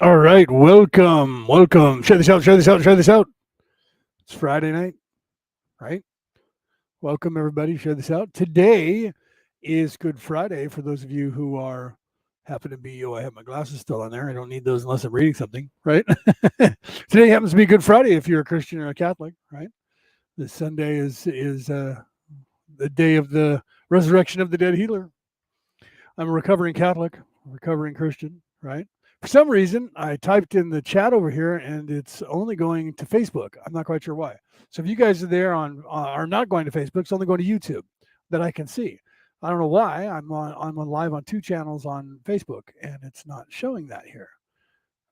All right, welcome. Share this out. It's Friday night, right? Welcome, everybody. Share this out. Today is Good Friday for those of you who are happen to be. Oh, I have my glasses still on there. I don't need those unless I'm reading something, right? Today happens to be Good Friday if you're a Christian or a Catholic, right? This Sunday is the day of the resurrection of the dead healer. I'm a recovering Catholic, recovering Christian, right? For some reason, I typed in the chat over here, and it's only going to Facebook. I'm not quite sure why. So if you guys are there are not going to Facebook, it's only going to YouTube that I can see. I don't know why. I'm on live on two channels on Facebook, and it's not showing that here.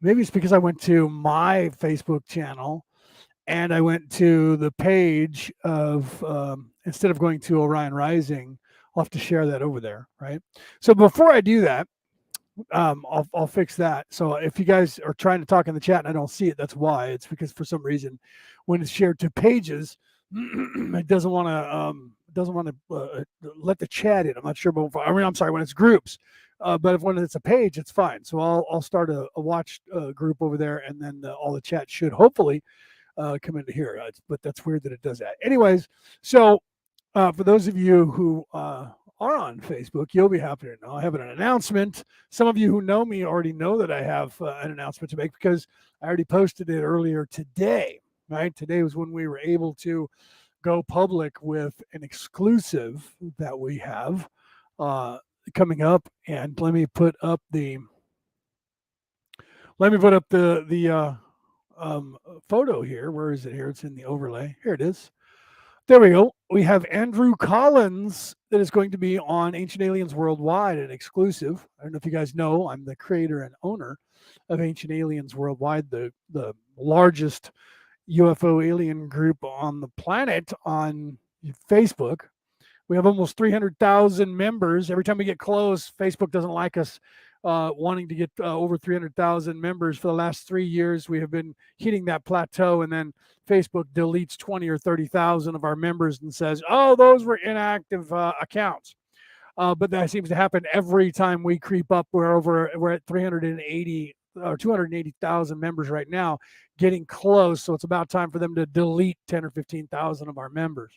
Maybe it's because I went to my Facebook channel and I went to the page of instead of going to Orion Rising. I'll have to share that over there, right? So before I do that, I'll fix that. So if you guys are trying to talk in the chat and I don't see it, that's why. It's because for some reason, when it's shared to pages, it doesn't want to let the chat in. I'm not sure, but I'm sorry, when it's groups. But when it's a page, it's fine. So I'll start a watch group over there, and then all the chat should hopefully come into here. But that's weird that it does that. Anyways, so for those of you who are on Facebook, you'll be happy to know I have an announcement. Some of you who know me already know that I have an announcement to make because I already posted it earlier today, right? Today was when we were able to go public with an exclusive that we have coming up. And let me put up the photo here. Where is it here? It's in the overlay. Here it is. There we go. We have Andrew Collins that is going to be on Ancient Aliens Worldwide, an exclusive. I don't know if you guys know, I'm the creator and owner of Ancient Aliens Worldwide, the largest UFO alien group on the planet on Facebook. We have almost 300,000 members. Every time we get close, Facebook doesn't like us wanting to get over 300,000 members. For the last 3 years, we have been hitting that plateau, and then Facebook deletes 20 or 30,000 of our members and says, oh, those were inactive accounts. But that seems to happen every time we creep up. We're at 380 or 280,000 members right now, getting close. So it's about time for them to delete 10 or 15,000 of our members.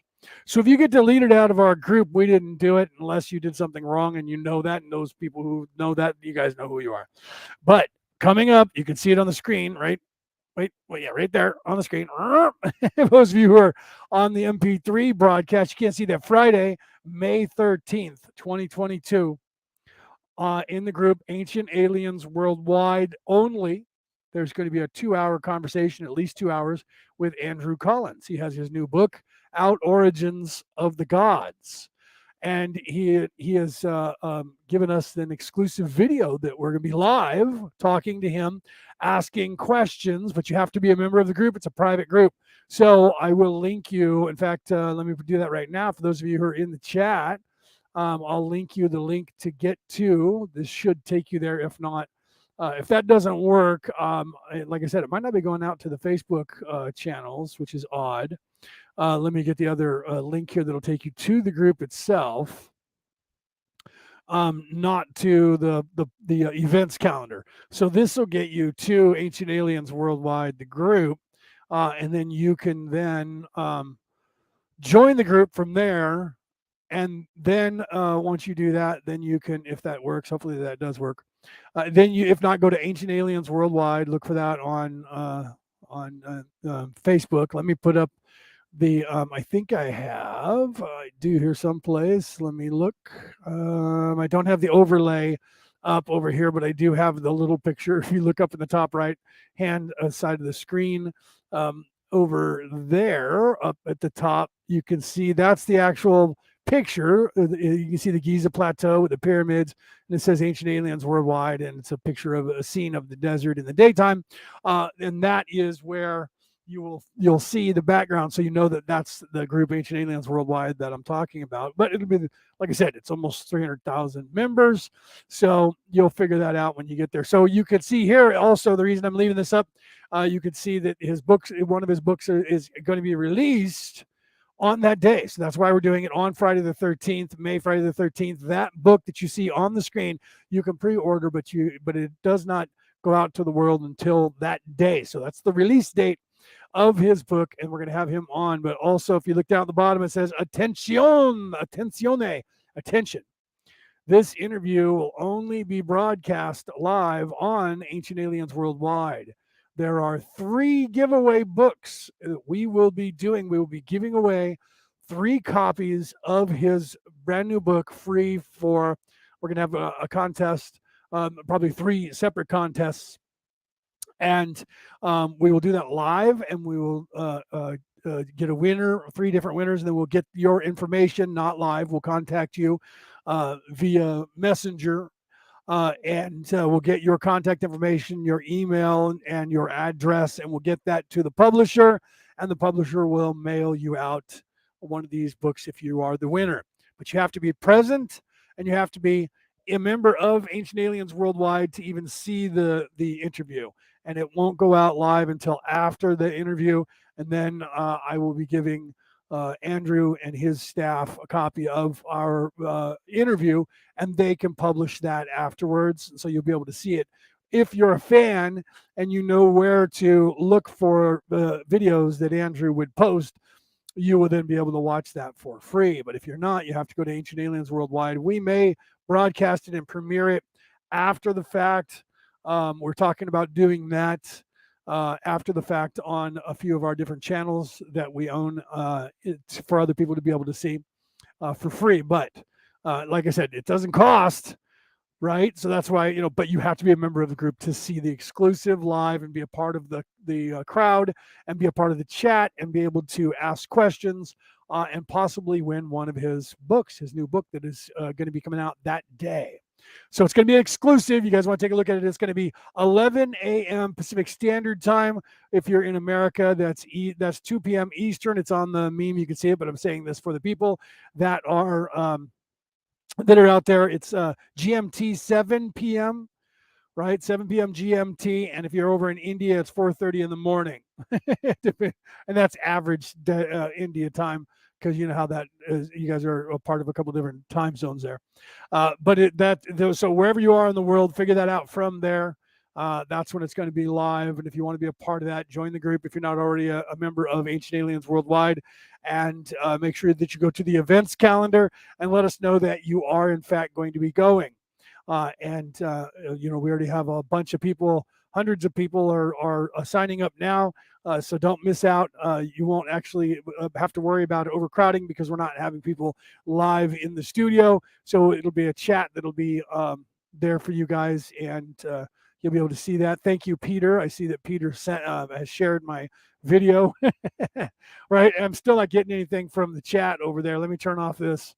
So if you get deleted out of our group, we didn't do it unless you did something wrong, and you know that, and those people who know that, you guys know who you are. But coming up, you can see it on the screen, right? Yeah, right there on the screen. Those of you who are on the MP3 broadcast, you can't see that. Friday, May 13th, 2022, in the group Ancient Aliens Worldwide only, there's going to be a 2-hour conversation, at least 2 hours, with Andrew Collins. He has his new book out, Origins of the Gods. And he has given us an exclusive video that we're going to be live talking to him, asking questions, but you have to be a member of the group. It's a private group. So I will link you. In fact, let me do that right now. For those of you who are in the chat, I'll link you the link to get to. This should take you there. If not, if that doesn't work, like I said, it might not be going out to the Facebook channels, which is odd. Let me get the other link here that'll take you to the group itself, not to the events calendar. So this will get you to Ancient Aliens Worldwide, the group, and then you can then join the group from there. And then once you do that, then you can, if that works, hopefully that does work. Then you, if not, go to Ancient Aliens Worldwide. Look for that on Facebook. Let me put up the I think I do here someplace. Let me look. I don't have the overlay up over here, but I do have the little picture. If you look up in the top right hand side of the screen, over there up at the top, you can see that's the actual picture. You can see the Giza Plateau with the pyramids, and it says Ancient Aliens Worldwide, and it's a picture of a scene of the desert in the daytime, and that is where you'll see the background, so you know that that's the group Ancient Aliens Worldwide that I'm talking about. But it'll be, like I said, it's almost 300,000 members, so you'll figure that out when you get there. So you could see here also, the reason I'm leaving this up, you could see that one of his books is going to be released on that day. So that's why we're doing it on Friday the 13th, Friday the 13th. That book that you see on the screen, you can pre-order, but it does not go out to the world until that day. So that's the release date of his book, and we're going to have him on. But also, if you look down at the bottom, it says "Attention, attenzione, attention." This interview will only be broadcast live on Ancient Aliens Worldwide. There are 3 giveaway books that we will be doing. We will be giving away 3 copies of his brand new book free for, we're going to have a contest, probably 3 separate contests. And we will do that live, and we will get a winner, 3 different winners, and then we'll get your information, not live. We'll contact you via Messenger, and we'll get your contact information, your email, and your address, and we'll get that to the publisher, and the publisher will mail you out one of these books if you are the winner. But you have to be present, and you have to be a member of Ancient Aliens Worldwide to even see the interview. And it won't go out live until after the interview, and then I will be giving Andrew and his staff a copy of our interview, and they can publish that afterwards, so you'll be able to see it. If you're a fan and you know where to look for the videos that Andrew would post, you will then be able to watch that for free. But if you're not, you have to go to Ancient Aliens Worldwide. We may broadcast it and premiere it after the fact. We're talking about doing that after the fact on a few of our different channels that we own for other people to be able to see for free. But like I said, it doesn't cost, right? So that's why, but you have to be a member of the group to see the exclusive live and be a part of the crowd and be a part of the chat and be able to ask questions and possibly win one of his books, his new book that is going to be coming out that day. So it's going to be exclusive. You guys want to take a look at it? It's going to be 11 a.m. Pacific Standard Time. If you're in America, that's 2 p.m. Eastern. It's on the meme. You can see it, but I'm saying this for the people that are out there. It's GMT 7 p.m., right? 7 p.m. GMT. And if you're over in India, it's 4:30 in the morning. And that's average India time, because you know how that is. You guys are a part of a couple different time zones there. So wherever you are in the world, figure that out from there. That's when it's going to be live. And if you want to be a part of that, join the group if you're not already a member of Ancient Aliens Worldwide. And make sure that you go to the events calendar and let us know that you are, in fact, going to be going. We already have a bunch of people. Hundreds of people are signing up now. So don't miss out. You won't actually have to worry about overcrowding, because we're not having people live in the studio. So it'll be a chat that'll be there for you guys, and you'll be able to see that. Thank you, Peter. I see that Peter has shared my video. Right. I'm still not getting anything from the chat over there. Let me turn off this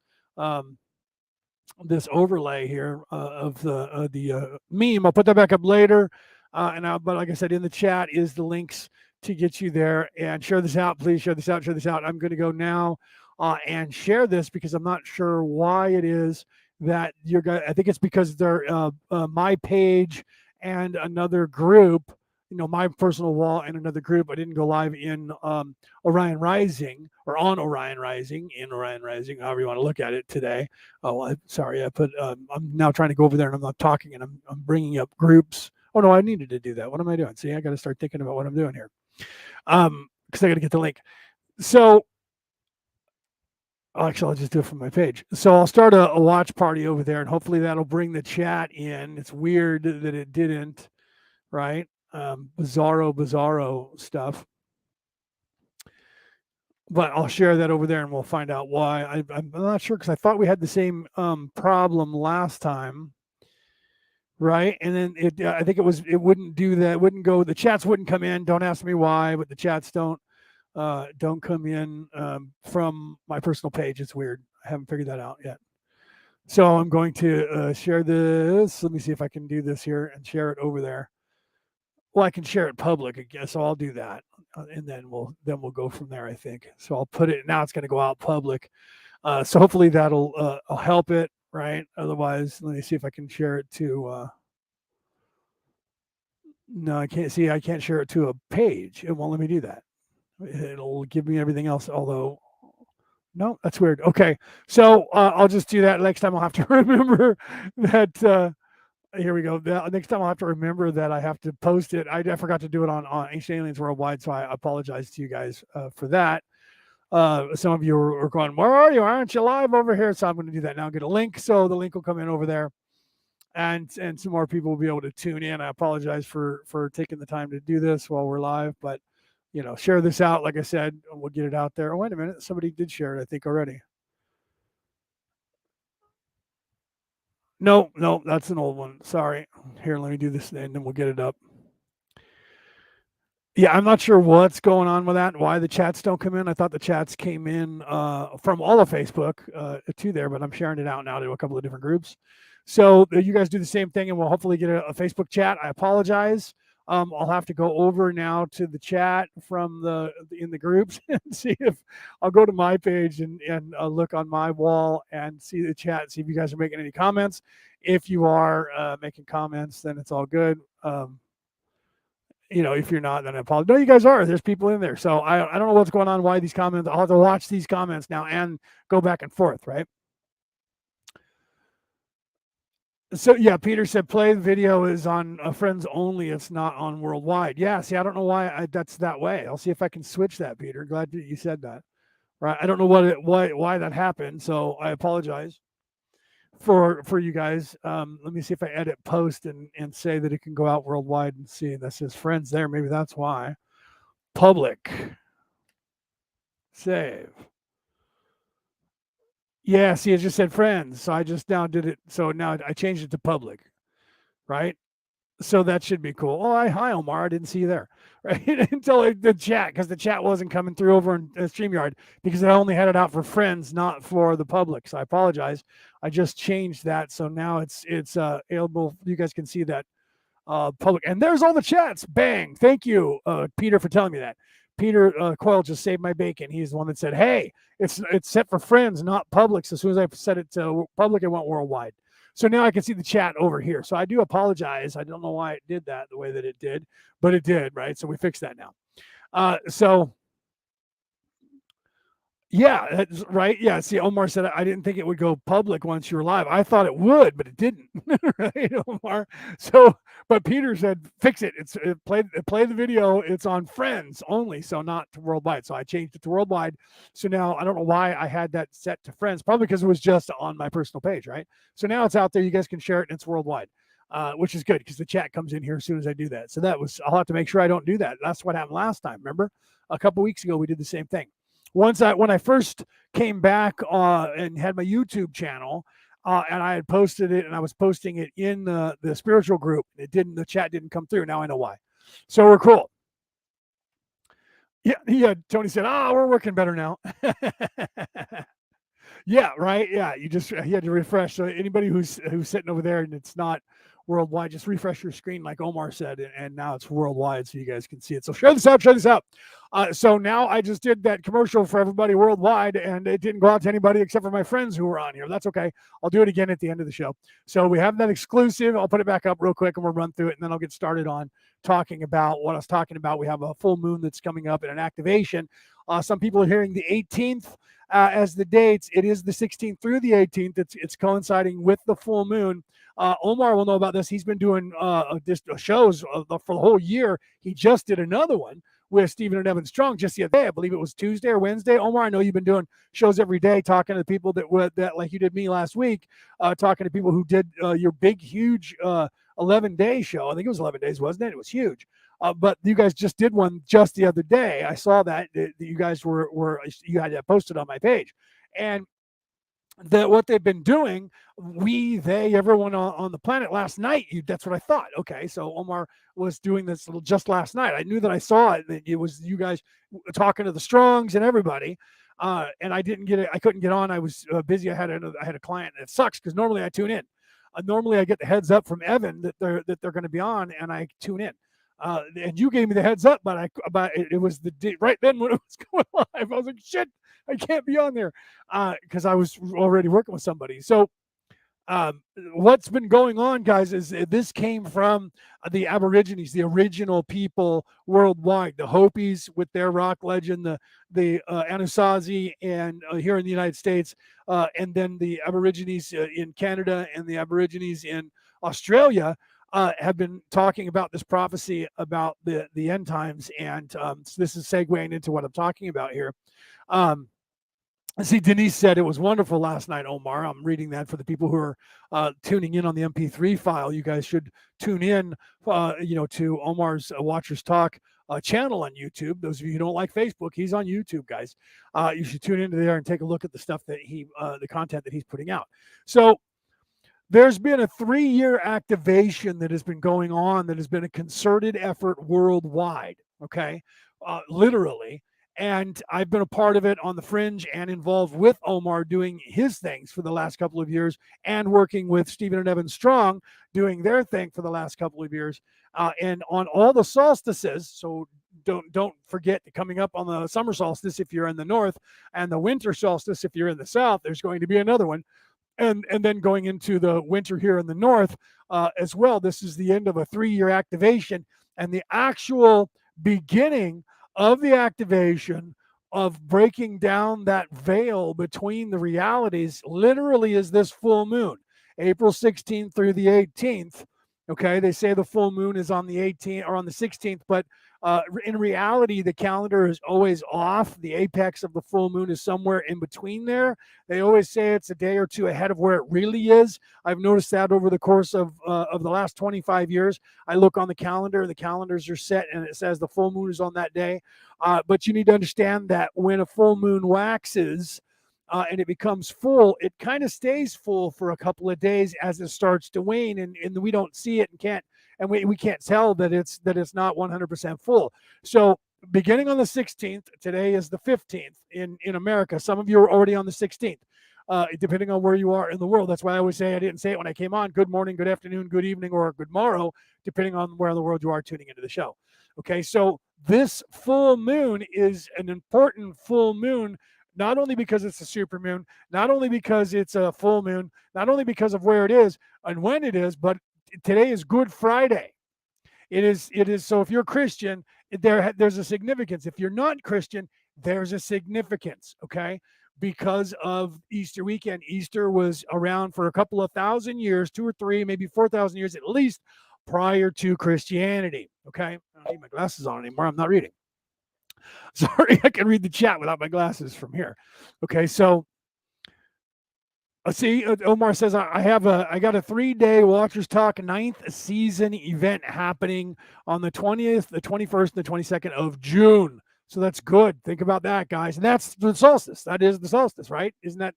this overlay here of the meme. I'll put that back up later. But like I said, in the chat is the links to get you there. And share this out, please. Share this out. Share this out. I'm going to go now and share this, because I'm not sure why it is that you're going. I think it's because they're my page and another group. My personal wall and another group. I didn't go live in Orion Rising, or on Orion Rising, in Orion Rising, however you want to look at it today. Oh, sorry. I'm now trying to go over there and I'm not talking, and I'm bringing up groups. Oh no, I needed to do that. What am I doing? See, I got to start thinking about what I'm doing here. Because I got to get the link. So actually, I'll just do it from my page. So I'll start a watch party over there, and hopefully that'll bring the chat in. It's weird that it didn't, right? Bizarro stuff. But I'll share that over there, and we'll find out why. I'm not sure, because I thought we had the same problem last time, right? And then I think it wouldn't do that. It wouldn't go. The chats wouldn't come in. Don't ask me why, but the chats don't come in from my personal page. It's weird. I haven't figured that out yet. So I'm going to share this. Let me see if I can do this here and share it over there. Well, I can share it public, I guess. So I'll do that, and then we'll go from there, I think. So I'll put it now. It's going to go out public. So hopefully that'll help it, right? Otherwise, let me see if I can share it to. No, I can't see. I can't share it to a page. It won't let me do that. It'll give me everything else. Although, no, that's weird. Okay, so I'll just do that next time. I'll have to remember that. Here we go. Next time I'll have to remember that I have to post it. I forgot to do it on Ancient Aliens Worldwide, so I apologize to you guys for that. Some of you are going, where are you? Aren't you live over here? So I'm going to do that now. Get a link, so the link will come in over there, and some more people will be able to tune in. I apologize for taking the time to do this while we're live, but share this out. Like I said, we'll get it out there. Oh, wait a minute, somebody did share it, I think, already. No, that's an old one. Sorry. Here, let me do this, and then we'll get it up. Yeah, I'm not sure what's going on with that, why the chats don't come in. I thought the chats came in from all of Facebook to there, but I'm sharing it out now to a couple of different groups. So you guys do the same thing, and we'll hopefully get a Facebook chat. I apologize. I'll have to go over now to the chat from in the groups and see if I'll go to my page and look on my wall and see the chat, see if you guys are making any comments. If you are making comments, then it's all good. If you're not, then I apologize. No, you guys are. There's people in there. So I don't know what's going on, why these comments. I'll have to watch these comments now and go back and forth, right? So yeah, Peter said play the video is on friends only. It's not on worldwide. Yeah, see, I don't know why that's that way. I'll see if I can switch that, Peter. Glad that you said that. Right. I don't know why that happened. So I apologize for you guys. Let me see if I edit post and say that it can go out worldwide and see that says friends there. Maybe that's why. Public. Save. Yeah, see, it just said friends. So I just now did it. So now I changed it to public, right? So that should be cool. Oh, hi, Omar. I didn't see you there, right? Until the chat, because the chat wasn't coming through over in StreamYard because I only had it out for friends, not for the public. So I apologize. I just changed that. So now it's available. You guys can see that public. And there's all the chats. Bang. Thank you, Peter, for telling me that. Peter Coyle just saved my bacon. He's the one that said, hey, it's set for friends, not public. So as soon as I set it to public, it went worldwide. So now I can see the chat over here. So I do apologize. I don't know why it did that the way that it did, but it did, right? So we fixed that now. So yeah, that's right. Yeah. See, Omar said I didn't think it would go public once you were live. I thought it would, but it didn't. Right, Omar. So, but Peter said fix it. Play the video. It's on friends only, so not to worldwide. So I changed it to worldwide. So now I don't know why I had that set to friends. Probably because it was just on my personal page, right? So now it's out there. You guys can share it, and it's worldwide. Which is good because the chat comes in here as soon as I do that. So I'll have to make sure I don't do that. That's what happened last time. Remember, a couple weeks ago we did the same thing. When I first came back and had my YouTube channel, and I had posted it, and I was posting it in the spiritual group, the chat didn't come through. Now I know why. So we're cool. Yeah. Tony said, we're working better now. Yeah, right. Yeah, you had to refresh. So anybody who's sitting over there and it's not worldwide, just refresh your screen, like Omar said, and now it's worldwide, so you guys can see it. So share this out. So now I just did that commercial for everybody worldwide, and it didn't go out to anybody except for my friends who were on here. That's okay. I'll do it again at the end of the show. So we have that exclusive. I'll put it back up real quick, and we'll run through it, and then I'll get started on talking about what I was talking about. We have a full moon that's coming up and an activation. Some people are hearing the 18th. As the dates, it is the 16th through the 18th. It's coinciding with the full moon. Omar will know about this. He's been doing shows for the whole year. He just did another one with Stephen and Evan Strong just the other day. I believe it was Tuesday or Wednesday. Omar, I know you've been doing shows every day, talking to people that like you did me last week, talking to people who did your big, huge 11-day show. I think it was 11 days, wasn't it? It was huge. But you guys just did one just the other day. I saw that you guys you had that posted on my page, and what they've been doing, everyone on the planet last night. That's what I thought. Okay, so Omar was doing this just last night. I knew that I saw it. That it was you guys talking to the Strongs and everybody. And I didn't get it. I couldn't get on. I was busy. I had a client. And it sucks because normally I tune in. Normally I get the heads up from Evan that they're going to be on, and I tune in. And you gave me the heads up, but it was right then when it was going live. I was like, shit, I can't be on there because I was already working with somebody. So What's been going on, guys, is this came from the Aborigines, the original people worldwide, the Hopis with their rock legend, the Anasazi, and here in the United States, and then the Aborigines in Canada and the Aborigines in Australia. Have been talking about this prophecy about the end times, and so this is segueing into what I'm talking about here. Um, See, Denise said it was wonderful last night, Omar. I'm reading that for the people who are tuning in on the MP3 file. You guys should tune in, to Omar's Watchers Talk channel on YouTube. Those of you who don't like Facebook, he's on YouTube, guys. You should tune into there and take a look at the stuff that the content that he's putting out. So there's been a 3-year activation that has been going on that has been a concerted effort worldwide, okay? Literally. And I've been a part of it on the fringe and involved with Omar doing his things for the last couple of years and working with Stephen and Evan Strong doing their thing for the last couple of years. And on all the solstices, so don't forget coming up on the summer solstice if you're in the north and the winter solstice if you're in the south, there's going to be another one. And then going into the winter here in the north as well. This is the end of a 3-year activation and the actual beginning of the activation of breaking down that veil between the realities literally is this full moon, April 16th through the 18th. Okay, they say the full moon is on the 18th or on the 16th, but in reality, the calendar is always off. The apex of the full moon is somewhere in between there. They always say it's a day or two ahead of where it really is. I've noticed that over the course of the last 25 years. I look on the calendar, the calendars are set, and it says the full moon is on that day. But you need to understand that when a full moon waxes, and it becomes full, it kind of stays full for a couple of days as it starts to wane, and we don't see it and can't, and we can't tell that it's not 100% full. So beginning on the 16th, today is the 15th in America. Some of you are already on the 16th, depending on where you are in the world. That's why I always say, I didn't say it when I came on, good morning, good afternoon, good evening, or good morrow, depending on where in the world you are tuning into the show. Okay, so this full moon is an important full moon, not only because it's a super moon, not only because it's a full moon, not only because of where it is and when it is, but today is Good Friday. It is. So if you're Christian, there's a significance. If you're not Christian, there's a significance, okay? Because of Easter weekend. Easter was around for a couple of thousand years, 2 or 3, maybe 4,000 years at least, prior to Christianity, okay? I don't need my glasses on anymore. I'm not reading. Sorry, I can read the chat without my glasses from here. Okay, so see, Omar says I got a 3-day Watchers Talk 9th season event happening on the 20th, the 21st, and the 22nd of June. So that's good. Think about that, guys. And that's the solstice. That is the solstice, right? Isn't that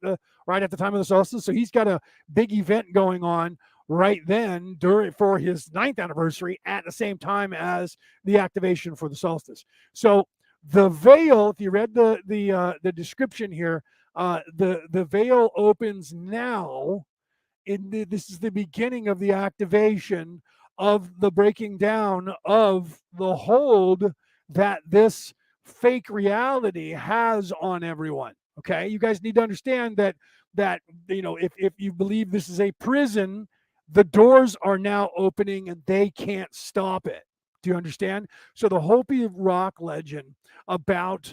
right at the time of the solstice? So he's got a big event going on right then for his 9th anniversary at the same time as the activation for the solstice. So the veil, if you read the description here, the veil opens now. This is the beginning of the activation of the breaking down of the hold that this fake reality has on everyone. Okay, you guys need to understand that if you believe this is a prison, the doors are now opening and they can't stop it. Do you understand? So the Hopi rock legend about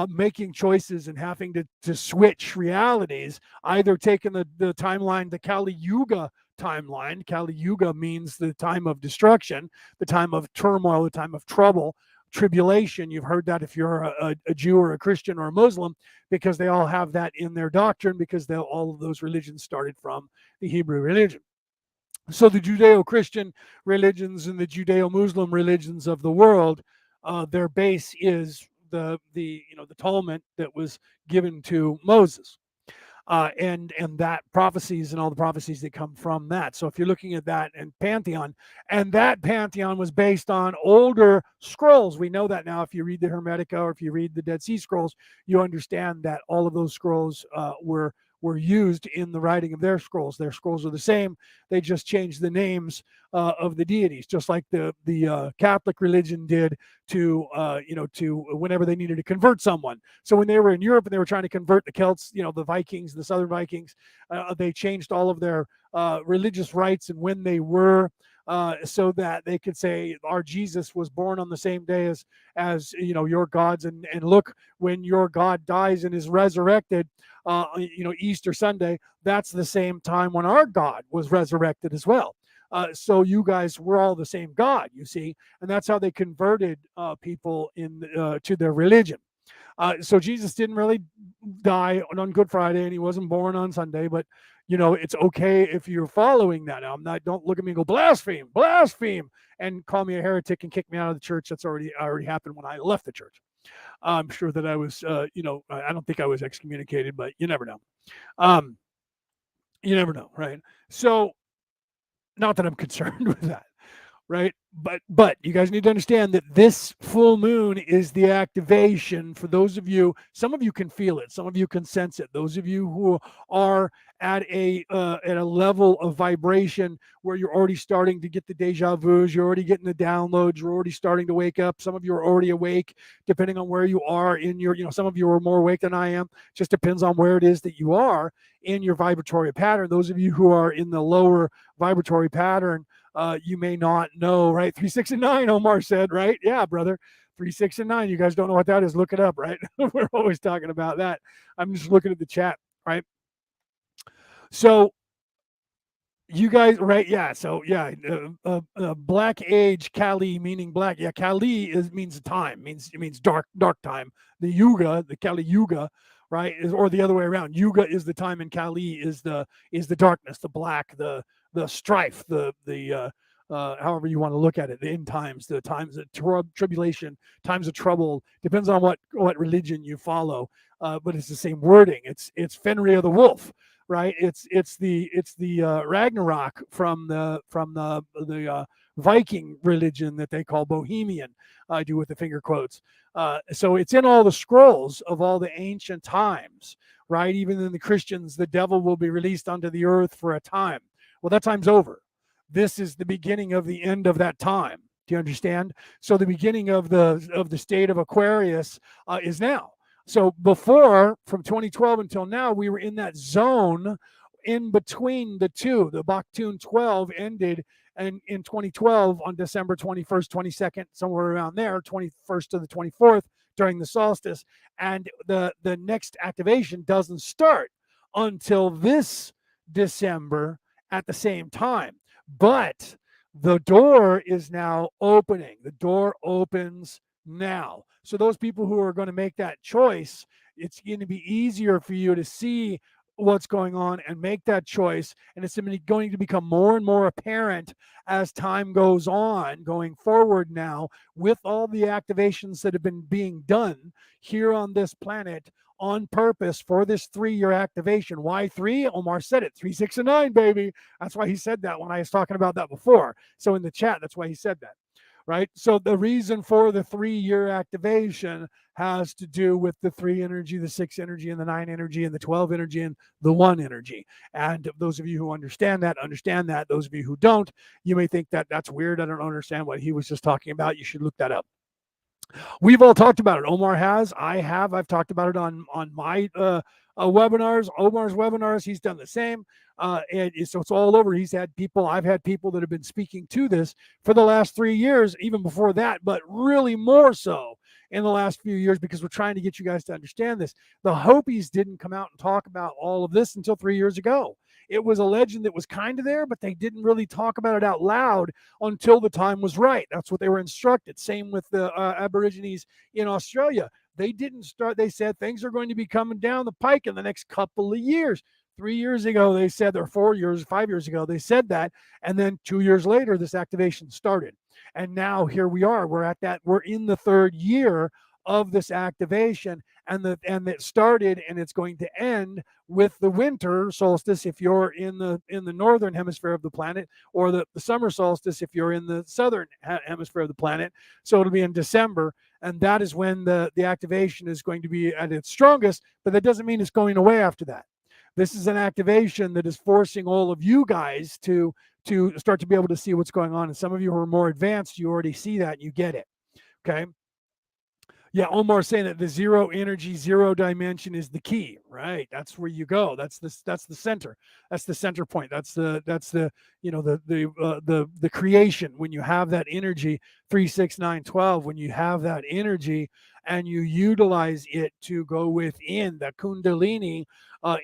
making choices and having to switch realities, either taking the timeline, the Kali Yuga timeline. Kali Yuga means the time of destruction, the time of turmoil, the time of trouble, tribulation. You've heard that if you're a Jew or a Christian or a Muslim, because they all have that in their doctrine, because all of those religions started from the Hebrew religion. So the Judeo-Christian religions and the Judeo-Muslim religions of the world, their base is the Talmud that was given to Moses, and that prophecies and all the prophecies that come from that. So if you're looking at that and pantheon, and that pantheon was based on older scrolls, we know that now. If you read the Hermetica or if you read the Dead Sea Scrolls, you understand that all of those scrolls were were used in the writing of their scrolls. Their scrolls are the same. They just changed the names of the deities, just like the Catholic religion did to to whenever they needed to convert someone. So when they were in Europe and they were trying to convert the Celts, the Vikings, the Southern Vikings, they changed all of their religious rites and when they were. So that they could say our Jesus was born on the same day as your gods, and look, when your God dies and is resurrected, Easter Sunday, that's the same time when our God was resurrected as well. So you guys were all the same God, you see, and that's how they converted people to their religion. So Jesus didn't really die on Good Friday, and he wasn't born on Sunday, but it's okay if you're following that. Now, don't look at me and go blaspheme, and call me a heretic and kick me out of the church. That's already happened when I left the church. I'm sure that I was, I don't think I was excommunicated, but you never know. You never know, right? So, not that I'm concerned with that, right? But you guys need to understand that this full moon is the activation for those of you. Some of you can feel it, some of you can sense it. Those of you who are at a level of vibration where you're already starting to get the deja vus, you're already getting the downloads, you're already starting to wake up. Some of you are already awake, depending on where you are in your, some of you are more awake than I am. Just depends on where it is that you are in your vibratory pattern. Those of you who are in the lower vibratory pattern, you may not know, right? 3, 6, and 9, Omar said, right? Yeah, brother. 3, 6, and 9. You guys don't know what that is. Look it up, right? We're always talking about that. I'm just looking at the chat, right? So you guys, right? Yeah. So yeah, Black Age, Kali meaning black. Yeah, Kali means time. It means dark time. The Yuga, the Kali Yuga, right? Or the other way around. Yuga is the time, and Kali is the darkness, the black, the strife, the however you want to look at it, the end times, the times of tribulation, times of trouble. Depends on what religion you follow, but it's the same wording. It's Fenrir the wolf, right? It's the Ragnarok from the Viking religion that they call Bohemian. I do with the finger quotes. So it's in all the scrolls of all the ancient times, right? Even in the Christians, the devil will be released onto the earth for a time. Well, that time's over. This is the beginning of the end of that time. Do you understand? So the beginning of the state of Aquarius is now. So before, from 2012 until now, we were in that zone in between the two. The Baktun 12 ended in 2012 on December 21st, 22nd, somewhere around there, 21st to the 24th during the solstice. And the next activation doesn't start until this December at the same time. But the door is now opening. The door opens now. So those people who are going to make that choice, it's going to be easier for you to see what's going on and make that choice. And it's going to become more and more apparent as time goes on, going forward now, with all the activations that have been being done here on this planet on purpose for this 3-year activation. Why 3? Omar said it. 3, 6, and 9, baby. That's why he said that when I was talking about that before. So in the chat, that's why he said that. Right? So the reason for the 3-year activation has to do with the 3 energy, the 6 energy, and the 9 energy, and the 12 energy, and the 1 energy. And those of you who understand that. Those of you who don't, you may think that that's weird. I don't understand what he was just talking about. You should look that up. We've all talked about it. Omar has. I have. I've talked about it on my webinars. Omar's webinars. He's done the same. And so it's all over. I've had people that have been speaking to this for the last 3 years, even before that, but really more so in the last few years, because we're trying to get you guys to understand this. The Hopis didn't come out and talk about all of this until 3 years ago. It was a legend that was kind of there, but they didn't really talk about it out loud until the time was right. That's what they were instructed. Same with the Aborigines in Australia. They didn't start. They said things are going to be coming down the pike in the next couple of years. 3 years ago, they said, or 4 years, 5 years ago, they said that. And then 2 years later, this activation started. And now here we are. We're in the 3rd year of this activation, and it started, and it's going to end with the winter solstice if you're in the northern hemisphere of the planet, or the summer solstice if you're in the southern hemisphere of the planet. So it'll be in December, and that is when the activation is going to be at its strongest. But that doesn't mean it's going away after that. This is an activation that is forcing all of you guys to start to be able to see what's going on. And some of you who are more advanced, you already see that and you get it. Okay. Yeah, Omar saying that the zero energy, zero dimension is the key, right? That's where you go. That's the center. That's the center point. That's the the creation. When you have that energy, 3, 6, 9, 12. When you have that energy and you utilize it to go within the Kundalini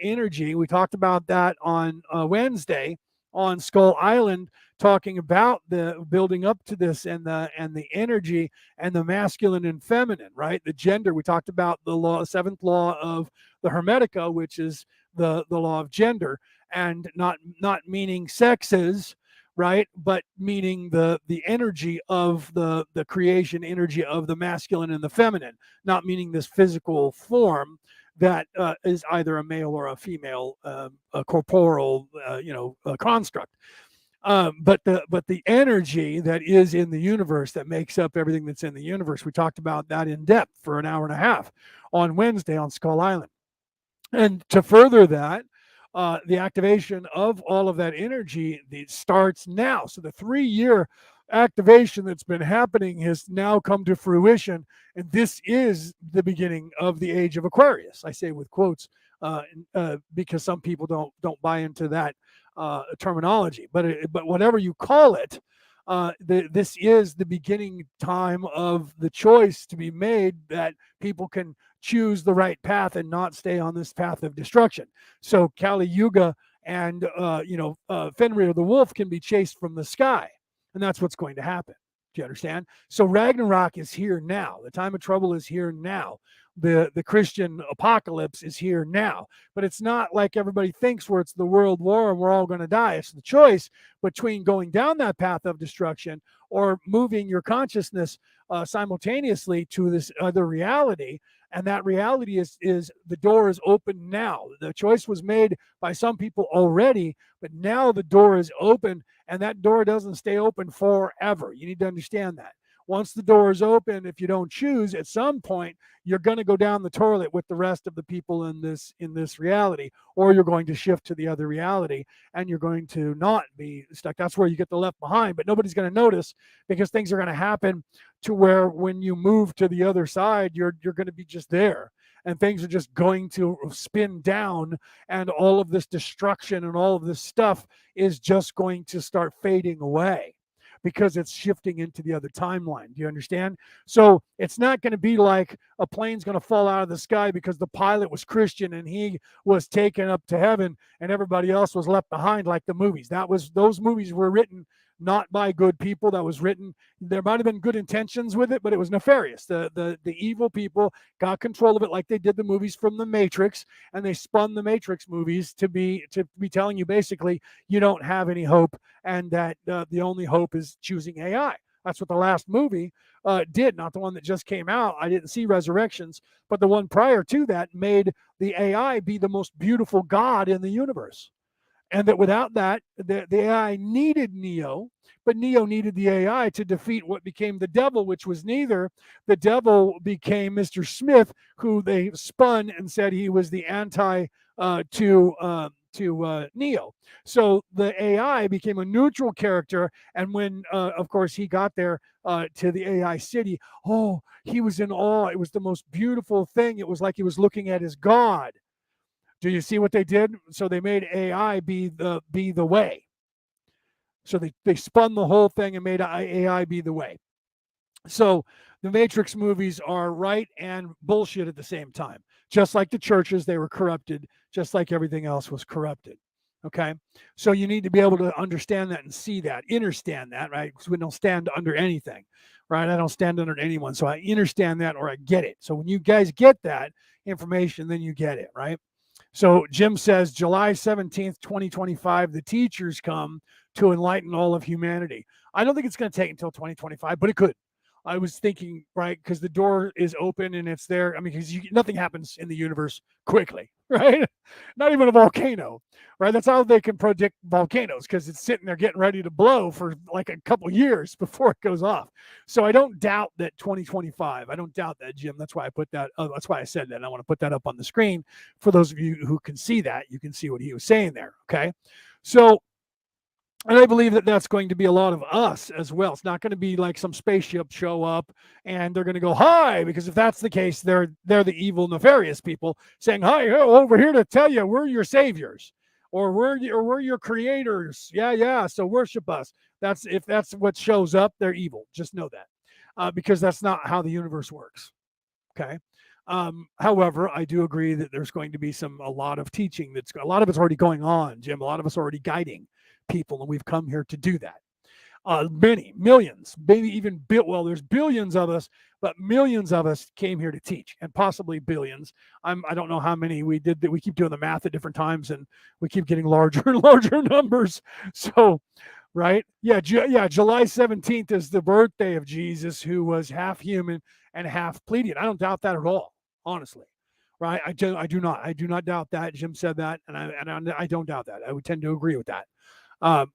energy. We talked about that on Wednesday on Skull Island, talking about the building up to this and the energy and the masculine and feminine, right? The gender. We talked about the seventh law of the Hermetica, which is the law of gender, and not meaning sexes, right? But meaning the energy of the creation energy of the masculine and the feminine, not meaning this physical form that is either a male or a female, a corporal, construct. But the energy that is in the universe that makes up everything that's in the universe. We talked about that in depth for an hour and a half on Wednesday on Skull Island. And to further that, the activation of all of that energy starts now. So the 3-year activation that's been happening has now come to fruition, and this is the beginning of the age of Aquarius. I say with quotes because some people don't buy into that terminology, but whatever you call it, this is the beginning time of the choice to be made that people can choose the right path and not stay on this path of destruction. So Kali Yuga and Fenrir the wolf can be chased from the sky, and that's what's going to happen. Do you understand? So Ragnarok is here now. The time of trouble is here now. The Christian apocalypse is here now. But it's not like everybody thinks where it's the world war and we're all going to die. It's the choice between going down that path of destruction or moving your consciousness simultaneously to this other reality. And that reality is the door is open now. The choice was made by some people already, but now the door is open, and that door doesn't stay open forever. You need to understand that. Once the door is open, if you don't choose, at some point you're going to go down the toilet with the rest of the people in this reality, or you're going to shift to the other reality and you're going to not be stuck. That's where you get the left behind, but nobody's going to notice because things are going to happen to where when you move to the other side, you're going to be just there. And things are just going to spin down, and all of this destruction and all of this stuff is just going to start fading away because it's shifting into the other timeline. Do you understand? So it's not going to be like a plane's going to fall out of the sky because the pilot was Christian and he was taken up to heaven and everybody else was left behind like the movies. Those movies were written not by good people. That was written, there might have been good intentions with it, but it was nefarious. The evil people got control of it like they did the movies from the Matrix, and they spun the Matrix movies to be telling you basically you don't have any hope, and that the only hope is choosing AI. That's what the last movie did, not the one that just came out. I didn't see Resurrections, but the one prior to that made the AI be the most beautiful god in the universe. And that without that, the AI needed Neo, but Neo needed the AI to defeat what became the devil, which was neither. The devil became Mr. Smith, who they spun and said he was the anti to Neo. So the AI became a neutral character, and when, of course, he got there to the AI city, oh, he was in awe. It was the most beautiful thing. It was like he was looking at his God. Do you see what they did? So they made AI be the way. So they spun the whole thing and made AI be the way. So the Matrix movies are right and bullshit at the same time. Just like the churches, they were corrupted, just like everything else was corrupted. Okay? So you need to be able to understand that and see that, understand that, right? Because we don't stand under anything, right? I don't stand under anyone. So I understand that or I get it. So when you guys get that information, then you get it, right? So Jim says July 17th, 2025, the teachers come to enlighten all of humanity. I don't think it's going to take until 2025, but it could. I was thinking, right, because the door is open and it's there. I mean, because nothing happens in the universe quickly, right? Not even a volcano, right? That's how they can predict volcanoes, because it's sitting there getting ready to blow for like a couple years before it goes off. So I don't doubt that 2025. I don't doubt that, Jim. That's why I put that. That's why I said that. And I want to put that up on the screen for those of you who can see that. You can see what he was saying there. Okay, so and I believe that that's going to be a lot of us as well. It's not going to be like some spaceship show up and they're going to go hi, because if that's the case, they're the evil, nefarious people saying hi, over here to tell you we're your saviors, or we're your creators. Yeah, yeah. So worship us. If that's what shows up, they're evil. Just know that, because that's not how the universe works. Okay. However, I do agree that there's going to be a lot of teaching a lot of it's already going on, Jim. A lot of us are already guiding people, and we've come here to do that. Many millions, maybe even there's billions of us, but millions of us came here to teach, and possibly billions. I don't know how many we did. That we keep doing the math at different times, and we keep getting larger and larger numbers. So, right? Yeah, July 17th is the birthday of Jesus, who was half human and half Pleiadian. I don't doubt that at all, honestly. Right? I do not doubt that. Jim said that, and I don't doubt that. I would tend to agree with that,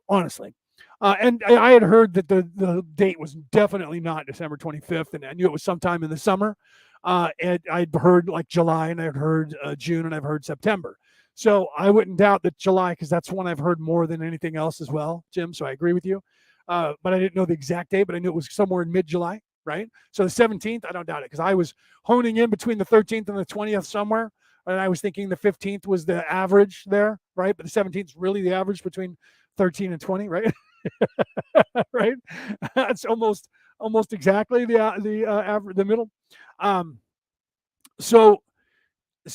honestly. And I had heard that the date was definitely not December 25th, and I knew it was sometime in the summer. And I'd heard like July, and I'd heard June, and I've heard September. So I wouldn't doubt that July, because that's one I've heard more than anything else as well, Jim. So I agree with you. But I didn't know the exact date, but I knew it was somewhere in mid-July, right? So the 17th, I don't doubt it, because I was honing in between the 13th and the 20th somewhere. And I was thinking the 15th was the average there, right? But the 17th is really the average between 13 and 20, right? Right? That's almost exactly the average, the middle. Um, so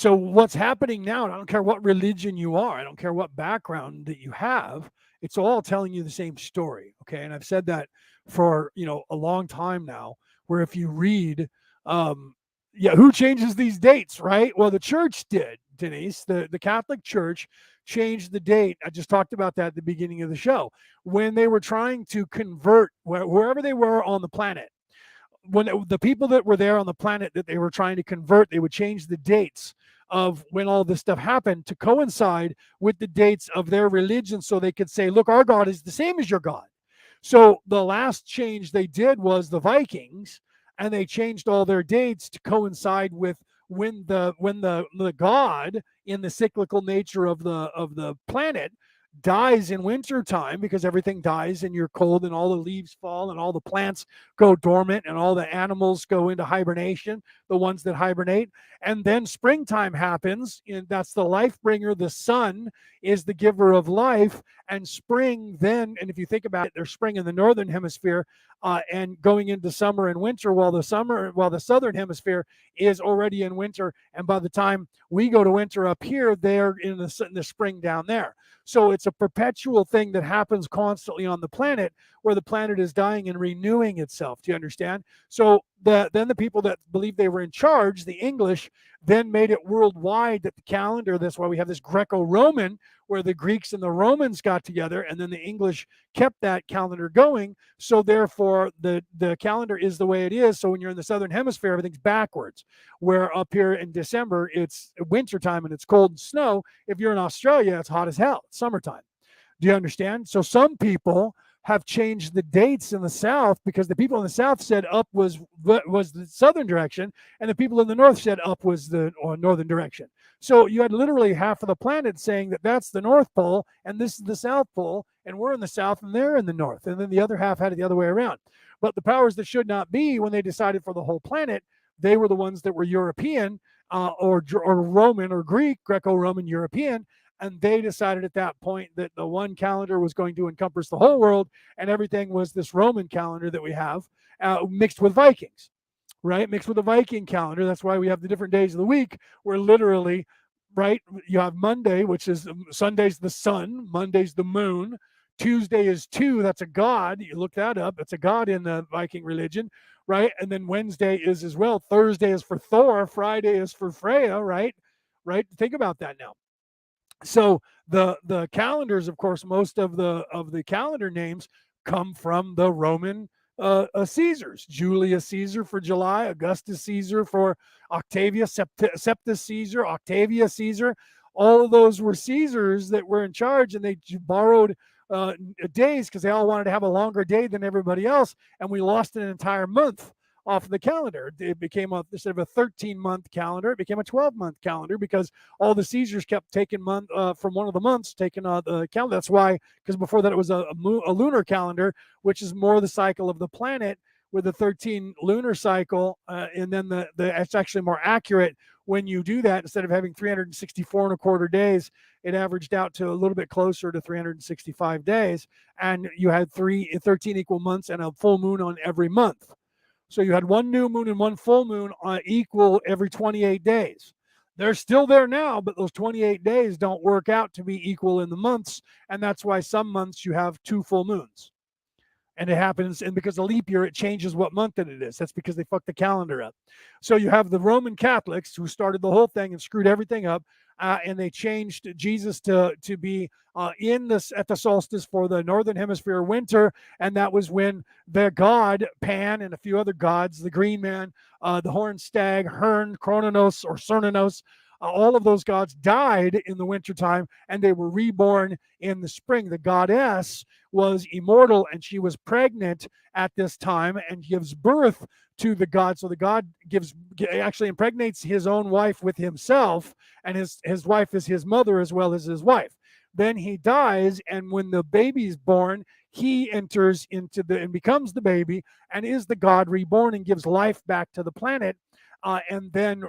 what's happening now, and I don't care what religion you are, I don't care what background that you have, it's all telling you the same story. Okay. And I've said that for a long time now, where if you read who changes these dates, right? Well, the church did, Denise. The Catholic Church changed the date. I just talked about that at the beginning of the show, when they were trying to convert wherever they were on the planet. When the people that were there on the planet that they were trying to convert, they would change the dates of when all this stuff happened to coincide with the dates of their religion, so they could say, look, our God is the same as your God. So the last change they did was the Vikings, and they changed all their dates to coincide with when the god, in the cyclical nature of the planet, dies in winter time, because everything dies and you're cold and all the leaves fall and all the plants go dormant and all the animals go into hibernation, the ones that hibernate. And then springtime happens, and that's the life bringer. The sun is the giver of life. And spring then, and if you think about it, there's spring in the northern hemisphere, and going into summer and winter, while the southern hemisphere is already in winter. And by the time we go to winter up here, they're in the spring down there. So it's a perpetual thing that happens constantly on the planet, where the planet is dying and renewing itself. Do you understand? So then the people that believe they were in charge, the English, then made it worldwide, that the calendar, that's why we have this Greco-Roman, where the Greeks and the Romans got together, and then the English kept that calendar going. So therefore, the calendar is the way it is. So when you're in the southern hemisphere, everything's backwards. Where up here in December, it's wintertime and it's cold and snow. If you're in Australia, it's hot as hell. It's summertime. Do you understand? So some people have changed the dates in the south, because the people in the south said up was the southern direction, and the people in the north said up was the northern direction. So you had literally half of the planet saying that that's the North Pole and this is the South Pole, and we're in the south and they're in the north, and then the other half had it the other way around. But the powers that should not be, when they decided for the whole planet, they were the ones that were European, or Roman or Greek, Greco-Roman, European. And they decided at that point that the one calendar was going to encompass the whole world, and everything was this Roman calendar that we have, mixed with Vikings, right? Mixed with the Viking calendar. That's why we have the different days of the week, where literally, right, you have Monday, which is Sunday's the sun, Monday's the moon, Tuesday is two, that's a god. You look that up. It's a god in the Viking religion, right? And then Wednesday is as well. Thursday is for Thor. Friday is for Freya, right? Right? Think about that now. So the calendars, of course, most of the calendar names come from the Roman Caesars. Julius Caesar for July, Augustus Caesar for Octavia, Septus Caesar, Octavia Caesar. All of those were Caesars that were in charge, and they borrowed days because they all wanted to have a longer day than everybody else, and we lost an entire month off of the calendar. It became instead of a 13-month calendar, it became a 12-month calendar because all the Caesars kept taking from one of the months, taking the calendar. That's why, because before that it was a lunar calendar, which is more the cycle of the planet with the 13 lunar cycle, and then it's actually more accurate when you do that. Instead of having 364 and a quarter days, it averaged out to a little bit closer to 365 days, and you had 13 equal months and a full moon on every month. So you had one new moon and one full moon equal every 28 days. They're still there now, but those 28 days don't work out to be equal in the months, and that's why some months you have two full moons. And it happens, and because of leap year, it changes what month that it is. That's because they fucked the calendar up. So you have the Roman Catholics who started the whole thing and screwed everything up, and they changed Jesus to be at the solstice for the northern hemisphere winter, and that was when the god Pan and a few other gods, the Green Man, the Horned Stag, Hern, Cronos or Cernunnos, all of those gods died in the wintertime, and they were reborn in the spring. The goddess was immortal, and she was pregnant at this time and gives birth to the god. So the god actually impregnates his own wife with himself, and his wife is his mother as well as his wife. Then he dies, and when the baby's born, he enters into and becomes the baby and is the god reborn and gives life back to the planet. And then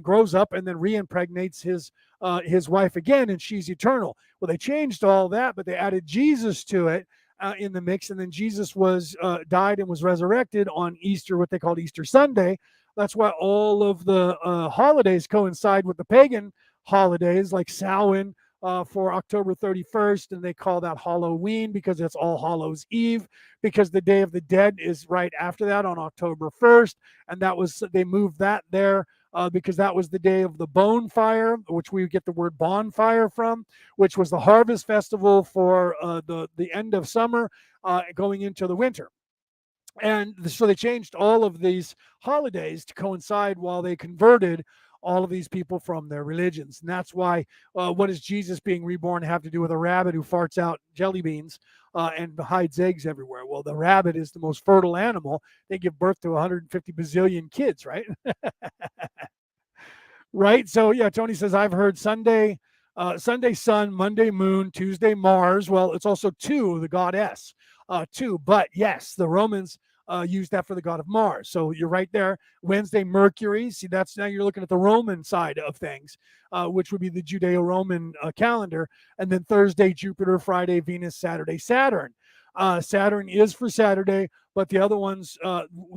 grows up and then reimpregnates his wife again, and she's eternal. Well, they changed all that, but they added Jesus to it in the mix, and then Jesus was died and was resurrected on Easter, what they called Easter Sunday. That's why all of the holidays coincide with the pagan holidays, like Samhain for October 31st, and they call that Halloween because it's All Hallows Eve, because the Day of the Dead is right after that on October 1st, and they moved that there because that was the day of the bonfire, which we get the word bonfire from, which was the harvest festival for the end of summer going into the winter. And so they changed all of these holidays to coincide while they converted all of these people from their religions. And that's why, what does Jesus being reborn have to do with a rabbit who farts out jelly beans and hides eggs everywhere? Well, the rabbit is the most fertile animal. They give birth to 150 bazillion kids, right? Right. So, yeah, Tony says, I've heard Sunday sun, Monday moon, Tuesday Mars. Well, it's also two, the goddess, two. But yes, the Romans used that for the god of Mars. So you're right there. Wednesday, Mercury. See, that's now you're looking at the Roman side of things, which would be the Judeo-Roman calendar. And then Thursday, Jupiter, Friday, Venus, Saturday, Saturn. Saturn is for Saturday, but the other ones,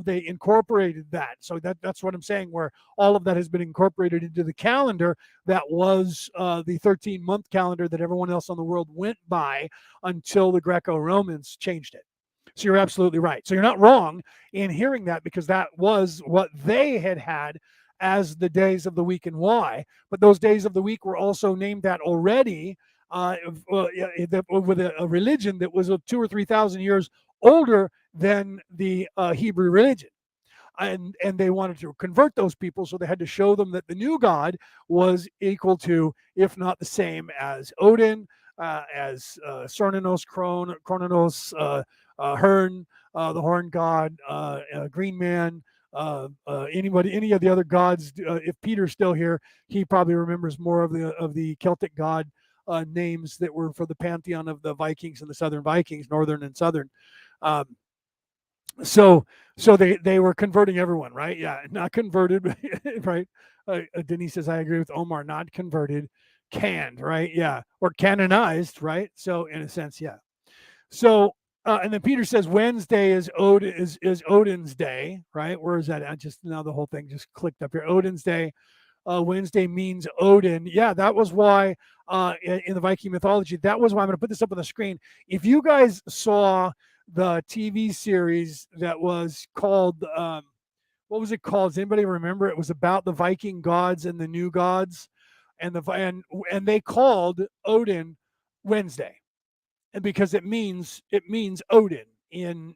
they incorporated that. So that's what I'm saying, where all of that has been incorporated into the calendar that was the 13-month calendar that everyone else on the world went by until the Greco-Romans changed it. So you're absolutely right. So you're not wrong in hearing that, because that was what they had as the days of the week. And why? But those days of the week were also named that already with a religion that was 2,000 or 3,000 years older than the Hebrew religion. And they wanted to convert those people, so they had to show them that the new God was equal to, if not the same as Odin, as Cernunnos, Cronos, Hern, the Horn God, Green Man, any of the other gods. If Peter's still here, he probably remembers more of the Celtic god names that were for the pantheon of the Vikings and the Southern Vikings, Northern and Southern. So they were converting everyone, right? Yeah, not converted, right? Denise says, I agree with Omar, not converted, canned, right? Yeah, or canonized, right? So in a sense, yeah. So and then Peter says Wednesday is Odin's day, right? Where is that? I just now the whole thing just clicked up here. Odin's day. Wednesday means Odin. Yeah, that was why in the Viking mythology, that was why I'm going to put this up on the screen. If you guys saw the TV series that was called, what was it called? Does anybody remember? It was about the Viking gods and the new gods, and they called Odin Wednesday, and because it means Odin. in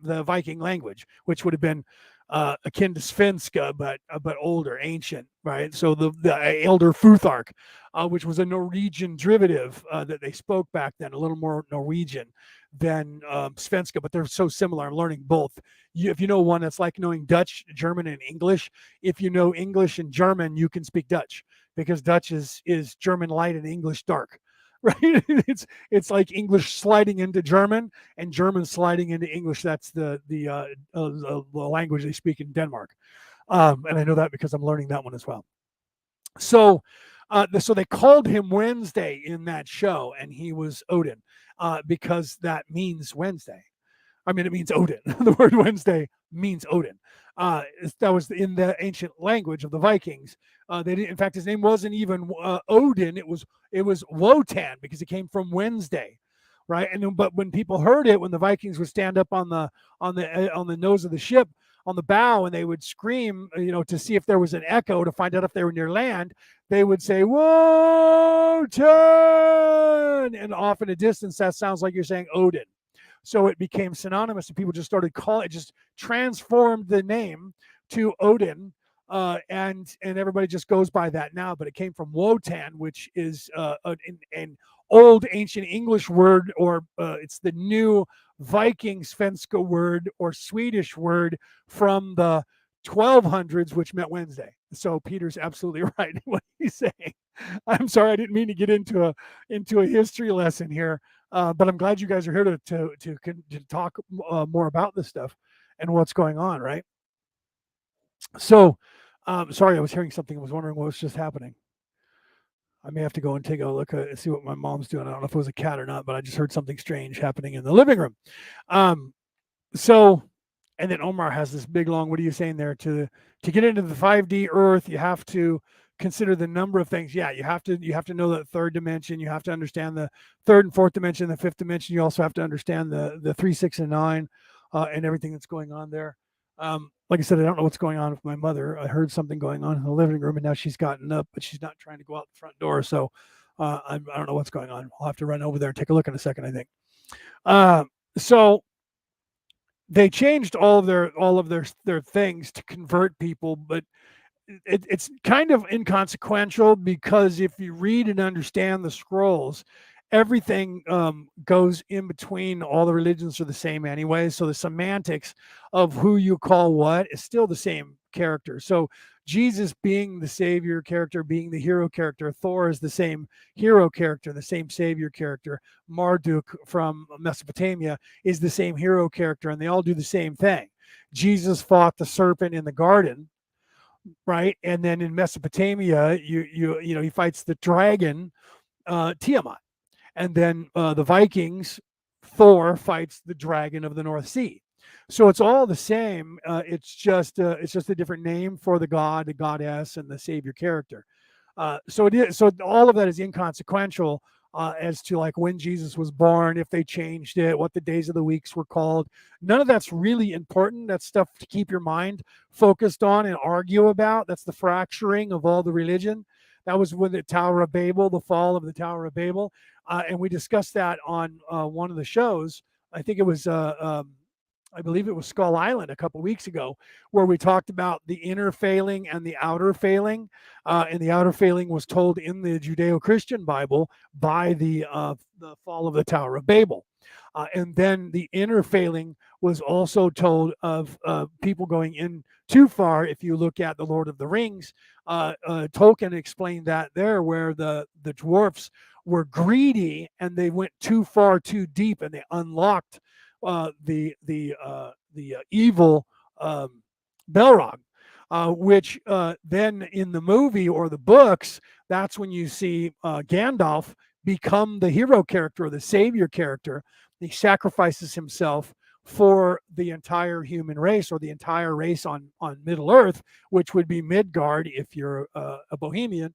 the Viking language, which would have been akin to Svenska, but older, ancient, right? So the elder Futhark, which was a Norwegian derivative that they spoke back then, a little more Norwegian than Svenska, but they're so similar. I'm learning both. If you know one, it's like knowing Dutch, German, and English. If you know English and German, you can speak Dutch because Dutch is German light and English dark, right? It's like English sliding into German and German sliding into English. That's the language they speak in Denmark, and I know that because I'm learning that one as well. So, so they called him Wednesday in that show, and he was Odin because that means Wednesday. I mean, it means Odin. The word Wednesday means Odin. That was in the ancient language of the Vikings. They didn't, in fact, his name wasn't even Odin. It was Wotan because it came from Wednesday, right? And but when people heard it, when the Vikings would stand up on the nose of the ship on the bow and they would scream, to see if there was an echo to find out if they were near land, they would say Wotan, and off in a distance that sounds like you're saying Odin. So it became synonymous, and people just started calling it, just transformed the name to Odin, and everybody just goes by that now. But it came from Wotan, which is an old ancient English word, or it's the new Viking Svenska word or Swedish word from the 1200s, which meant Wednesday. So Peter's absolutely right in what he's saying. I'm sorry, I didn't mean to get into a history lesson here. But I'm glad you guys are here to talk more about this stuff and what's going on, right? So, sorry, I was hearing something. I was wondering what was just happening. I may have to go and take a look and see what my mom's doing. I don't know if it was a cat or not, but I just heard something strange happening in the living room. So, and then Omar has this big long. What are you saying there? To get into the 5D Earth, you have to consider the number of things. Yeah, you have to know that third dimension. You have to understand the third and fourth dimension, the fifth dimension. You also have to understand the 3, 6, and 9, and everything that's going on there. Like I said, I don't know what's going on with my mother. I heard something going on in the living room, and now she's gotten up, but she's not trying to go out the front door. So I don't know what's going on. I'll have to run over there and take a look in a second, I think. So they changed all of their things to convert people, but it's kind of inconsequential because if you read and understand the scrolls, everything goes in between. All the religions are the same anyway, so the semantics of who you call what is still the same character. So Jesus being the savior character, being the hero character, Thor is the same hero character, the same savior character, Marduk from Mesopotamia is the same hero character, and they all do the same thing. Jesus fought the serpent in the garden, right? And then in Mesopotamia, he fights the dragon, Tiamat. And then the Vikings, Thor fights the dragon of the North Sea. So it's all the same. It's just a different name for the god, the goddess, and the savior character. So it is. So all of that is inconsequential as to like when Jesus was born, if they changed it, what the days of the weeks were called. None of that's really important. That's stuff to keep your mind focused on and argue about. That's the fracturing of all the religion. That was with the Tower of Babel, the fall of the Tower of Babel. And we discussed that on one of the shows. I think it was, I believe it was Skull Island a couple weeks ago, where we talked about the inner failing and the outer failing. And the outer failing was told in the Judeo-Christian Bible by the fall of the Tower of Babel. And then the inner failing was also told of people going in too far. If you look at the Lord of the Rings, Tolkien explained that there, where the dwarfs were greedy and they went too far, too deep, and they unlocked the evil Balrog, which then in the movie or the books, that's when you see Gandalf become the hero character or the savior character. He sacrifices himself for the entire human race, or the entire race on Middle Earth, which would be Midgard if you're a Bohemian,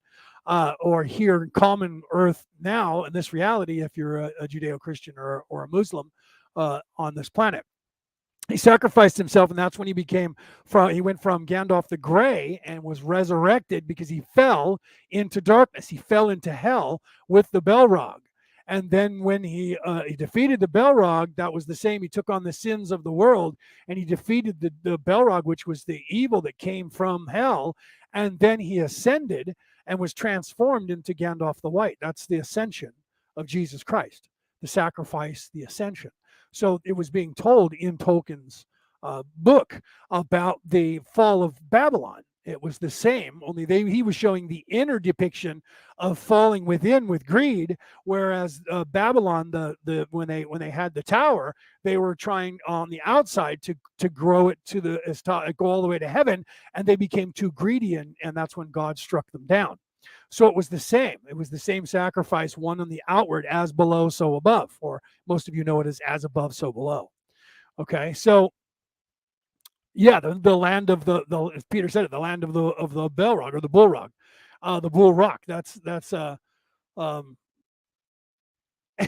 or here in common Earth now in this reality if you're a Judeo-Christian or a Muslim on this planet. He sacrificed himself, and that's when he went from Gandalf the Grey and was resurrected because he fell into darkness. He fell into hell with the Balrog. And then when he defeated the Balrog, that was the same. He took on the sins of the world, and he defeated the Balrog, which was the evil that came from hell. And then he ascended and was transformed into Gandalf the White. That's the ascension of Jesus Christ, the sacrifice, the ascension. So it was being told in Tolkien's book about the fall of Babylon. It was the same, only he was showing the inner depiction of falling within with greed, whereas Babylon, when they had the tower, they were trying on the outside to grow it to go all the way to heaven, and they became too greedy, and that's when God struck them down. So it was the same. It was the same sacrifice, one on the outward, as below, so above, or most of you know it as above, so below. Okay, so yeah, the land of the as Peter said it, the land of the Balrog or the Bullrog, the Bull Rock. That's um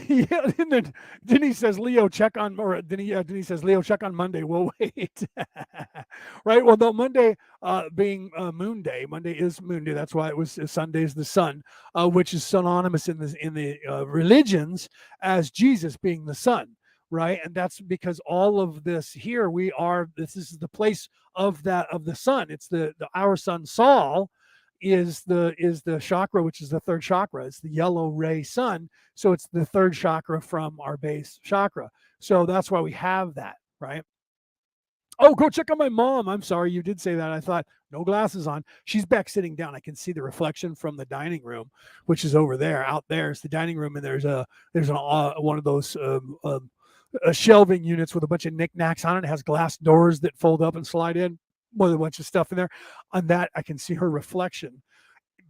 yeah. And then he says, Leo, check on, or then he says, Leo, check on Monday. We'll wait. Right. Well, though Monday being Moon Day, Monday is Moon Day. That's why it was Sunday is the sun, which is synonymous in the religions as Jesus being the sun. Right. And that's because all of this here, this is the place of the sun. It's our son Saul is the chakra, which is the third chakra. It's the yellow ray sun. So it's the third chakra from our base chakra. So that's why we have that, right? Oh, go check on my mom. I'm sorry, you did say that. I thought, no glasses on. She's back sitting down. I can see the reflection from the dining room, which is over there. Out there is the dining room, and there's one of those shelving units with a bunch of knickknacks on it. It has glass doors that fold up and slide in with a bunch of stuff in there. On that, I can see her reflection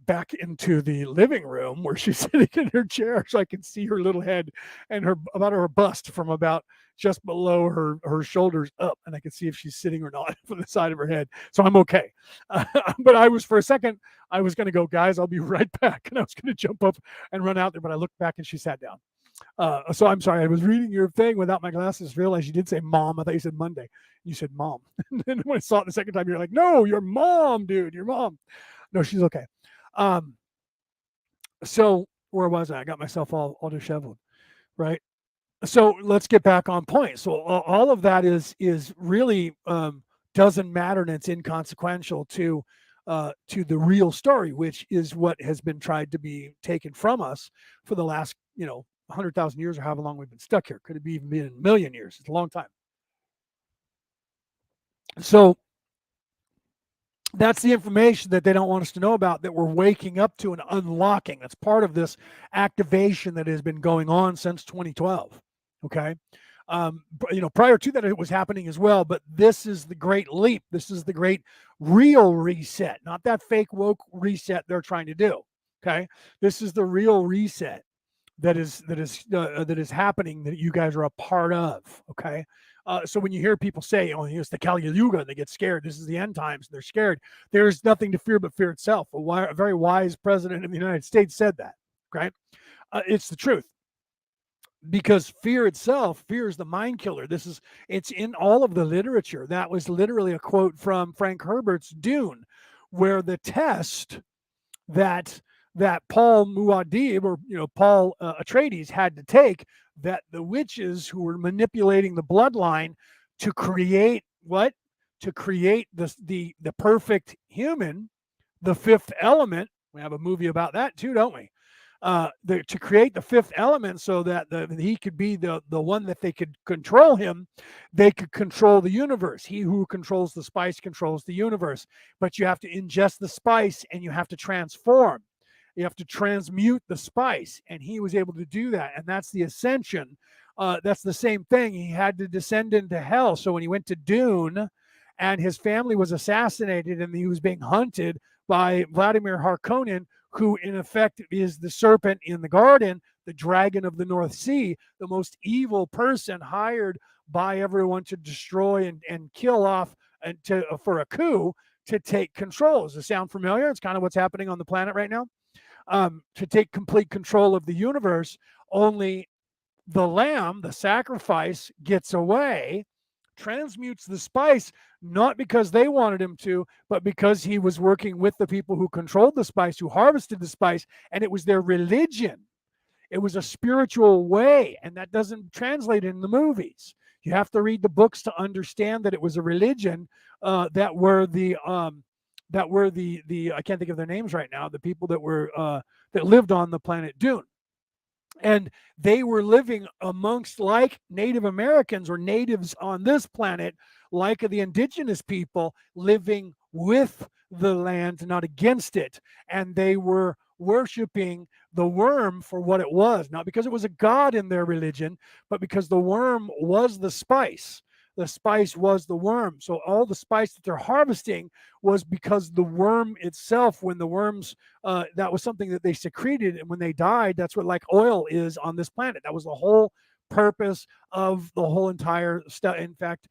back into the living room where she's sitting in her chair, so I can see her little head and her bust from about just below her shoulders up, and I can see if she's sitting or not from the side of her head. So I'm okay. But for a second, I was going to go, guys, I'll be right back, and I was going to jump up and run out there, but I looked back and she sat down. So I'm sorry. I was reading your thing without my glasses. Realized you did say mom. I thought you said Monday. You said mom. And then when I saw it the second time, you're like, no, your mom, dude, your mom. No, she's okay. So where was I? I got myself all disheveled, right? So let's get back on point. So all of that is really doesn't matter, and it's inconsequential to the real story, which is what has been tried to be taken from us for the last 100,000 years, or however long we've been stuck here. Could it be even been a million years? It's a long time. So that's the information that they don't want us to know about, that we're waking up to and unlocking. That's part of this activation that has been going on since 2012. Okay. Prior to that, it was happening as well, but this is the great leap. This is the great real reset, not that fake woke reset they're trying to do. Okay. This is the real reset that is happening, that you guys are a part of. Okay. So when you hear people say, "Oh, it's the Kali Yuga," they get scared. This is the end times. They're scared. There's nothing to fear but fear itself. A very wise president of the United States said that. Okay, it's the truth. Because fear itself, fear is the mind killer. It's in all of the literature. That was literally a quote from Frank Herbert's Dune, where the test that Paul Muad'Dib, or Paul Atreides, had to take, that the witches who were manipulating the bloodline to create what? To create the perfect human, the fifth element. We have a movie about that too, don't we? To create the fifth element, so that he could be the one that they could control him. They could control the universe. He who controls the spice controls the universe. But you have to ingest the spice, and you have to transform. You have to transmute the spice, and he was able to do that, and that's the ascension. That's the same thing. He had to descend into hell. So when he went to Dune, and his family was assassinated, and he was being hunted by Vladimir Harkonnen, who in effect is the serpent in the garden, the dragon of the North Sea, the most evil person hired by everyone to destroy and kill off, and for a coup to take control. Does it sound familiar? It's kind of what's happening on the planet right now. To take complete control of the universe. Only the lamb, the sacrifice, gets away, transmutes the spice, not because they wanted him to, but because he was working with the people who controlled the spice, who harvested the spice, and it was their religion. It was a spiritual way, and that doesn't translate in the movies. You have to read the books to understand that it was a religion that were the I can't think of their names right now. The people that lived on the planet Dune, and they were living amongst like Native Americans or natives on this planet, like the indigenous people living with the land, not against it. And they were worshiping the worm for what it was, not because it was a god in their religion, but because the worm was the spice. The spice was the worm. So all the spice that they're harvesting was because the worm itself, when the worms that was something that they secreted, and when they died, that's what like oil is on this planet. That was the whole purpose of the whole entire stuff. In fact,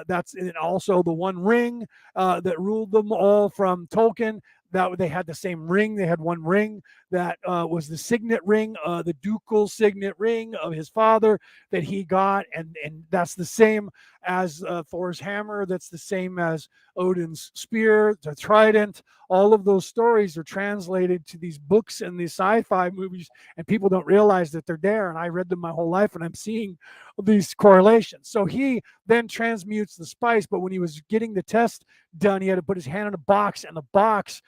that's also the One Ring that ruled them all from Tolkien. That they had the same ring. They had one ring that was the signet ring, the ducal signet ring of his father that he got, and that's the same as Thor's hammer. That's the same as Odin's spear, the trident. All of those stories are translated to these books and these sci-fi movies, and people don't realize that they're there. And I read them my whole life, and I'm seeing these correlations. So he then transmutes the spice, but when he was getting the test done, he had to put his hand in a box, and the box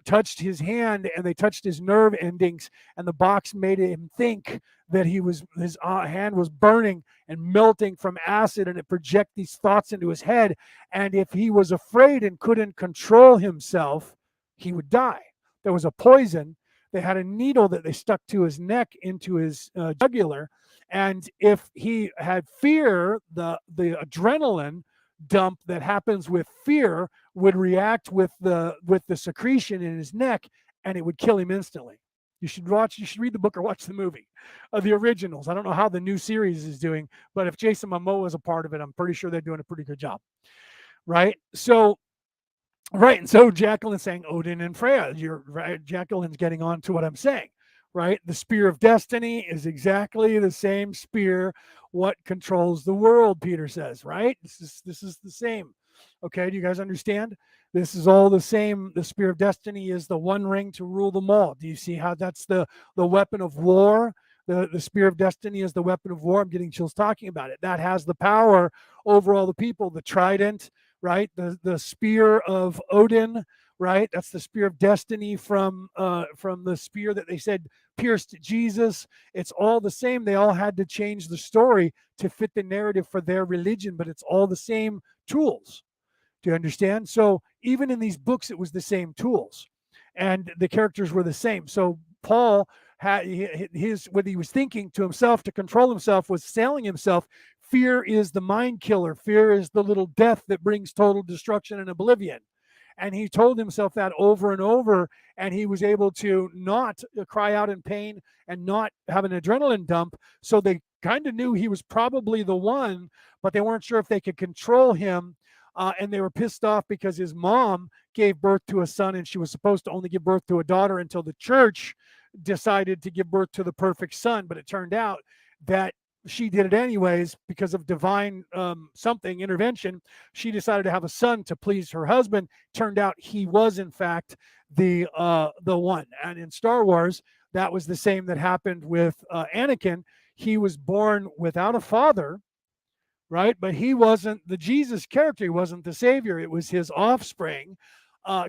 touched his hand, and they touched his nerve endings, and the box made him think that his hand was burning and melting from acid, and it projected these thoughts into his head. And if he was afraid and couldn't control himself, he would die. There was a poison. They had a needle that they stuck to his neck into his jugular, and if he had fear, the adrenaline dump that happens with fear would react with the secretion in his neck, and it would kill him instantly. You should read the book or watch the movie. The originals. I don't know how the new series is doing, but if Jason Momoa is a part of it, I'm pretty sure they're doing a pretty good job. Right? So right, and so Jacqueline's saying Odin and Freya. Right, Jacqueline's getting on to what I'm saying. Right? The spear of destiny is exactly the same spear what controls the world, Peter says, right? This is the same. Okay, do you guys understand? This is all the same. The spear of destiny is the one ring to rule them all. Do you see how that's the weapon of war? The spear of destiny is the weapon of war. I'm getting chills talking about it. That has the power over all the people. The trident, right? The spear of Odin, right? That's the spear of destiny from the spear that they said pierced Jesus. It's all the same. They all had to change the story to fit the narrative for their religion, but it's all the same tools. Do you understand? So even in these books, it was the same tools, and the characters were the same. So Paul had what he was thinking to himself to control himself was selling himself. Fear is the mind killer. Fear is the little death that brings total destruction and oblivion. And he told himself that over and over, and he was able to not cry out in pain and not have an adrenaline dump. So they kind of knew he was probably the one, but they weren't sure if they could control him. And they were pissed off because his mom gave birth to a son, and she was supposed to only give birth to a daughter until the church decided to give birth to the perfect son. But it turned out that she did it anyways because of divine something intervention. She decided to have a son to please her husband. Turned out he was in fact the one. And in Star Wars, that was the same that happened with Anakin. He was born without a father, right? But he wasn't the Jesus character. He wasn't the savior. It was his offspring,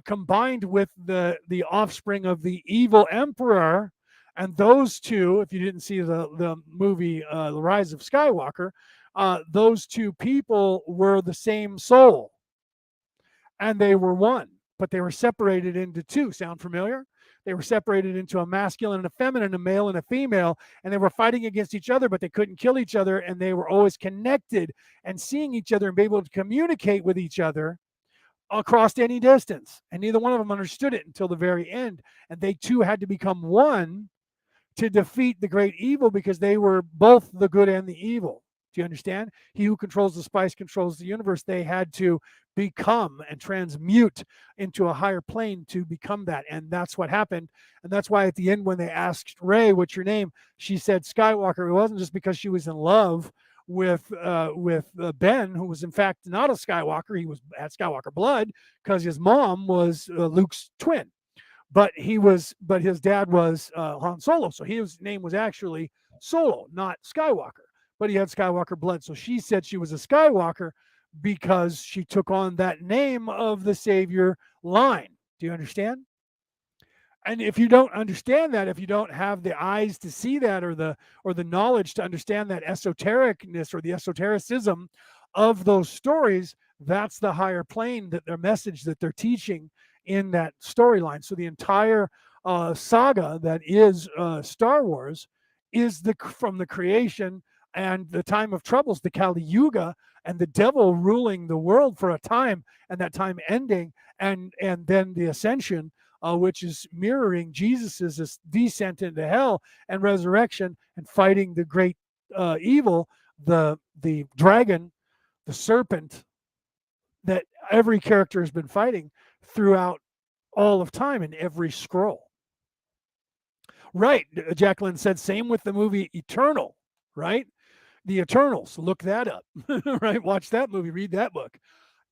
combined with the offspring of the evil emperor. And those two, if you didn't see the movie The Rise of Skywalker, those two people were the same soul, and they were one, but they were separated into two. Sound familiar? They were separated into a masculine and a feminine, a male and a female, and they were fighting against each other, but they couldn't kill each other, and they were always connected and seeing each other and be able to communicate with each other across any distance. And neither one of them understood it until the very end. And they too had to become one to defeat the great evil because they were both the good and the evil. Do you understand? He who controls the spice controls the universe. They had to become and transmute into a higher plane to become that. And that's what happened. And that's why at the end, when they asked Rey, what's your name? She said Skywalker. It wasn't just because she was in love with Ben, who was in fact not a Skywalker. He had Skywalker blood because his mom was Luke's twin. but his dad was Han Solo, so his name was actually Solo, not Skywalker. But he had Skywalker blood, so she said she was a Skywalker because she took on that name of the Savior line. Do you understand? And if you don't understand that, if you don't have the eyes to see that, or the knowledge to understand that esotericness or the esotericism of those stories, that's the higher plane, that their message that they're teaching in that storyline. So the entire saga that is Star Wars is the from the creation and the time of troubles, the Kali Yuga, and the devil ruling the world for a time, and that time ending, and then the ascension, which is mirroring Jesus's descent into hell and resurrection and fighting the great evil, the dragon, the serpent that every character has been fighting throughout all of time in every scroll. Right. Jacqueline said, same with the movie Eternal, right? The Eternals. Look that up, right? Watch that movie, read that book.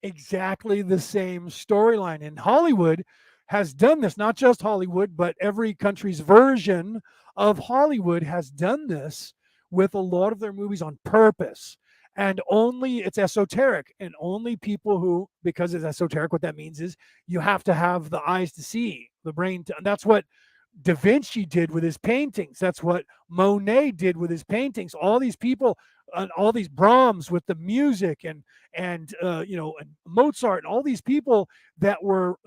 Exactly the same storyline. And Hollywood has done this, not just Hollywood, but every country's version of Hollywood has done this with a lot of their movies on purpose. And only it's esoteric, and only people who, because it's esoteric, what that means is you have to have the eyes to see, the brain to, and that's what Da Vinci did with his paintings. That's what Monet did with his paintings. All these people, all these Brahms with the music, and Mozart, and all these people that were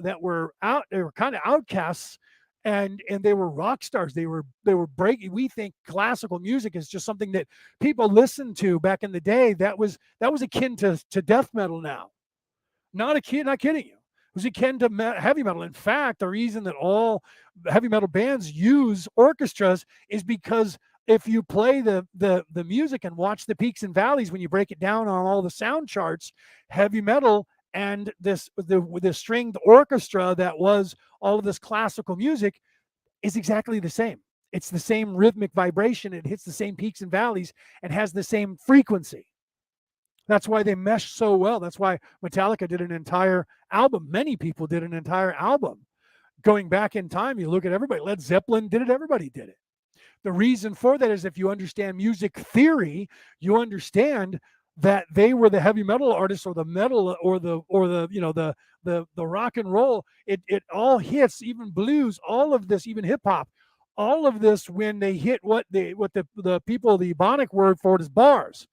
out. They were kind of outcasts, and they were rock stars. They were breaking. We think classical music is just something that people listened to back in the day. That was akin to death metal now. Not kidding you. It was akin to heavy metal. In fact, the reason that all heavy metal bands use orchestras is because if you play the music and watch the peaks and valleys, when you break it down on all the sound charts, heavy metal and the stringed orchestra that was all of this classical music is exactly the same. It's the same rhythmic vibration. It hits the same peaks and valleys and has the same frequency. That's why they mesh so well. That's why Metallica did an entire album. Many people did an entire album. Going back in time, you look at everybody. Led Zeppelin did it. Everybody did it. The reason for that is if you understand music theory, you understand that they were the heavy metal artists, or the metal, or the rock and roll. It all hits, even blues, all of this, even hip hop, all of this, when they hit what the people, the Ebonic word for it is bars,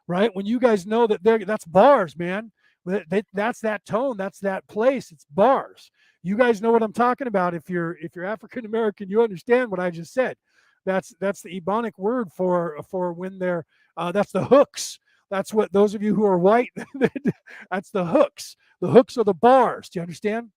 right? When you guys know that that's bars, man. That's that tone, that's that place. It's bars. You guys know what I'm talking about. If you're African American, you understand what I just said. That's the Ebonic word for when they're that's the hooks. That's what those of you who are white, that's the hooks. The hooks are the bars. Do you understand?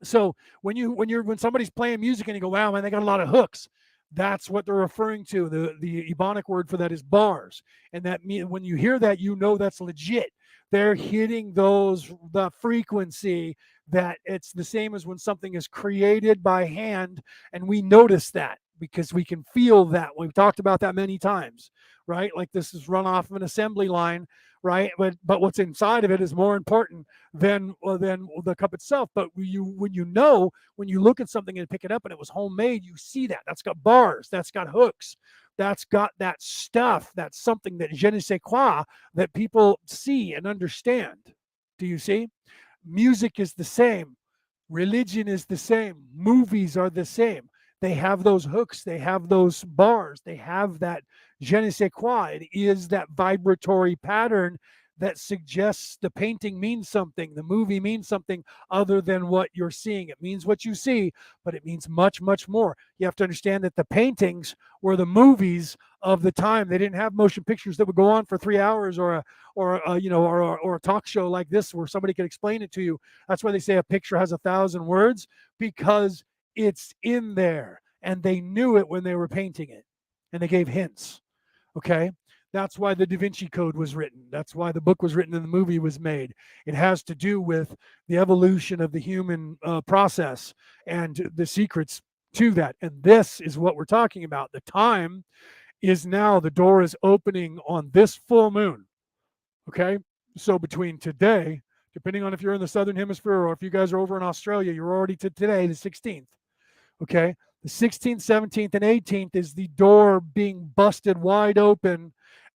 So when somebody's playing music and you go, wow, man, they got a lot of hooks. That's what they're referring to. The Ebonic word for that is bars. And that when you hear that, you know that's legit. They're hitting the frequency that it's the same as when something is created by hand, and we notice that because we can feel that. We've talked about that many times, right? Like this is run off of an assembly line, right? But what's inside of it is more important than the cup itself. But when you look at something and pick it up and it was homemade, you see that. That's got bars, that's got hooks, that's got that stuff, that's something that je ne sais quoi that people see and understand. Do you see? Music is the same. Religion is the same. Movies are the same. They have those hooks, they have those bars, they have that je ne sais quoi. It is that vibratory pattern that suggests the painting means something, the movie means something other than what you're seeing. It means what you see, but it means much, much more. You have to understand that the paintings were the movies of the time. They didn't have motion pictures that would go on for 3 hours, or a talk show like this where somebody could explain it to you. That's why they say a picture has 1,000 words, because it's in there, and they knew it when they were painting it, and they gave hints. Okay, that's why the Da Vinci Code was written. That's why the book was written and the movie was made. It has to do with the evolution of the human process and the secrets to that. And this is what we're talking about. The time is now. The door is opening on this full moon. Okay, so between today, depending on if you're in the southern hemisphere or if you guys are over in Australia, you're already to today, the 16th. Okay. The 16th, 17th, and 18th is the door being busted wide open,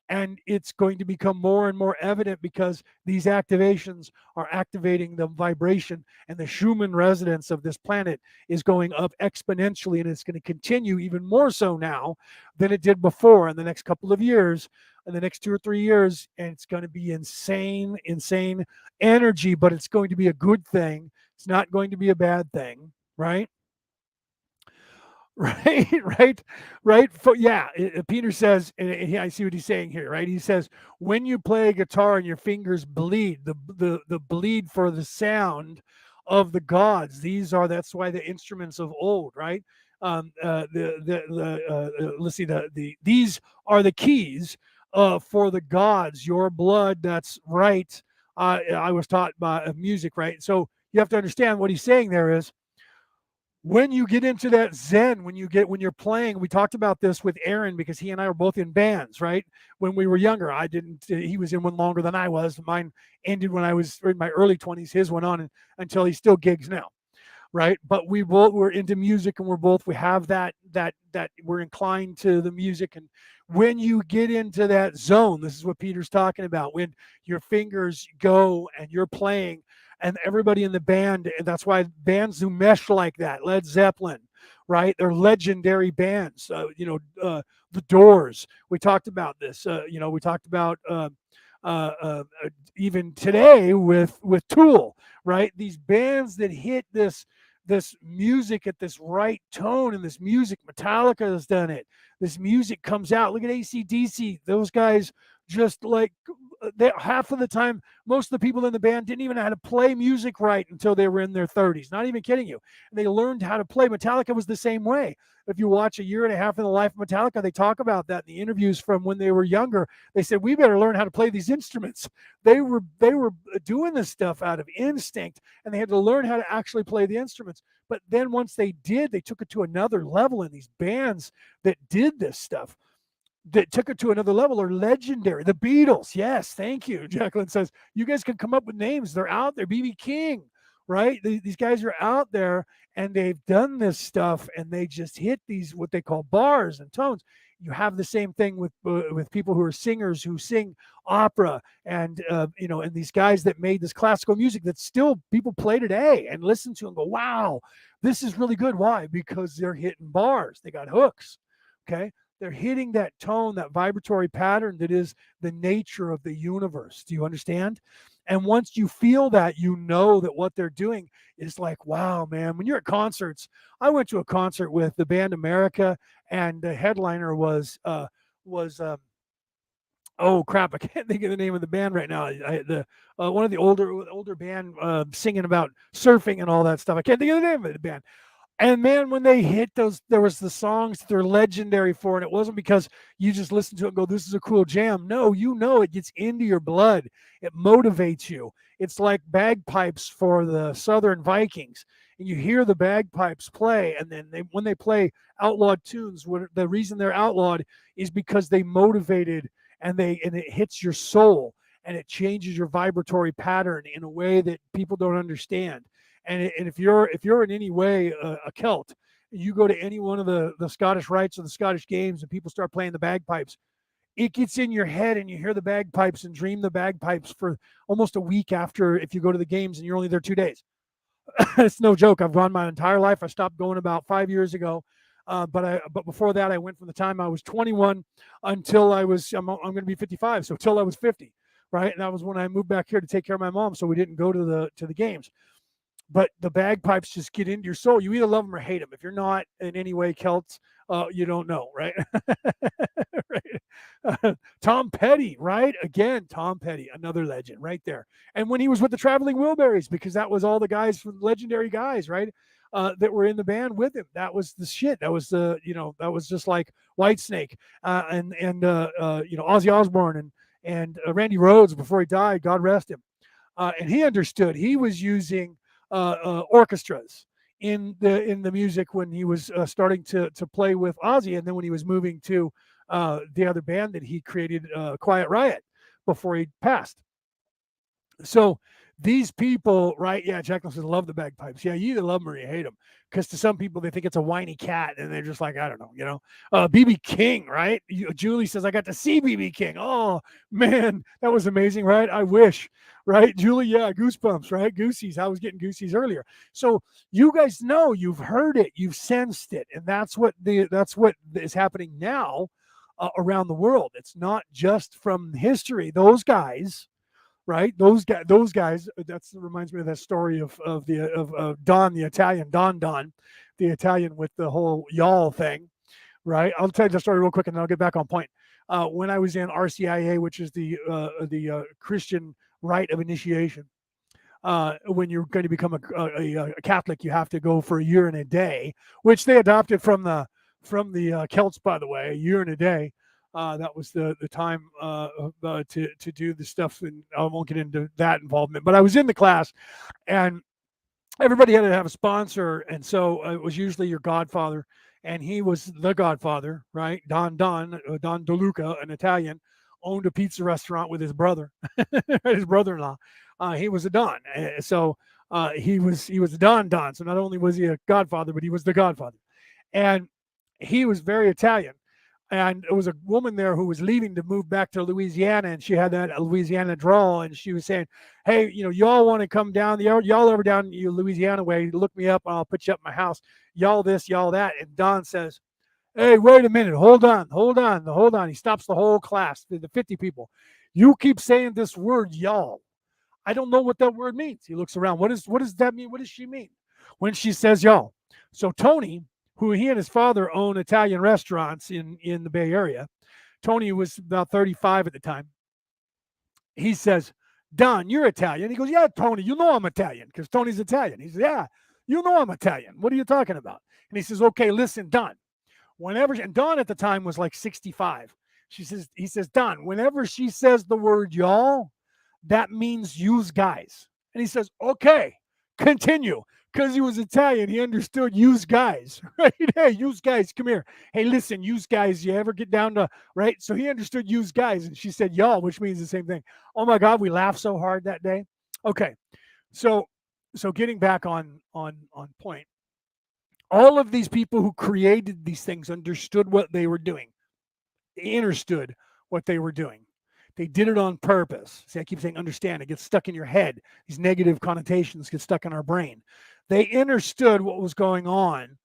and it's going to become more and more evident because these activations are activating the vibration, and the Schumann resonance of this planet is going up exponentially, and it's going to continue even more so now than it did before in the next couple of years, in the next 2 or 3 years. And it's going to be insane energy, but it's going to be a good thing. It's not going to be a bad thing, right? Right, right, right. Yeah, Peter says, and I see what he's saying here, right? He says, when you play a guitar and your fingers bleed, the bleed for the sound of the gods. That's why the instruments of old, right? Let's see, these are the keys for the gods. Your blood, that's right. I was taught by music, right? So you have to understand what he's saying there is when you get into that zen, when you're playing. We talked about this with Aaron because he and I were both in bands, right? When we were younger. I didn't He was in one longer than I was. Mine ended when I was in my early 20s. His went on until he still gigs now, right? But we both were into music, and we have that we're inclined to the music. And when you get into that zone, this is what Peter's talking about, when your fingers go and you're playing, and everybody in the band, and that's why bands who mesh like that, Led Zeppelin, right? They're legendary bands. The Doors. We talked about this. We talked about uh, uh, even today with Tool, right? These bands that hit this music at this right tone, and this music, Metallica has done it. This music comes out. Look at AC/DC. Those guys just like half of the time, most of the people in the band didn't even know how to play music right until they were in their 30s. Not even kidding you. And they learned how to play. Metallica was the same way. If you watch a year and a half in the life of Metallica, they talk about that in the interviews from when they were younger. They said, we better learn how to play these instruments. They were doing this stuff out of instinct, and they had to learn how to actually play the instruments. But then once they did, they took it to another level. And these bands that did this stuff, that took it to another level, are legendary. The Beatles, yes, thank you. Jacqueline says, you guys can come up with names. They're out there. BB King, right? These guys are out there, and they've done this stuff, and they just hit these, what they call bars and tones. You have the same thing with people who are singers who sing opera, and these guys that made this classical music that still people play today and listen to and go, wow, this is really good. Why? Because they're hitting bars. They got hooks. Okay, they're hitting that tone, that vibratory pattern that is the nature of the universe. Do you understand? And once you feel that, you know that what they're doing is like, wow, man. When you're at concerts, I went to a concert with the band America, and the headliner was oh crap, I can't think of the name of the band right now. The One of the older band singing about surfing and all that stuff. I can't think of the name of the band. And man, when they hit those, there was the songs that they're legendary for, and it wasn't because you just listen to it and go, "This is a cool jam." No, it gets into your blood. It motivates you. It's like bagpipes for the Southern Vikings, and you hear the bagpipes play, and then when they play outlawed tunes, the reason they're outlawed is because they motivated, and it hits your soul, and it changes your vibratory pattern in a way that people don't understand. And if you're in any way a Celt, you go to any one of the Scottish rites or the Scottish games, and people start playing the bagpipes, it gets in your head, and you hear the bagpipes and dream the bagpipes for almost a week after, if you go to the games and you're only there 2 days. It's no joke. I've gone my entire life. I stopped going about 5 years ago. But before that, I went from the time I was 21 until I'm going to be 55. So till I was 50, right? And that was when I moved back here to take care of my mom. So we didn't go to the games. But the bagpipes just get into your soul. You either love them or hate them. If you're not in any way Celts, you don't know, right? Right. Tom Petty, right? Again, Tom Petty, another legend right there. And when he was with the Traveling Wilburys, because that was all the guys from legendary guys, right? That were in the band with him. That was the shit. That was that was just like Whitesnake, and Ozzy Osbourne and Randy Rhoads before he died. God rest him. And he understood. He was using orchestras in the music when he was starting to play with Ozzy, and then when he was moving to the other band that he created, Quiet Riot, before he passed. So these people, right? Yeah, Jacqueline says, love the bagpipes. Yeah, you either love them or you hate them. Because to some people, they think it's a whiny cat, and they're just like, I don't know, you know. BB King, right? Julie says, I got to see BB King. Oh, man, that was amazing, right? I wish, right? Julie, yeah, goosebumps, right? Goosies. I was getting goosies earlier. So you guys know, you've heard it, you've sensed it, and that's what is happening now around the world. It's not just from history. Those guys, right? Those guys. That reminds me of that story of Don, the Italian, Don, the Italian with the whole y'all thing, right? I'll tell you the story real quick, and then I'll get back on point. When I was in RCIA, which is the Christian rite of initiation, when you're going to become a Catholic, you have to go for a year and a day, which they adopted from the Celts, by the way, a year and a day. That was the time to do the stuff, and I won't get into that involvement. But I was in the class, and everybody had to have a sponsor, and so it was usually your godfather, and he was the godfather, right? Don DeLuca, an Italian, owned a pizza restaurant with his brother, his brother-in-law. He was a Don, so he was a Don. So not only was he a godfather, but he was the godfather, and he was very Italian. And it was a woman there who was leaving to move back to Louisiana, and she had that Louisiana drawl, and she was saying, hey, y'all want to come down, y'all over down Louisiana way, look me up and I'll put you up at my house, y'all this, y'all that. And Don says, hey, wait a minute, hold on. He stops the whole class, the 50 people. You keep saying this word, y'all. I don't know what that word means. He looks around. What does that mean? What does she mean when she says y'all? So Tony, who he and his father own Italian restaurants in the Bay Area. Tony was about 35 at the time. He says, Don, you're Italian. He goes, yeah, Tony, you know I'm Italian, because Tony's Italian. He says, yeah, you know I'm Italian. What are you talking about? And he says, okay, listen, Don, and Don at the time was like 65. He says, Don, whenever she says the word y'all, that means yous guys. And he says, okay, continue. Because he was Italian, he understood yous guys, right? Hey, yous guys, come here. Hey, listen, yous guys, you ever get down to, right? So he understood yous guys, and she said y'all, which means the same thing. Oh my God, we laughed so hard that day. Okay, so getting back on point, all of these people who created these things understood what they were doing. They understood what they were doing. They did it on purpose. See, I keep saying understand. It gets stuck in your head. These negative connotations get stuck in our brain. They understood what was going on,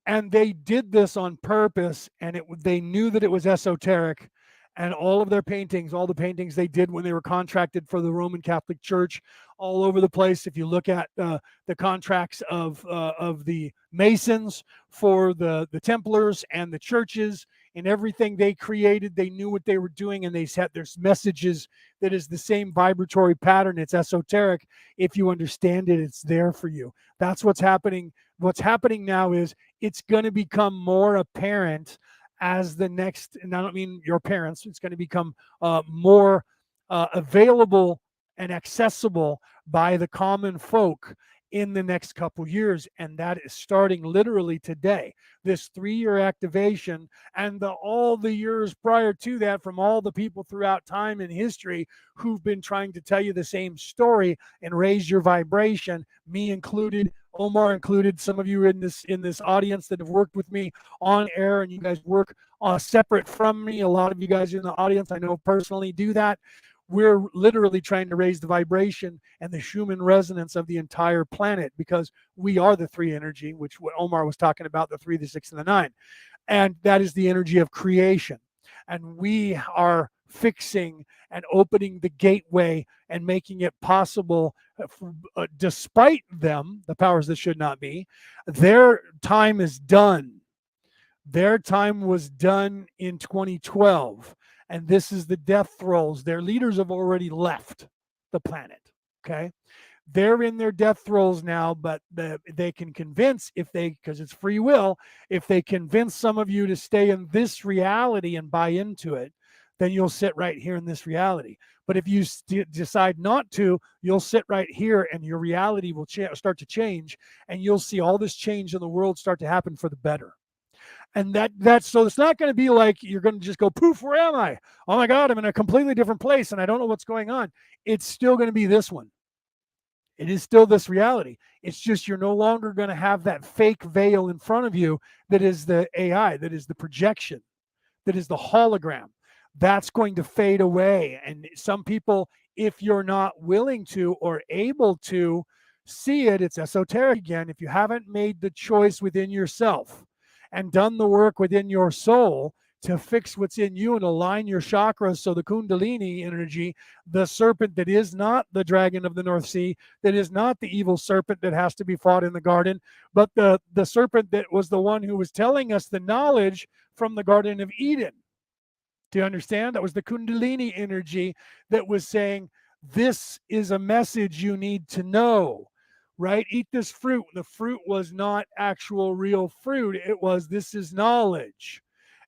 and they did this on purpose, and they knew that it was esoteric. And all of their paintings, all the paintings they did when they were contracted for the Roman Catholic Church, all over the place. If you look at the contracts of the Masons for the Templars and the churches, and everything they created, they knew what they were doing, and they set their messages that is the same vibratory pattern. It's esoteric. If you understand it, it's there for you. That's what's happening. What's happening now is it's going to become more apparent as the next, and I don't mean your parents, it's going to become more available and accessible by the common folk in the next couple years. And that is starting literally today. This 3-year activation, and all the years prior to that, from all the people throughout time and history who've been trying to tell you the same story and raise your vibration, me included, Omar included, some of you in this audience that have worked with me on air, and you guys work separate from me. A lot of you guys in the audience I know personally do that. We're literally trying to raise the vibration and the Schumann resonance of the entire planet, because we are the 3 energy, which what Omar was talking about, the 3, the 6, and the 9. And that is the energy of creation. And we are fixing and opening the gateway and making it possible, despite them, the powers that should not be. Their time is done. Their time was done in 2012. And this is the death throes. Their leaders have already left the planet. Okay. They're in their death throes now, but they can convince, because it's free will, if they convince some of you to stay in this reality and buy into it, then you'll sit right here in this reality. But if you decide not to, you'll sit right here, and your reality will start to change, and you'll see all this change in the world start to happen for the better. And that's so it's not going to be like you're going to just go, poof, where am I? Oh my God, I'm in a completely different place and I don't know what's going on. It's still going to be this one. It is still this reality. It's just you're no longer going to have that fake veil in front of you that is the AI, that is the projection, that is the hologram. That's going to fade away. And some people, if you're not willing to or able to see it, it's esoteric again. If you haven't made the choice within yourself and done the work within your soul to fix what's in you and align your chakras so the Kundalini energy, the serpent that is not the dragon of the North Sea, that is not the evil serpent that has to be fought in the garden, but the serpent that was the one who was telling us the knowledge from the Garden of Eden. Do you understand? That was the Kundalini energy that was saying, this is a message you need to know, right? Eat this fruit. The fruit was not actual real fruit. It was, this is knowledge.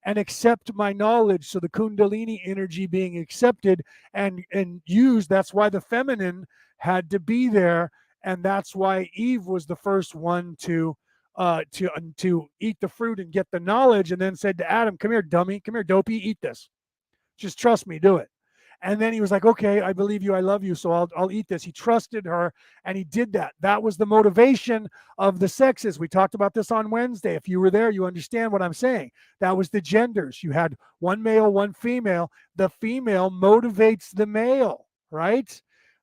And accept my knowledge. So the Kundalini energy being accepted and used, that's why the feminine had to be there. And that's why Eve was the first one to eat the fruit and get the knowledge, and then said to Adam, come here, dummy, come here, dopey, eat this. Just trust me, do it. And then he was like, okay, I believe you, I love you, so I'll eat this. He trusted her, and he did that. That was the motivation of the sexes. We talked about this on Wednesday. If you were there, you understand what I'm saying. That was the genders. You had one male, one female. The female motivates the male, right?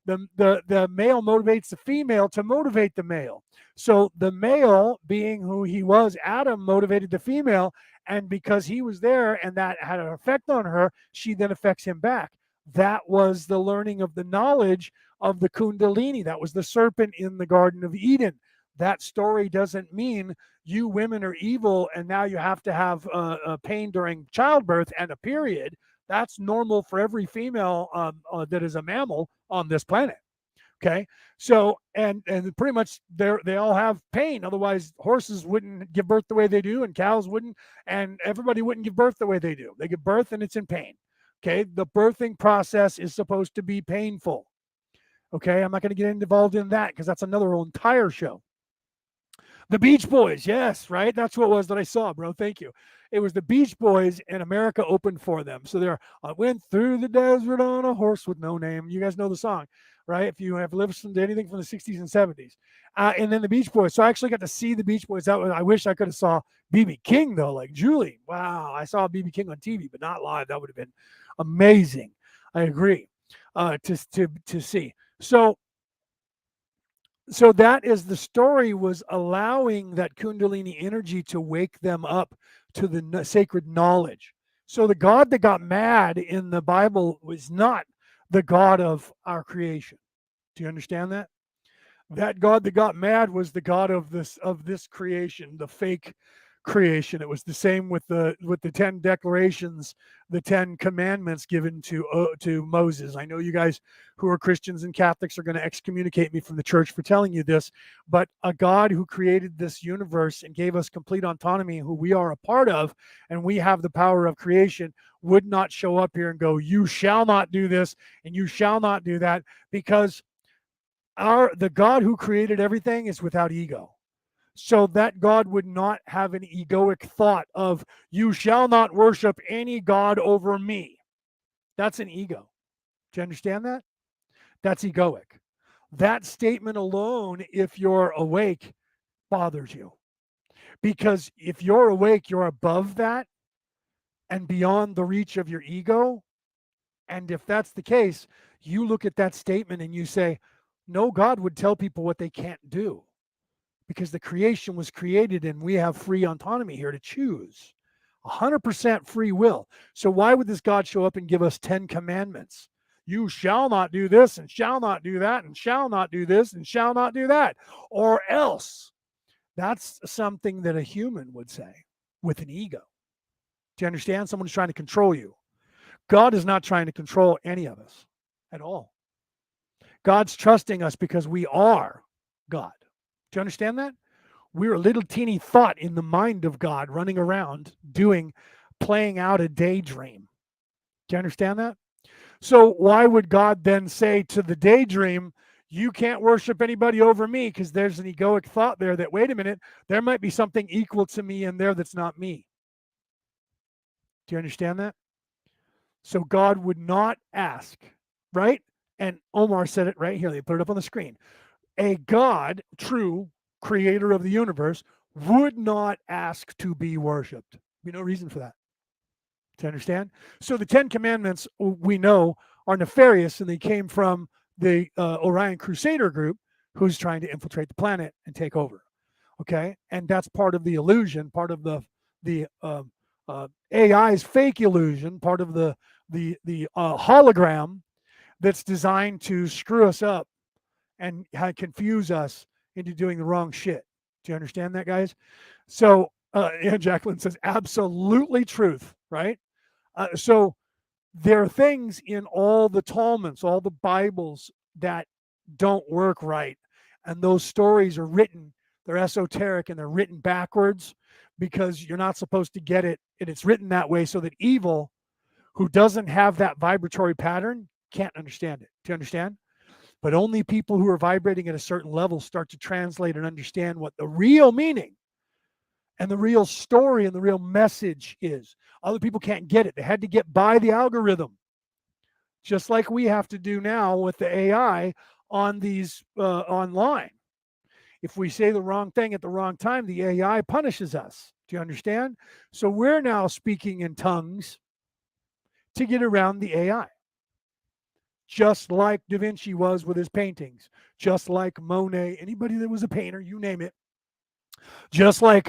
The male motivates the female to motivate the male. So the male, being who he was, Adam, motivated the female, and because he was there and that had an effect on her, she then affects him back. That was the learning of the knowledge of the Kundalini. That was the serpent in the Garden of Eden. That story doesn't mean you women are evil and now you have to have pain during childbirth and a period. That's normal for every female that is a mammal on this planet. Okay, so and pretty much they all have pain. Otherwise, horses wouldn't give birth the way they do, and cows wouldn't, and everybody wouldn't give birth the way they do. They give birth and it's in pain. Okay, the birthing process is supposed to be painful. Okay, I'm not going to get involved in that because that's another entire show. The Beach Boys, yes, right? That's what it was that I saw, bro. Thank you. It was the Beach Boys, and America opened for them. So they're, I went through the desert on a horse with no name. You guys know the song, right? If you have listened to anything from the 60s and 70s. And then the Beach Boys. So I actually got to see the Beach Boys. I wish I could have saw B.B. King, though, like Julie. Wow, I saw B.B. King on TV, but not live. That would have been amazing. I agree to see. So that is the story, was allowing that Kundalini energy to wake them up to the sacred knowledge. So the God that got mad in the Bible was not the God of our creation. Do you understand that? That God that got mad was the God of this creation, the fake creation. It was the same with the 10 declarations, the 10 commandments given to Moses. I know you guys who are Christians and Catholics are going to excommunicate me from the church for telling you this, but a God who created this universe and gave us complete autonomy, who we are a part of, and we have the power of creation, would not show up here and go, you shall not do this and you shall not do that, because the God who created everything is without ego. So that God would not have an egoic thought of, you shall not worship any God over me. That's an ego. Do you understand that? That's egoic. That statement alone, if you're awake, bothers you. Because if you're awake, you're above that and beyond the reach of your ego. And if that's the case, you look at that statement and you say, no God would tell people what they can't do, because the creation was created and we have free autonomy here to choose. 100% free will. So why would this God show up and give us 10 commandments? You shall not do this and shall not do that and shall not do this and shall not do that, or else. That's something that a human would say with an ego. Do you understand? Someone's trying to control you. God is not trying to control any of us at all. God's trusting us because we are God. Do you understand that? We're a little teeny thought in the mind of God running around playing out a daydream. Do you understand that? So why would God then say to the daydream, you can't worship anybody over me, because there's an egoic thought there that, wait a minute, there might be something equal to me in there that's not me. Do you understand that? So God would not ask, right? And Omar said it right here. They put it up on the screen. a God, true creator of the universe, would not ask to be worshipped. Be no reason for that. Do you understand? So the Ten Commandments, we know, are nefarious, and they came from the Orion Crusader group, who's trying to infiltrate the planet and take over. Okay, and that's part of the illusion, part of the AI's fake illusion, part of the hologram that's designed to screw us up and confuse us into doing the wrong shit. Do you understand that, guys? So, yeah, Jacqueline says absolutely truth, right? So there are things in all the Talmuds, all the Bibles that don't work right, and those stories are written. They're esoteric and they're written backwards because you're not supposed to get it, and it's written that way so that evil, who doesn't have that vibratory pattern, can't understand it. Do you understand? But only people who are vibrating at a certain level start to translate and understand what the real meaning and the real story and the real message is. Other people can't get it. They had to get by the algorithm, just like we have to do now with the AI on these online. If we say the wrong thing at the wrong time, the AI punishes us. Do you understand? So we're now speaking in tongues to get around the AI. Just like Da Vinci was with his paintings, just like Monet, anybody that was a painter, you name it, just like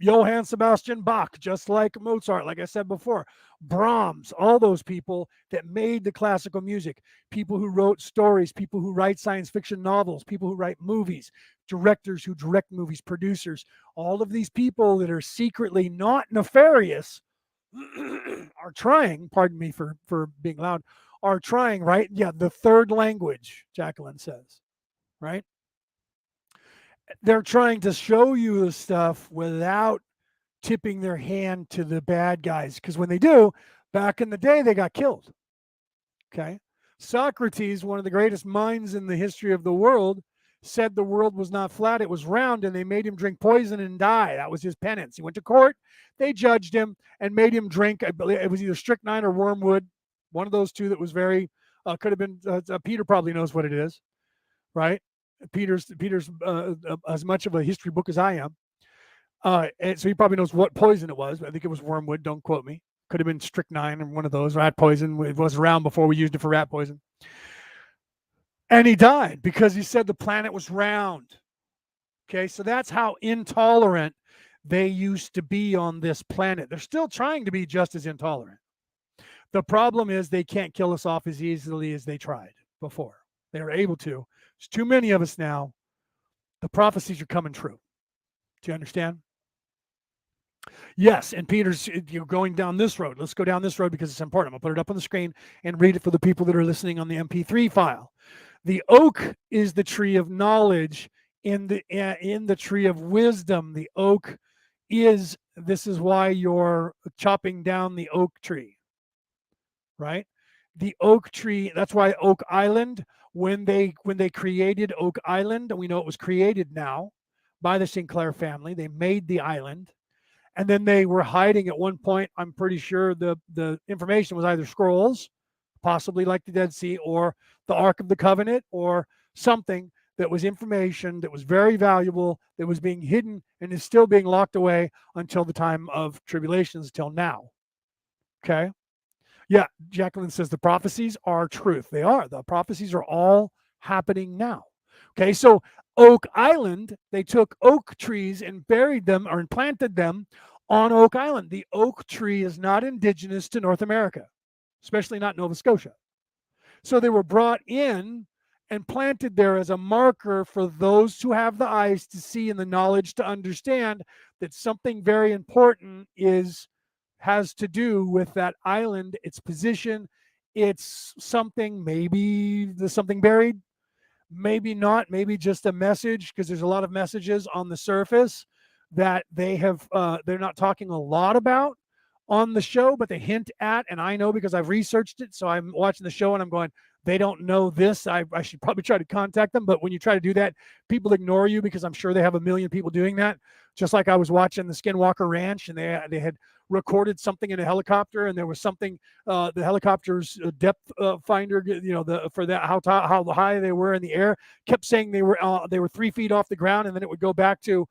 Johann Sebastian Bach, just like Mozart, like I said before, Brahms, all those people that made the classical music, people who wrote stories, people who write science fiction novels, people who write movies, directors who direct movies, producers, all of these people that are secretly not nefarious are trying, pardon me for being loud, are trying, right? Yeah, the third language, Jacqueline says, right? They're trying to show you the stuff without tipping their hand to the bad guys. Because when they do, back in the day, they got killed. Okay. Socrates, one of the greatest minds in the history of the world, said the world was not flat, it was round, and they made him drink poison and die. That was his penance. He went to court, they judged him and made him drink, I believe it was either strychnine or wormwood, one of those two that was very, could have been, Peter probably knows what it is, right? Peter's as much of a history book as I am. And so he probably knows what poison it was. I think it was wormwood. Don't quote me. Could have been strychnine or one of those. Rat poison. It was around before we used it for rat poison. And he died because he said the planet was round. Okay, so that's how intolerant they used to be on this planet. They're still trying to be just as intolerant. The problem is they can't kill us off as easily as they tried before. They were able to. There's too many of us now. The prophecies are coming true. Do you understand? Yes, and Peter's you're going down this road. Let's go down this road because it's important. I'm gonna put it up on the screen and read it for the people that are listening on the MP3 file. The oak is the tree of knowledge. In the tree of wisdom, the oak is. This is why you're chopping down the oak tree, right? The oak tree. That's why Oak Island. When they created Oak Island, and we know it was created now by the Sinclair family. They made the island. And then they were hiding at one point. I'm pretty sure the information was either scrolls, possibly like the Dead Sea, or the Ark of the Covenant, or something that was information that was very valuable, that was being hidden and is still being locked away until the time of tribulations, until now. Okay? Yeah, Jacqueline says the prophecies are truth. They are. The prophecies are all happening now. Okay, so Oak Island, they took oak trees and buried them or planted them on Oak Island. The oak tree is not indigenous to North America, especially not Nova Scotia. So they were brought in and planted there as a marker for those who have the eyes to see and the knowledge to understand that something very important has to do with that island, its position, it's something, maybe there's something buried, maybe not, maybe just a message, because there's a lot of messages on the surface that they're not talking a lot about on the show, but they hint at, and I know because I've researched it, so I'm watching the show and I'm going, They don't know this. I should probably try to contact them. But when you try to do that, people ignore you because I'm sure they have a million people doing that. Just like I was watching the Skinwalker Ranch, and they had recorded something in a helicopter, and there was something the helicopter's depth finder, for that how high they were in the air, kept saying they were 3 feet off the ground, and then it would go back to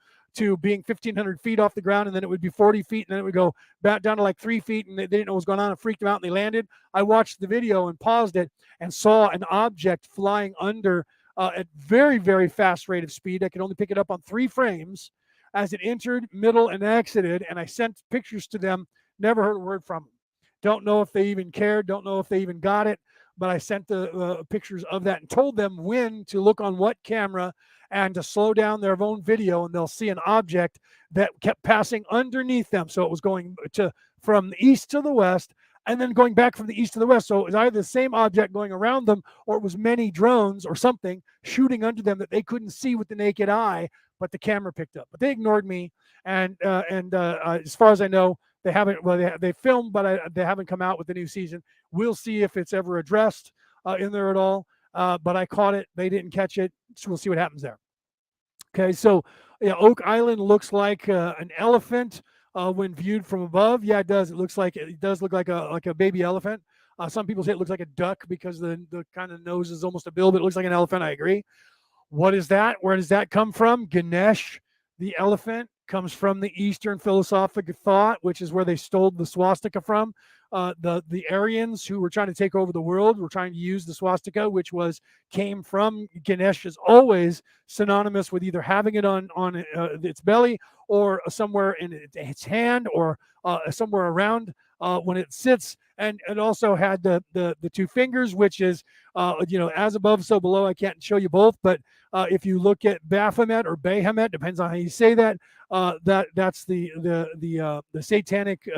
being 1,500 feet off the ground, and then it would be 40 feet, and then it would go back down to like 3 feet, and they didn't know what was going on. It freaked them out, and they landed. I watched the video and paused it and saw an object flying under at very, very fast rate of speed. I could only pick it up on 3 frames as it entered, middle, and exited, and I sent pictures to them. Never heard a word from them. Don't know if they even cared. Don't know if they even got it, but I sent the pictures of that and told them when to look on what camera and to slow down their own video, and they'll see an object that kept passing underneath them. So it was going from the east to the west, and then going back from the east to the west. So it was either the same object going around them, or it was many drones or something shooting under them that they couldn't see with the naked eye, but the camera picked up. But they ignored me, and as far as I know, they haven't. Well, they filmed, but they haven't come out with the new season. We'll see if it's ever addressed in there at all. But I caught it. They didn't catch it. So we'll see what happens there. Okay, so yeah, Oak Island looks like an elephant when viewed from above. Yeah, it does. It does look like a baby elephant. Some people say it looks like a duck because the kind of nose is almost a bill, but it looks like an elephant. I agree. What is that? Where does that come from? Ganesh, the elephant, comes from the Eastern philosophic thought, which is where they stole the swastika from. The Aryans who were trying to take over the world were trying to use the swastika, which came from Ganesh, is always synonymous with either having it on its belly or somewhere in its hand or somewhere around when it sits. And it also had the 2 fingers, which is as above, so below. I can't show you both, but if you look at Baphomet or Bahamut, depends on how you say that. That's the satanic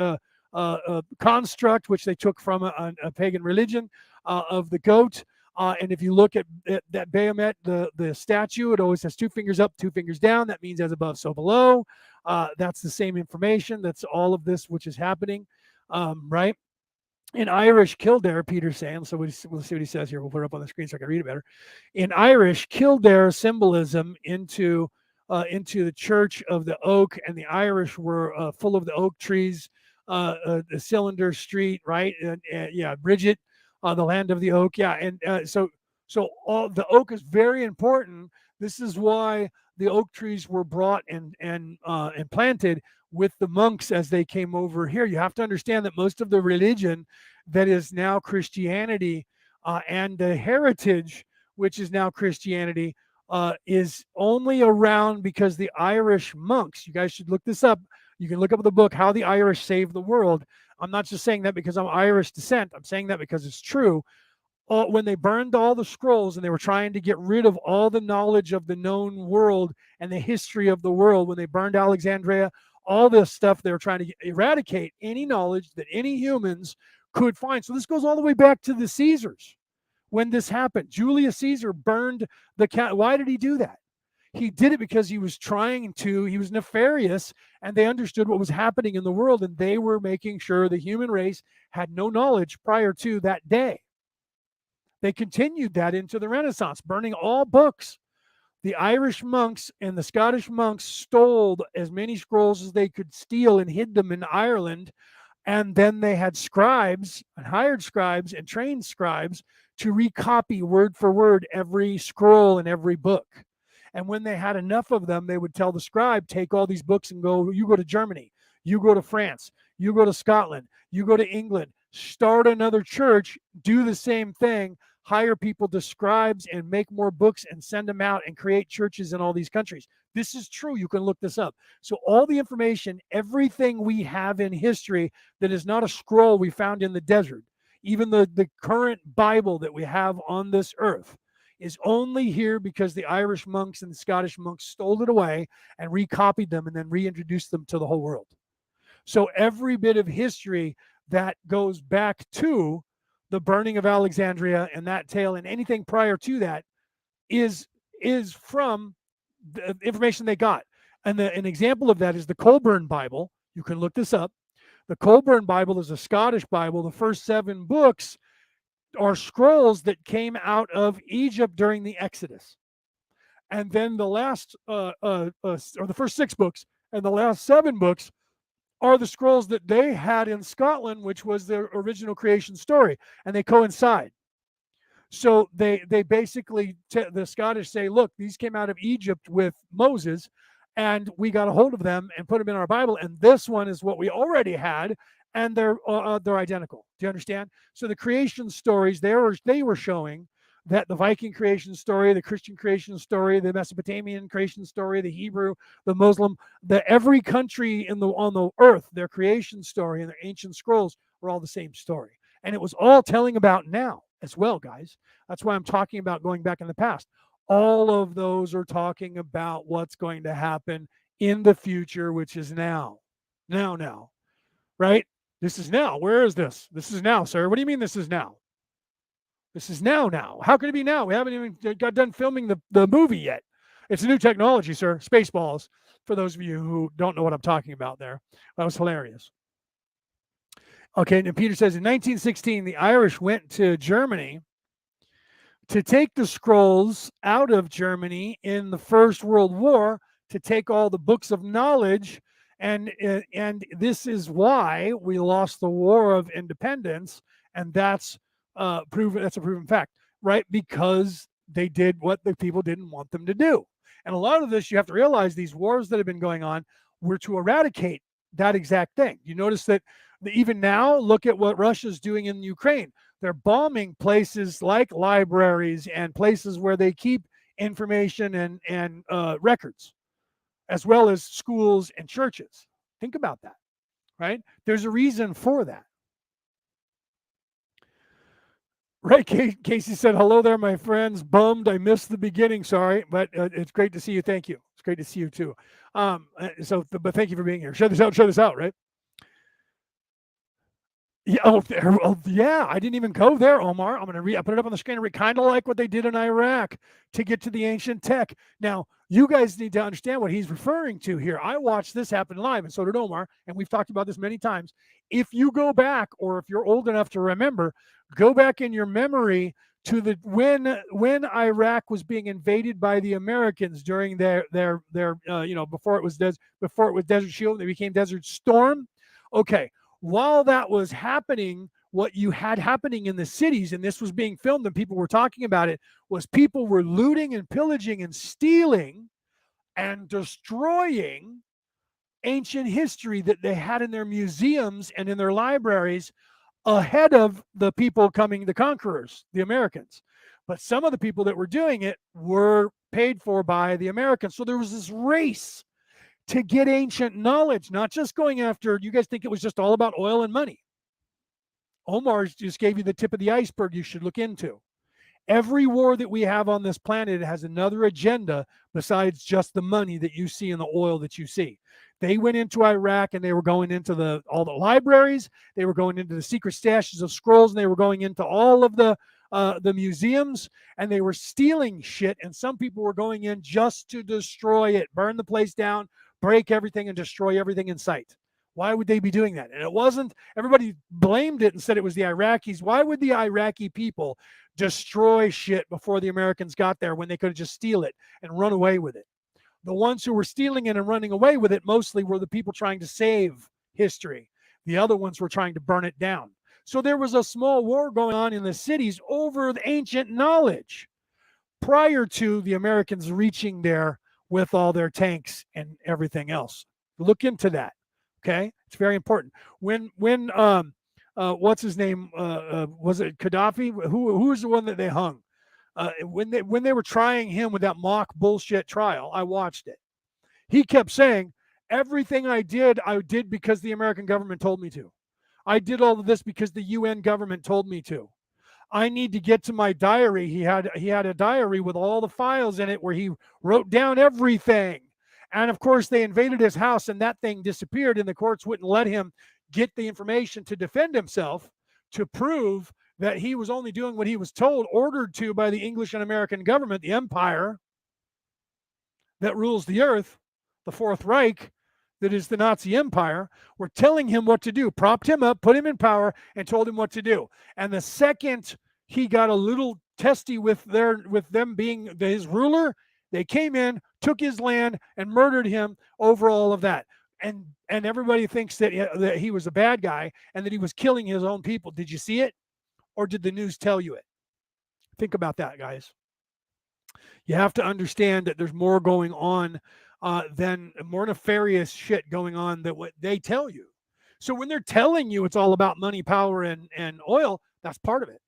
construct, which they took from a pagan religion of the goat. And if you look at that Bahamut, the statue, it always has 2 fingers up, 2 fingers down. That means as above, so below. That's the same information. That's all of this which is happening, right? In Irish Kildare, Peter's saying, so we'll see what he says here. We'll put it up on the screen so I can read it better. In Irish, Kildare symbolism into the Church of the Oak, and the Irish were full of the oak trees, the Cylinder Street, right? Yeah, Bridget, the land of the oak. Yeah, and so all the oak is very important. This is why the oak trees were brought and planted with the monks as they came over here. You have to understand that most of the religion that is now Christianity and the heritage, which is now Christianity, is only around because the Irish monks, you guys should look this up. You can look up the book, How the Irish Saved the World. I'm not just saying that because I'm Irish descent. I'm saying that because it's true. When they burned all the scrolls and they were trying to get rid of all the knowledge of the known world and the history of the world, when they burned Alexandria, all this stuff, they were trying to eradicate any knowledge that any humans could find. So this goes all the way back to the Caesars when this happened. Julius Caesar burned the cat. Why did he do that? He did it because he was nefarious, and they understood what was happening in the world, and they were making sure the human race had no knowledge prior to that day. They continued that into the Renaissance, burning all books. The Irish monks and the Scottish monks stole as many scrolls as they could steal and hid them in Ireland. And then they had scribes and hired scribes and trained scribes to recopy word for word every scroll and every book. And when they had enough of them, they would tell the scribe, take all these books and go, you go to Germany, you go to France, you go to Scotland, you go to England, start another church, do the same thing, hire people to scribes and make more books and send them out and create churches in all these countries. This is true. You can look this up. So all the information, everything we have in history that is not a scroll we found in the desert, even the current Bible that we have on this earth, is only here because the Irish monks and the Scottish monks stole it away and recopied them and then reintroduced them to the whole world. So every bit of history that goes back to the burning of Alexandria and that tale and anything prior to that is from the information they got. And an example of that is the Colburn Bible. You can look this up. The Colburn Bible is a Scottish Bible. The first 7 books are scrolls that came out of Egypt during the Exodus. And then the last, or the first 6 books and the last 7 books are the scrolls that they had in Scotland, which was their original creation story, and they coincide. So they basically, the Scottish say, look, these came out of Egypt with Moses, and we got a hold of them and put them in our Bible, and this one is what we already had, and they're identical. Do you understand? So the creation stories they were showing that the Viking creation story, the Christian creation story, the Mesopotamian creation story, the Hebrew, the Muslim, every country on the earth, their creation story and their ancient scrolls were all the same story. And it was all telling about now as well, guys. That's why I'm talking about going back in the past. All of those are talking about what's going to happen in the future, which is now. Now, right? This is now. Where is this? This is now, sir. What do you mean this is now? This is now. How can it be now? We haven't even got done filming the movie yet. It's a new technology, sir. Spaceballs, for those of you who don't know what I'm talking about there. That was hilarious. Okay, and Peter says, in 1916, the Irish went to Germany to take the scrolls out of Germany in the First World War, to take all the books of knowledge, and this is why we lost the War of Independence, and that's proven. That's a proven fact, right? Because they did what the people didn't want them to do. And a lot of this, you have to realize, these wars that have been going on were to eradicate that exact thing. You notice that even now, look at what Russia's doing in Ukraine. They're bombing places like libraries and places where they keep information and records, as well as schools and churches. Think about that, right? There's a reason for that. Right, Casey said, hello there, my friends. Bummed I missed the beginning. Sorry, but it's great to see you. Thank you. It's great to see you too. But thank you for being here. Show this out, right? Yeah, yeah. I didn't even go there, Omar. I'm going to I put it up on the screen. Kind of like what they did in Iraq to get to the ancient tech. Now, you guys need to understand what he's referring to here. I watched this happen live, and so did Omar, and we've talked about this many times. If you go back, or if you're old enough to remember, go back in your memory to when Iraq was being invaded by the Americans during their before it was Desert Shield, they became Desert Storm. Okay. While that was happening, what you had happening in the cities, and this was being filmed and people were talking about it, was people were looting and pillaging and stealing and destroying ancient history that they had in their museums and in their libraries ahead of the people coming, the conquerors, the Americans. But some of the people that were doing it were paid for by the Americans. So there was this race to get ancient knowledge, not just going after, you guys think it was just all about oil and money. Omar just gave you the tip of the iceberg you should look into. Every war that we have on this planet has another agenda besides just the money that you see and the oil that you see. They went into Iraq and they were going into all the libraries. They were going into the secret stashes of scrolls, and they were going into all of the museums, and they were stealing shit. And some people were going in just to destroy it, burn the place down, break everything, and destroy everything in sight. Why would they be doing that? And it wasn't, everybody blamed it and said it was the Iraqis. Why would the Iraqi people destroy shit before the Americans got there when they could just steal it and run away with it? The ones who were stealing it and running away with it mostly were the people trying to save history. The other ones were trying to burn it down. So there was a small war going on in the cities over the ancient knowledge prior to the Americans reaching there with all their tanks and everything else. Look into that. Okay, it's very important. When what's his name? Was it Gaddafi? Who was the one that they hung? When they were trying him with that mock bullshit trial, I watched it. He kept saying, everything I did because the American government told me to. I did all of this because the UN government told me to. I need to get to my diary. He had a diary with all the files in it where he wrote down everything. And of course, they invaded his house and that thing disappeared, and the courts wouldn't let him get the information to defend himself, to prove that he was only doing what he was told, ordered to by the English and American government, the empire that rules the earth, the Fourth Reich, that is the Nazi empire, were telling him what to do, propped him up, put him in power, and told him what to do. And the second he got a little testy with them being his ruler. They came in, took his land, and murdered him over all of that. And everybody thinks that he was a bad guy and that he was killing his own people. Did you see it, or did the news tell you it? Think about that, guys. You have to understand that there's more going on than more nefarious shit going on than what they tell you. So when they're telling you it's all about money, power, and oil, that's part of it.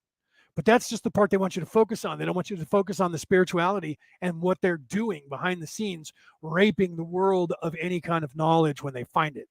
But that's just the part they want you to focus on. They don't want you to focus on the spirituality and what they're doing behind the scenes, raping the world of any kind of knowledge when they find it.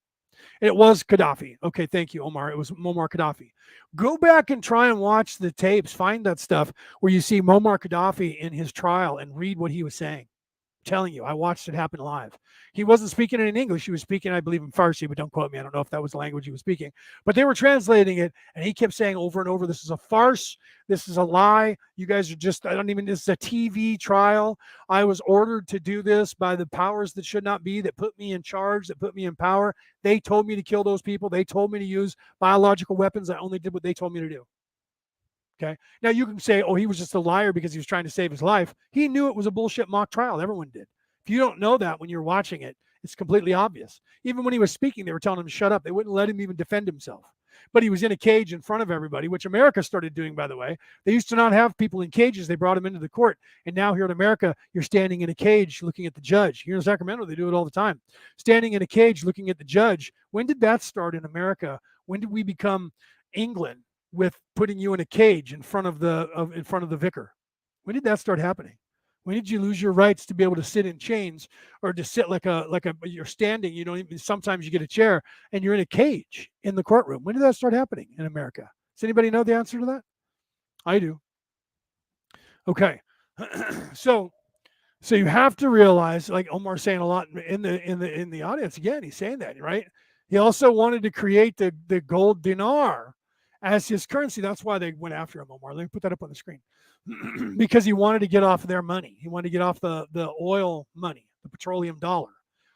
It was Gaddafi. Okay, thank you, Omar. It was Muammar Gaddafi. Go back and try and watch the tapes. Find that stuff where you see Muammar Gaddafi in his trial and read what he was saying. I'm telling you, I watched it happen live. He wasn't speaking in English. He was speaking, I believe, in Farsi, but don't quote me. I don't know if that was the language he was speaking. But they were translating it, and he kept saying over and over, this is a farce. This is a lie. You guys are just, this is a TV trial. I was ordered to do this by the powers that should not be, that put me in charge, that put me in power. They told me to kill those people. They told me to use biological weapons. I only did what they told me to do. Okay. Now you can say, oh, he was just a liar because he was trying to save his life. He knew it was a bullshit mock trial. Everyone did. If you don't know that when you're watching it, it's completely obvious. Even when he was speaking, they were telling him to shut up. They wouldn't let him even defend himself. But he was in a cage in front of everybody, which America started doing, by the way. They used to not have people in cages. They brought them into the court. And now here in America, you're standing in a cage looking at the judge. Here in Sacramento, they do it all the time. Standing in a cage looking at the judge. When did that start in America? When did we become England with putting you in a cage in front of the vicar? When did that start happening? When did you lose your rights to be able to sit in chains or to sit like you're standing? You don't even, sometimes you get a chair and you're in a cage in the courtroom. When did that start happening in America? Does anybody know the answer to that? I do. Okay. So you have to realize, like Omar's saying a lot in the audience again, he's saying that, right? He also wanted to create the gold dinar as his currency. That's why they went after him, Omar. Let me put that up on the screen. Because he wanted to get off their money. He wanted to get off the oil money, the petroleum dollar,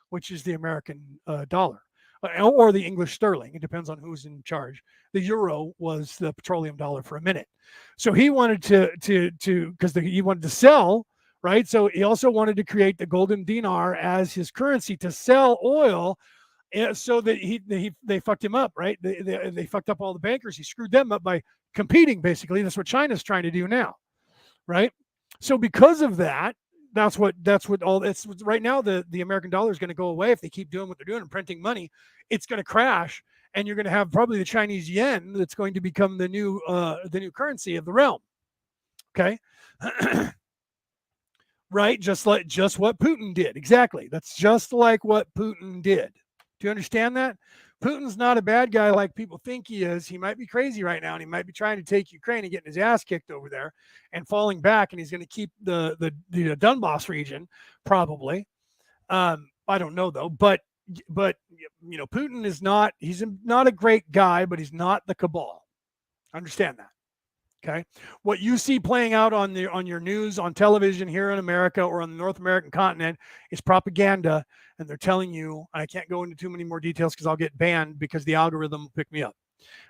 which is the American dollar, or the English sterling. It depends on who's in charge. The euro was the petroleum dollar for a minute. So he wanted to because he wanted to sell, right? So he also wanted to create the golden dinar as his currency to sell oil. So that they fucked him up, right? They fucked up all the bankers. He screwed them up by competing, basically. That's what China's trying to do now, right? So because of that, that's what all it's right now. The American dollar is going to go away if they keep doing what they're doing and printing money. It's going to crash, and you're going to have probably the Chinese yen that's going to become the new currency of the realm. Okay. Right? Just what Putin did. Exactly. That's just like what Putin did. Do you understand that? Putin's not a bad guy like people think he is. He might be crazy right now, and he might be trying to take Ukraine and getting his ass kicked over there and falling back, and he's going to keep the Donbass region probably. I don't know though, but Putin is not. He's not a great guy, but he's not the cabal. Understand that. Okay, what you see playing out on your news, on television here in America or on the North American continent is propaganda, and they're telling you. I can't go into too many more details because I'll get banned because the algorithm will pick me up.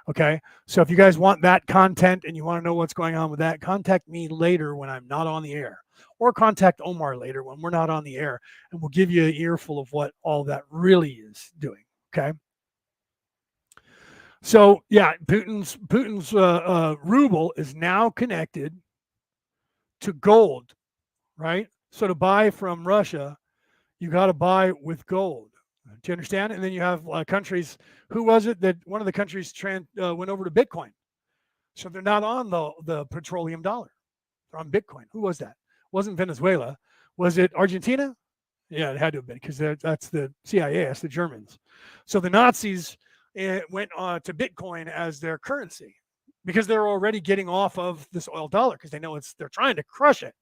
Okay, so if you guys want that content and you want to know what's going on with that, contact me later when I'm not on the air, or contact Omar later when we're not on the air, and we'll give you an earful of what all that really is doing. Okay. So yeah, Putin's ruble is now connected to gold, right? So to buy from Russia, you got to buy with gold. Do you understand? And then you have countries. Who was it that one of the countries went over to Bitcoin? So they're not on the petroleum dollar. They're on Bitcoin. Who was that? It wasn't Venezuela. Was it Argentina? Yeah, it had to have been because that's the CIA. That's the Germans. So the Nazis went to Bitcoin as their currency because they're already getting off of this oil dollar because they know they're trying to crush it.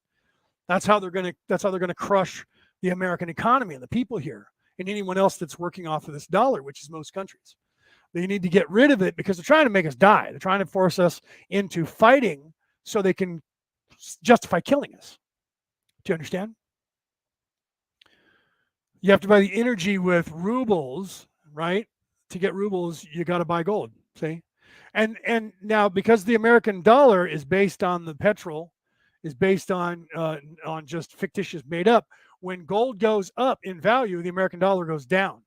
That's how they're going to crush the American economy and the people here and anyone else that's working off of this dollar, which is most countries. They need to get rid of it because they're trying to make us die. They're trying to force us into fighting so they can justify killing us. Do you understand? You have to buy the energy with rubles, right? To get rubles, you got to buy gold. See? And now, because the American dollar is based on the petrol, is based on just fictitious made up. When gold goes up in value, the American dollar goes down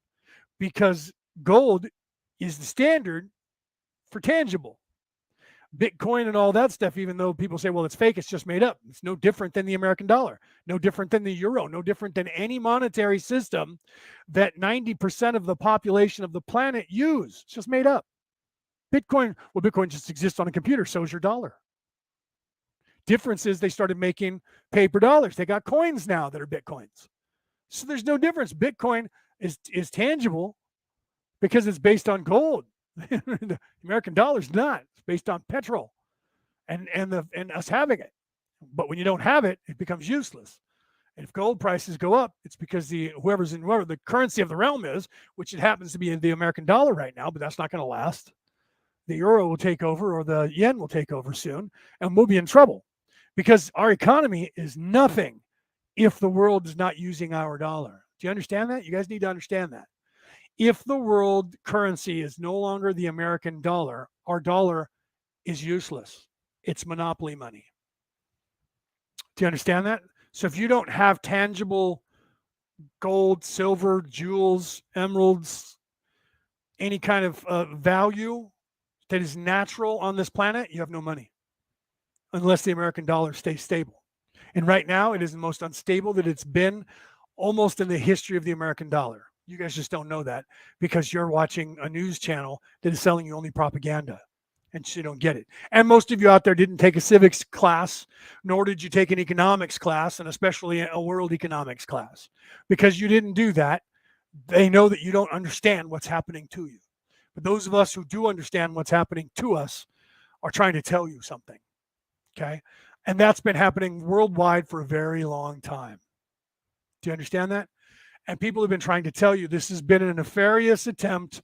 because gold is the standard for tangible. Bitcoin and all that stuff, even though people say, well, it's fake, it's just made up. It's no different than the American dollar, no different than the euro, no different than any monetary system that 90% of the population of the planet use. It's just made up. Bitcoin just exists on a computer, so is your dollar. Difference is they started making paper dollars. They got coins now that are Bitcoins. So there's no difference. Bitcoin is tangible because it's based on gold. The American dollar is not. It's based on petrol and us having it. But when you don't have it, it becomes useless. And if gold prices go up, it's because whoever the currency of the realm is, which it happens to be the American dollar right now, but that's not going to last. The euro will take over, or the yen will take over soon, and we'll be in trouble because our economy is nothing if the world is not using our dollar. Do you understand that? You guys need to understand that. If the world currency is no longer the American dollar, our dollar is useless. It's monopoly money. Do you understand that? So if you don't have tangible gold, silver, jewels, emeralds, any kind of value that is natural on this planet, you have no money unless the American dollar stays stable. And right now, it is the most unstable that it's been almost in the history of the American dollar. You guys just don't know that because you're watching a news channel that is selling you only propaganda, and so you don't get it. And most of you out there didn't take a civics class, nor did you take an economics class, and especially a world economics class. Because you didn't do that, they know that you don't understand what's happening to you. But those of us who do understand what's happening to us are trying to tell you something, okay? And that's been happening worldwide for a very long time. Do you understand that? And people have been trying to tell you this has been a nefarious attempt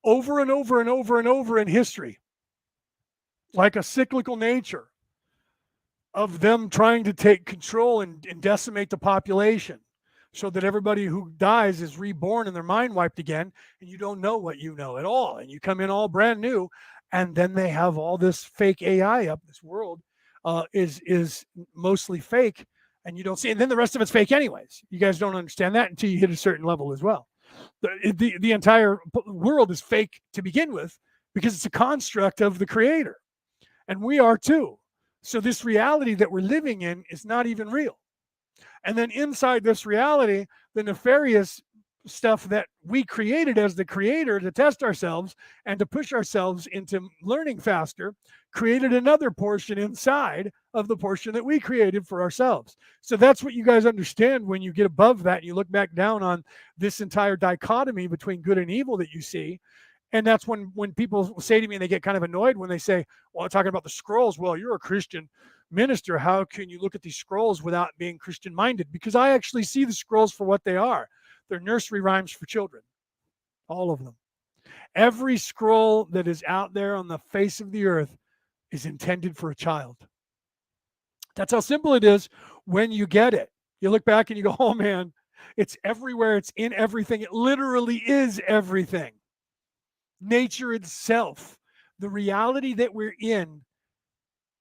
over and over and over and over in history, like a cyclical nature of them trying to take control and decimate the population so that everybody who dies is reborn and their mind wiped again, and you don't know what you know at all. And you come in all brand new, and then they have all this fake AI up. This world is mostly fake, and you don't see, and then the rest of it's fake anyways. You guys don't understand that until you hit a certain level as well. The entire world is fake to begin with because it's a construct of the creator, and we are too. So this reality that we're living in is not even real. And then inside this reality, the nefarious stuff that we created as the creator to test ourselves and to push ourselves into learning faster created another portion inside of the portion that we created for ourselves. So that's what you guys understand when you get above that and you look back down on this entire dichotomy between good and evil that you see. And that's when people say to me, and they get kind of annoyed when they say, well, I'm talking about the scrolls. Well, you're a Christian minister. How can you look at these scrolls without being Christian minded? Because I actually see the scrolls for what they are. They're nursery rhymes for children, all of them. Every scroll that is out there on the face of the earth is intended for a child. That's how simple it is when you get it. You look back and you go, oh man, it's everywhere. It's in everything. It literally is everything. Nature itself, the reality that we're in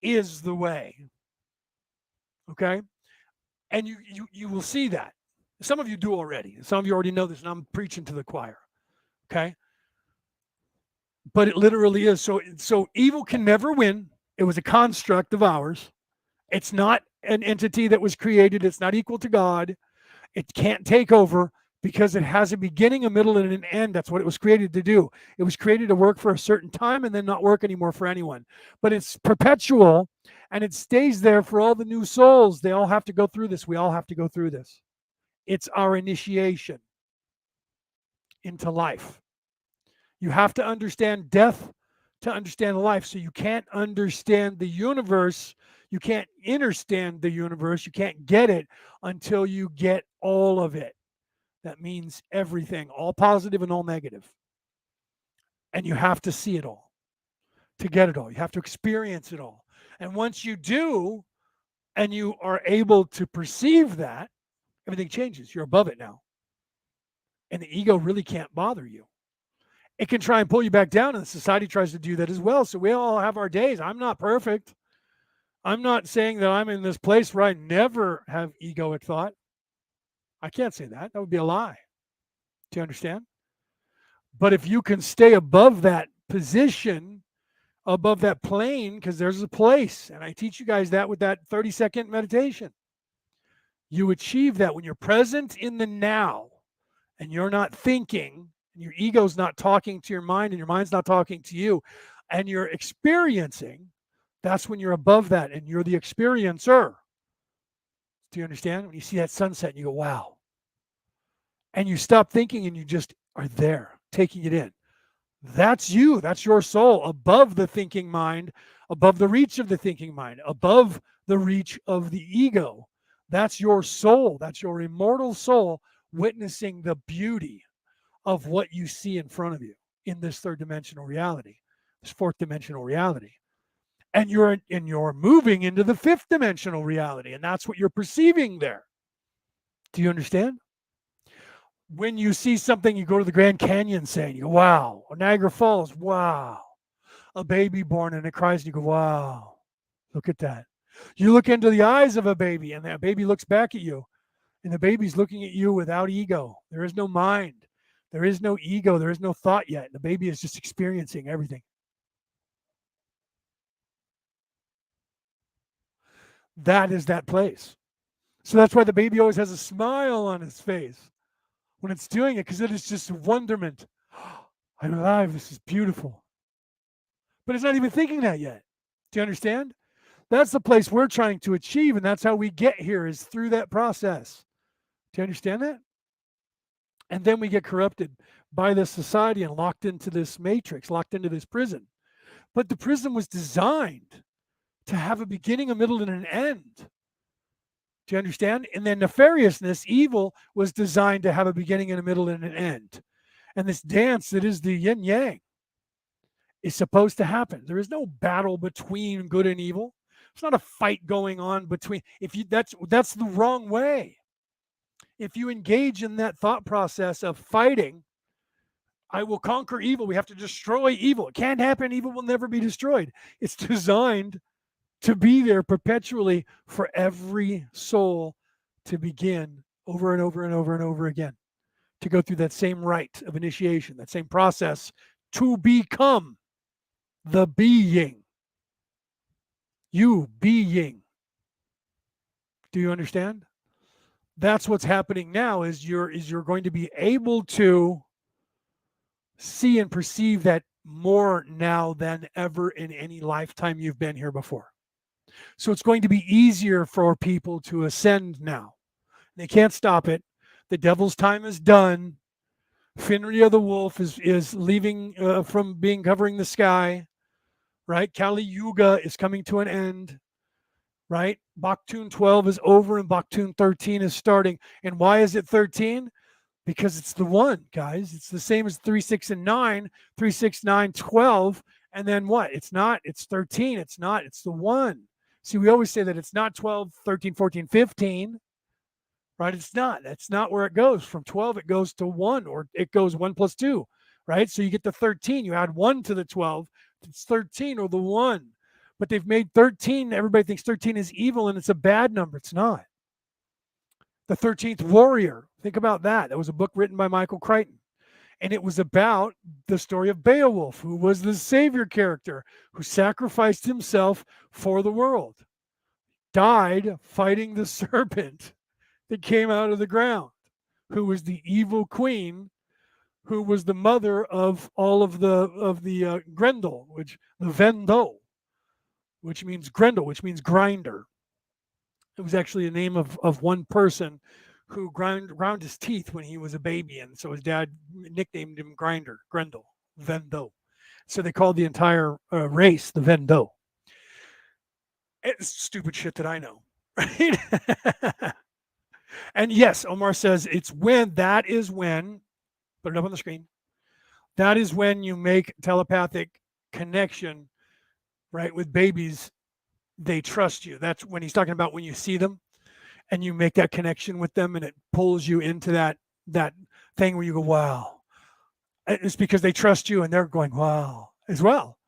is the way. Okay? And you will see that. Some of you do already. Some of you already know this, and I'm preaching to the choir. Okay? But it literally is. So evil can never win. It was a construct of ours. It's not an entity that was created. It's not equal to God. It can't take over because it has a beginning, a middle, and an end. That's what it was created to do. It was created to work for a certain time and then not work anymore for anyone. But it's perpetual, and it stays there for all the new souls. They all have to go through this. We all have to go through this. It's our initiation into life. You have to understand death to understand life. So you can't understand the universe. You can't understand the universe. You can't get it until you get all of it. That means everything, all positive and all negative. And you have to see it all to get it all. You have to experience it all. And once you do, and you are able to perceive that, everything changes. You're above it now. And the ego really can't bother you. it can try and pull you back down, and society tries to do that as well. So we all have our days. I'm not perfect. I'm not saying that I'm in this place where I never have egoic thought. I can't say that. That would be a lie. Do you understand? But if you can stay above that position, above that plane, because there's a place, and I teach you guys that with that 30-second meditation. You achieve that when you're present in the now and you're not thinking, and your ego's not talking to your mind and your mind's not talking to you, and you're experiencing, that's when you're above that and you're the experiencer. Do you understand? When you see that sunset and you go, wow. And you stop thinking and you just are there, taking it in. That's you. That's your soul above the thinking mind, above the reach of the thinking mind, above the reach of the ego. That's your soul. That's your immortal soul witnessing the beauty of what you see in front of you in this third dimensional reality, this fourth dimensional reality. And you're moving into the fifth dimensional reality, and that's what you're perceiving there. Do you understand? When you see something, you go to the Grand Canyon, saying, you go, wow. Or Niagara Falls, wow. A baby born and it cries, and you go, wow. Look at that. You look into the eyes of a baby, and that baby looks back at you, and the baby's looking at you without ego. There is no mind. There is no ego. There is no thought yet. The baby is just experiencing everything. That is that place. So that's why the baby always has a smile on its face when it's doing it, because it is just wonderment. I'm alive. This is beautiful. But it's not even thinking that yet. Do you understand? That's the place we're trying to achieve, and that's how we get here, is through that process. Do you understand that? And then we get corrupted by this society and locked into this matrix, locked into this prison. But the prison was designed to have a beginning, a middle, and an end. Do you understand? And then nefariousness, evil, was designed to have a beginning and a middle and an end. And this dance that is the yin yang is supposed to happen. There is no battle between good and evil. It's not a fight going on between. That's the wrong way. If you engage in that thought process of fighting, I will conquer evil. We have to destroy evil. It can't happen. Evil will never be destroyed. It's designed to be there perpetually for every soul to begin over and over and over and over again, to go through that same rite of initiation, that same process to become the being. You being. Do you understand? That's what's happening now, is you're going to be able to see and perceive that more now than ever in any lifetime you've been here before. So it's going to be easier for people to ascend now. They can't stop it. The devil's time is done. Fenrir the wolf is leaving from being covering the sky, right? Kali Yuga is coming to an end, right? Baktun 12 is over and Baktun 13 is starting. And why is it 13? Because it's the one, guys. It's the same as 3, 6, and 9, 3, 6, 9, 12. And then what? It's not. It's 13. It's not. It's the one. See, we always say that it's not 12, 13, 14, 15, right? It's not. That's not where it goes. From 12, it goes to 1, or it goes 1 plus 2, right? So you get the 13. You add 1 to the 12. It's 13, or the 1. But they've made 13. Everybody thinks 13 is evil, and it's a bad number. It's not. The 13th Warrior. Think about that. That was a book written by Michael Crichton. And it was about the story of Beowulf, who was the savior character who sacrificed himself for the world, died fighting the serpent that came out of the ground, who was the evil queen, who was the mother of all of the Grendel, which the Vendo, which means Grendel, which means grinder. It was actually a name of one person who ground his teeth when he was a baby, and so his dad nicknamed him Grendel, Vendo. So they called the entire race the Vendo. It's stupid shit that I know, right? And yes, Omar says that is when, put it up on the screen, that is when you make telepathic connection, right, with babies. They trust you. That's when he's talking about when you see them and you make that connection with them, and it pulls you into that thing where you go, wow. It's because they trust you and they're going, wow, as well.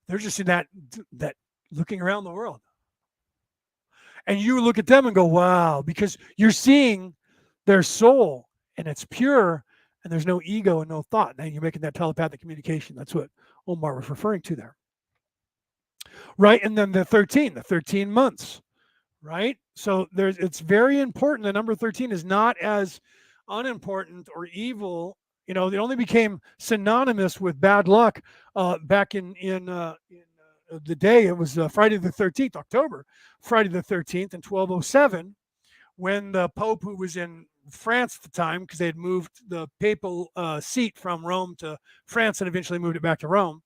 They're just in that looking around the world. And you look at them and go, wow, because you're seeing their soul and it's pure and there's no ego and no thought. And you're making that telepathic communication. That's what Omar was referring to there. Right. And then the 13 months. Right. So it's very important. The number 13 is not as unimportant or evil. It only became synonymous with bad luck back in the day. It was Friday the 13th, October, Friday the 13th in 1207, when the Pope, who was in France at the time, because they had moved the papal seat from Rome to France and eventually moved it back to Rome,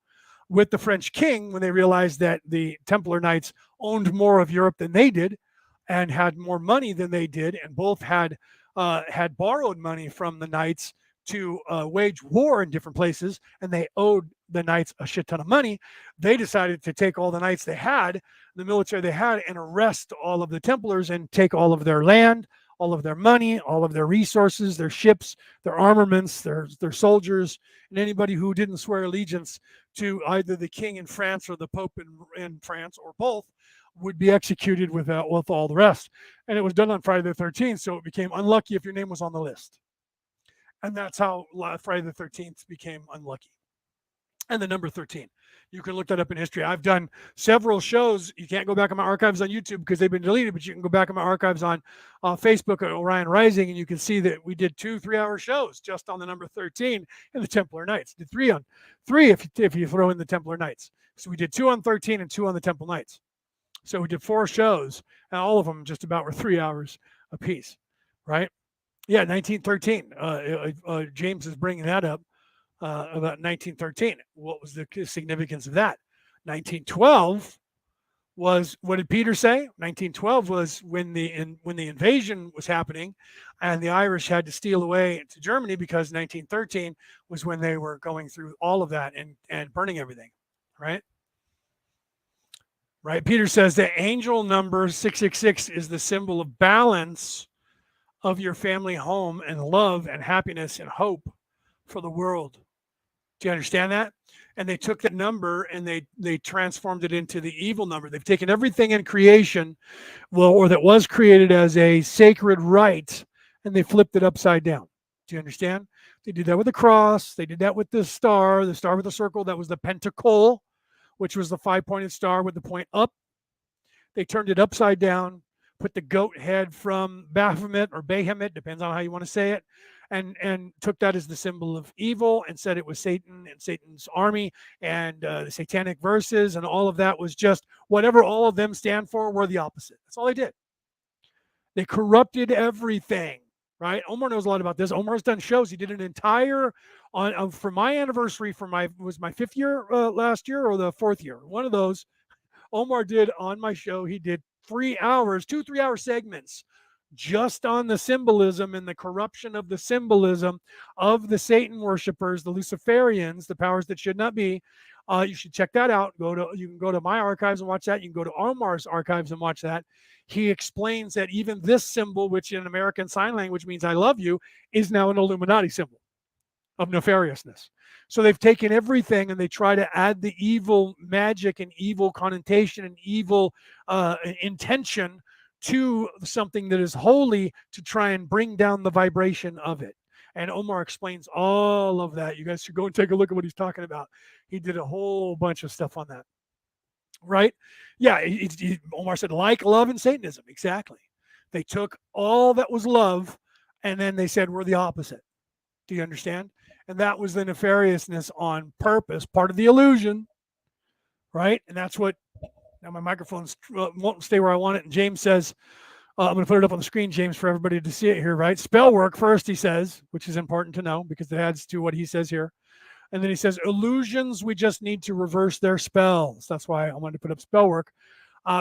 with the French king, when they realized that the Templar Knights owned more of Europe than they did and had more money than they did, and both had borrowed money from the Knights to wage war in different places, and they owed the Knights a shit ton of money. They decided to take all the Knights they had, the military they had, and arrest all of the Templars and take all of their land, all of their money, all of their resources, their ships, their armaments, their soldiers, and anybody who didn't swear allegiance to either the king in France or the Pope in France or both would be executed with all the rest. And it was done on Friday the 13th, so it became unlucky if your name was on the list. And that's how Friday the 13th became unlucky. And the number 13. You can look that up in history. I've done several shows. You can't go back in my archives on YouTube because they've been deleted, but you can go back in my archives on Facebook at Orion Rising, and you can see that we did 2 3-hour shows just on the number 13 and the Templar Knights. Did three if you throw in the Templar Knights. So we did 2 on 13 and 2 on the Temple Knights. So we did 4 shows, and all of them just about were 3 hours apiece, right? Yeah, 1913. James is bringing that up about 1913. What was the significance of that? 1912 was, what did Peter say? 1912 was when the invasion was happening, and the Irish had to steal away to Germany, because 1913 was when they were going through all of that and burning everything, right? Right. Peter says the angel number 666 is the symbol of balance of your family home and love and happiness and hope for the world. Do you understand that? And they took that number and they transformed it into the evil number. They've taken everything in creation, or that was created as a sacred right, and they flipped it upside down. Do you understand? They did that with the cross. They did that with the star with the circle. That was the pentacle, which was the 5-pointed star with the point up. They turned it upside down, put the goat head from Baphomet or Behemoth, depends on how you want to say it, and took that as the symbol of evil, and said it was Satan and Satan's army, and the satanic verses and all of that was just whatever all of them stand for were the opposite. That's all they did. They corrupted everything, right? Omar knows a lot about this. Omar's done shows. He did an entire for my anniversary, was my 5th year last year or the 4th year, one of those. Omar did on my show. He did 3 hours, 2 3-hour segments just on the symbolism and the corruption of the symbolism of the Satan worshipers, the Luciferians, the powers that should not be. You should check that out. You can go to my archives and watch that. You can go to Omar's archives and watch that. He explains that even this symbol, which in American Sign Language means I love you, is now an Illuminati symbol of nefariousness. So they've taken everything and they try to add the evil magic and evil connotation and evil intention to something that is holy, to try and bring down the vibration of it. And Omar explains all of that. You guys should go and take a look at what he's talking about. He did a whole bunch of stuff on that. Right? Yeah, Omar said, like love and Satanism. Exactly. They took all that was love and then they said, we're the opposite. Do you understand? And that was the nefariousness on purpose, part of the illusion, right? And that's what, now my microphone won't stay where I want it. And James says, I'm going to put it up on the screen, James, for everybody to see it here, right? Spell work first, he says, which is important to know because it adds to what he says here. And then he says, illusions, we just need to reverse their spells. That's why I wanted to put up spell work.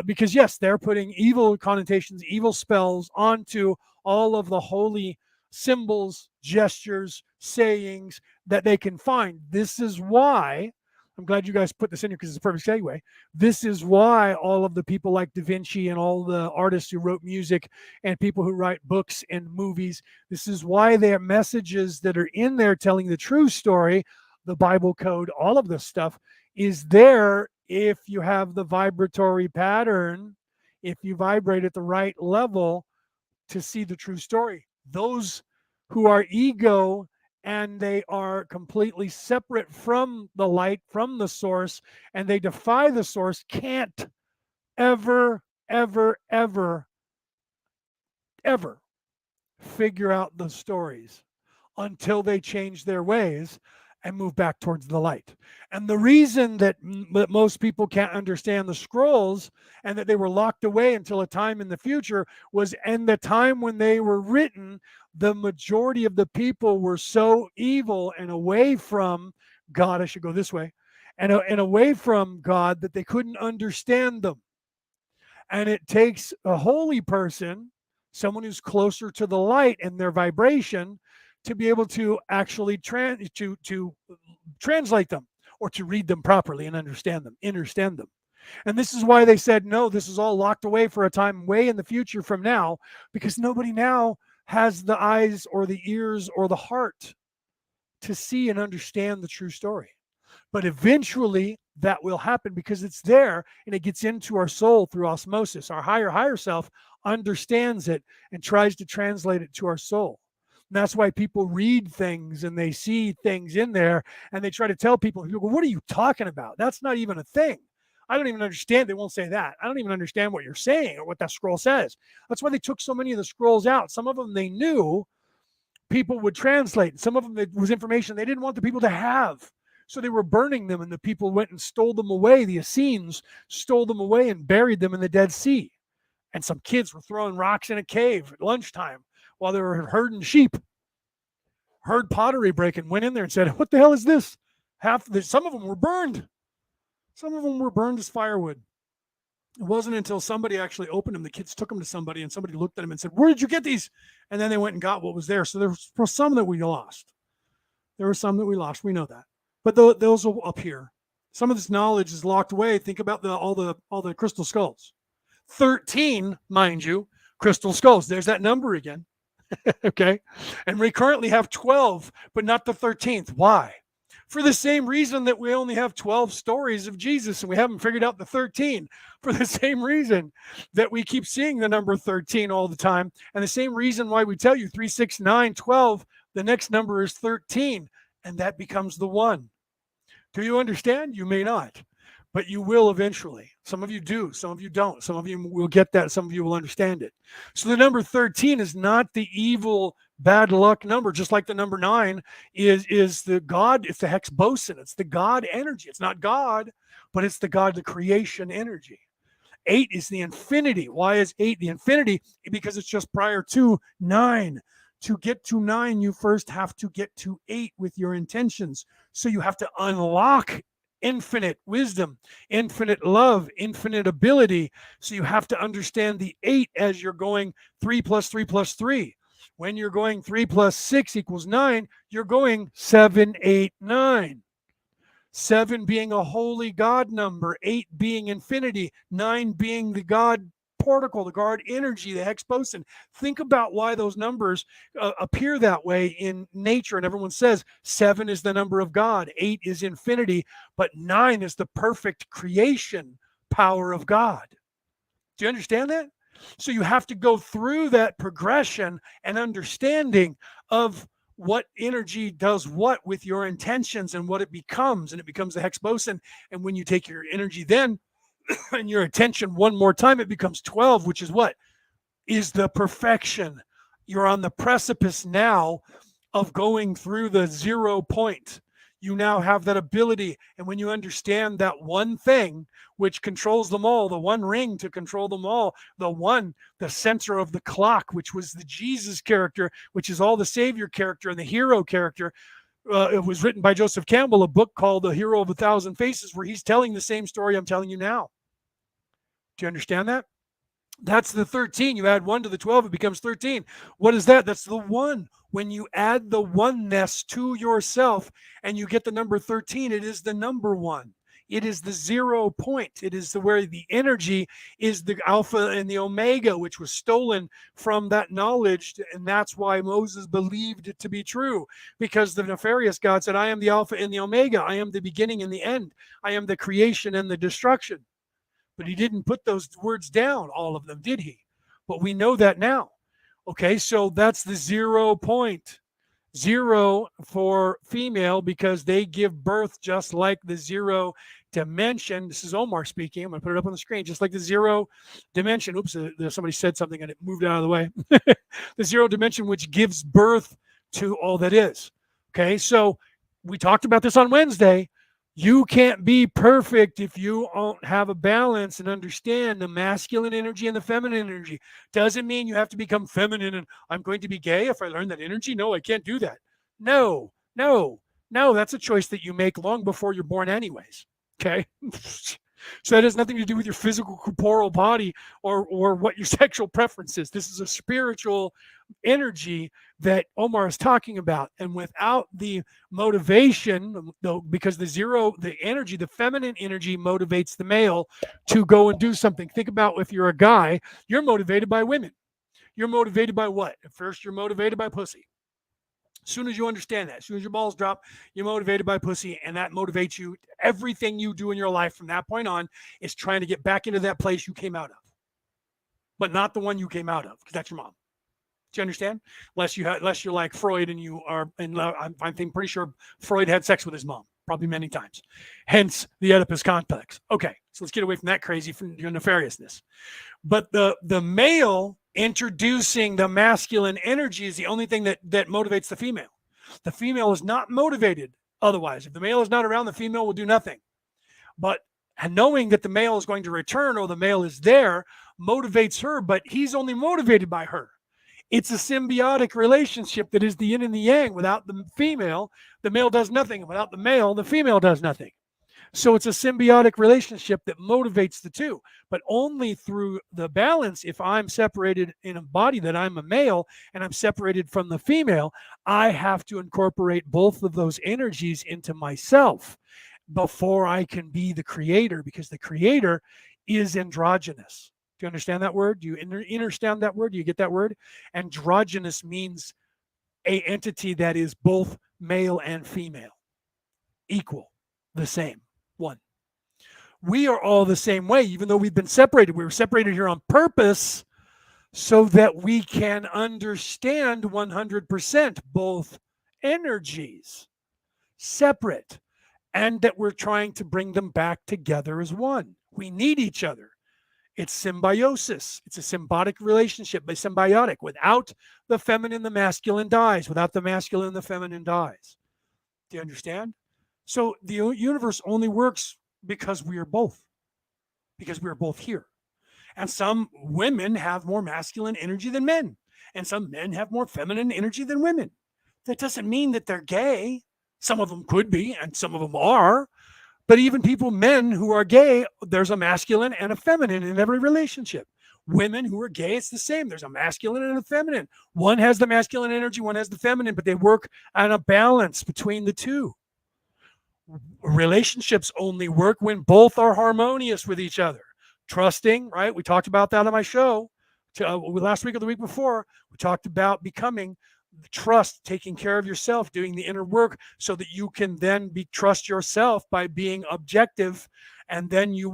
Because, yes, they're putting evil connotations, evil spells onto all of the holy symbols, gestures, sayings that they can find. This is why, I'm glad you guys put this in here because it's a perfect segue. This is why all of the people like Da Vinci and all the artists who wrote music and people who write books and movies, this is why they are messages that are in there telling the true story the Bible code, all of this stuff is there if you have the vibratory pattern, if you vibrate at the right level to see the true story. Those who are ego and they are completely separate from the light, from the source, and they defy the source, can't ever, ever, ever, ever figure out the stories until they change their ways and move back towards the light. And the reason that most people can't understand the scrolls and that they were locked away until a time in the future was in the time when they were written, the majority of the people were so evil and away from God. I should go this way. And away from God that they couldn't understand them. And it takes a holy person, someone who's closer to the light and their vibration, to be able to actually to translate them or to read them properly and understand them. And this is why they said, no, this is all locked away for a time way in the future from now, because nobody now has the eyes or the ears or the heart to see and understand the true story. But eventually that will happen because it's there and it gets into our soul through osmosis. Our higher self understands it and tries to translate it to our soul. And that's why people read things and they see things in there and they try to tell people, what are you talking about? That's not even a thing. I don't even understand. They won't say that. I don't even understand what you're saying or what that scroll says. That's why they took so many of the scrolls out. Some of them they knew people would translate. Some of them it was information they didn't want the people to have. So they were burning them, and the people went and stole them away. The Essenes stole them away and buried them in the Dead Sea. And some kids were throwing rocks in a cave at lunchtime while they were herding sheep. Heard pottery breaking, went in there and said, what the hell is this? Some of them were burned. Some of them were burned as firewood. It wasn't until somebody actually opened them, the kids took them to somebody, and somebody looked at them and said, where did you get these? And then they went and got what was there. So there were some that we lost. There were some that we lost. We know that. But those are up here. Some of this knowledge is locked away. Think about all the crystal skulls. 13, mind you, crystal skulls. There's that number again. Okay. And we currently have 12, but not the 13th. Why? For the same reason that we only have 12 stories of Jesus and we haven't figured out the 13. For the same reason that we keep seeing the number 13 all the time. And the same reason why we tell you 3, 6, 9, 12, the next number is 13. And that becomes the one. Do you understand? You may not, but you will eventually. Some of you do, some of you don't. Some of you will get that, some of you will understand it. So the number 13 is not the evil, bad luck number, just like the number 9 is the God, it's the hex boson, it's the God energy. It's not God, but it's the God, the creation energy. 8 is the infinity. Why is 8 the infinity? Because it's just prior to 9. To get to 9, you first have to get to 8 with your intentions. So you have to unlock infinite wisdom, infinite love, infinite ability. So you have to understand the 8 as you're going 3 plus 3 plus 3. When you're going 3 plus 6 equals 9, you're going 7, 8, 9. 7 being a holy God number, 8 being infinity, 9 being the God particle, the God energy, the hex boson. Think about why those numbers appear that way in nature. And everyone says 7 is the number of God, 8 is infinity, but 9 is the perfect creation power of God. Do you understand that? So you have to go through that progression and understanding of what energy does what with your intentions and what it becomes. And it becomes the hex boson. And when you take your energy then and your attention one more time, it becomes 12, which is what? Is the perfection. You're on the precipice now of going through the 0 point. You now have that ability. And when you understand that one thing which controls them all, the one ring to control them all, the center of the clock, which was the Jesus character, which is all the Savior character and the hero character. It was written by Joseph Campbell, a book called The Hero of a Thousand Faces, where he's telling the same story I'm telling you now. Do you understand that? That's the 13. You add 1 to the 12, it becomes 13. What is that? That's the 1. When you add the oneness to yourself and you get the number 13, it is the number 1. It is the 0 point. It is where the energy is the alpha and the omega, which was stolen from that knowledge. And that's why Moses believed it to be true, because the nefarious God said, I am the alpha and the omega. I am the beginning and the end. I am the creation and the destruction. But he didn't put those words down, all of them, did he? But we know that now. Okay, so that's the 0 point. 0 for female because they give birth just like the 0 dimension. This is Omar speaking. I'm going to put it up on the screen. Just like the 0 dimension. Oops, somebody said something and it moved out of the way. The 0 dimension, which gives birth to all that is. Okay, so we talked about this on Wednesday. You can't be perfect if you don't have a balance and understand the masculine energy and the feminine energy. Doesn't mean you have to become feminine and I'm going to be gay if I learn that energy. No, I can't do that. No. That's a choice that you make long before you're born anyways. Okay. So that has nothing to do with your physical corporeal body or what your sexual preference is. This is a spiritual energy that Omar is talking about. And without the motivation, though, because the energy, the feminine energy motivates the male to go and do something. Think about if you're a guy, you're motivated by women. You're motivated by what? At first, you're motivated by pussy. As soon as you understand that, as soon as your balls drop, you're motivated by pussy, and that motivates you. Everything you do in your life from that point on is trying to get back into that place you came out of, but not the one you came out of, because that's your mom. Do you understand? Unless you're like Freud and you are, and I'm pretty sure Freud had sex with his mom, probably many times. Hence the Oedipus complex. Okay, so let's get away from that crazy, from your nefariousness. But the male introducing the masculine energy is the only thing that motivates the female. The female is not motivated otherwise. If the male is not around, the female will do nothing. But and knowing that the male is going to return or the male is there motivates her, but he's only motivated by her. It's a symbiotic relationship that is the yin and the yang. Without the female, the male does nothing. Without the male, the female does nothing. So it's a symbiotic relationship that motivates the two, but only through the balance. If I'm separated in a body that I'm a male and I'm separated from the female, I have to incorporate both of those energies into myself before I can be the creator, because the creator is androgynous. Do you understand that word? Do you understand that word? Do you get that word? Androgynous means a entity that is both male and female, equal, the same. One. We are all the same way, even though we've been separated. We were separated here on purpose so that we can understand 100% both energies separate, and that we're trying to bring them back together as one. We need each other. It's symbiosis. It's a symbiotic relationship, but symbiotic. Without the feminine, the masculine dies. Without the masculine, the feminine dies. Do you understand? So the universe only works because we are both here. And some women have more masculine energy than men, and some men have more feminine energy than women. That doesn't mean that they're gay. Some of them could be, and some of them are. But even men who are gay, there's a masculine and a feminine in every relationship. Women who are gay, it's the same. There's a masculine and a feminine. One has the masculine energy, one has the feminine, but they work on a balance between the two. Relationships only work when both are harmonious with each other. Trusting, right? We talked about that on my show last week or the week before. We talked about becoming trust, taking care of yourself, doing the inner work so that you can then trust yourself by being objective. And then you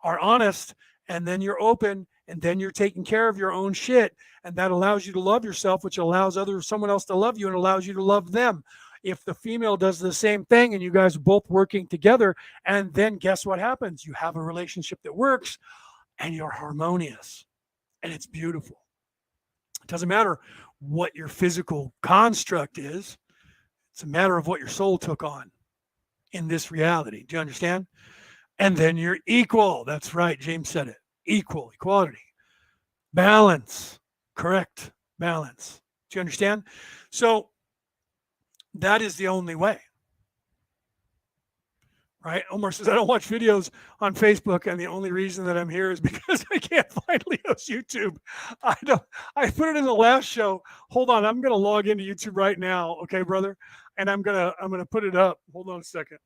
are honest, and then you're open, and then you're taking care of your own shit. And that allows you to love yourself, which allows someone else to love you and allows you to love them. If the female does the same thing and you guys are both working together, and then guess what happens? You have a relationship that works and you're harmonious and it's beautiful. It doesn't matter what your physical construct is. It's a matter of what your soul took on in this reality. Do you understand? And then you're equal. That's right. James said it. Equal, equality, balance, correct balance. Do you understand? So that is the only way. Right? Omar says, I don't watch videos on Facebook, and the only reason that I'm here is because I can't find Leo's YouTube. I put it in the last show. Hold on, I'm gonna log into YouTube right now, okay, brother? And I'm gonna put it up. Hold on a second.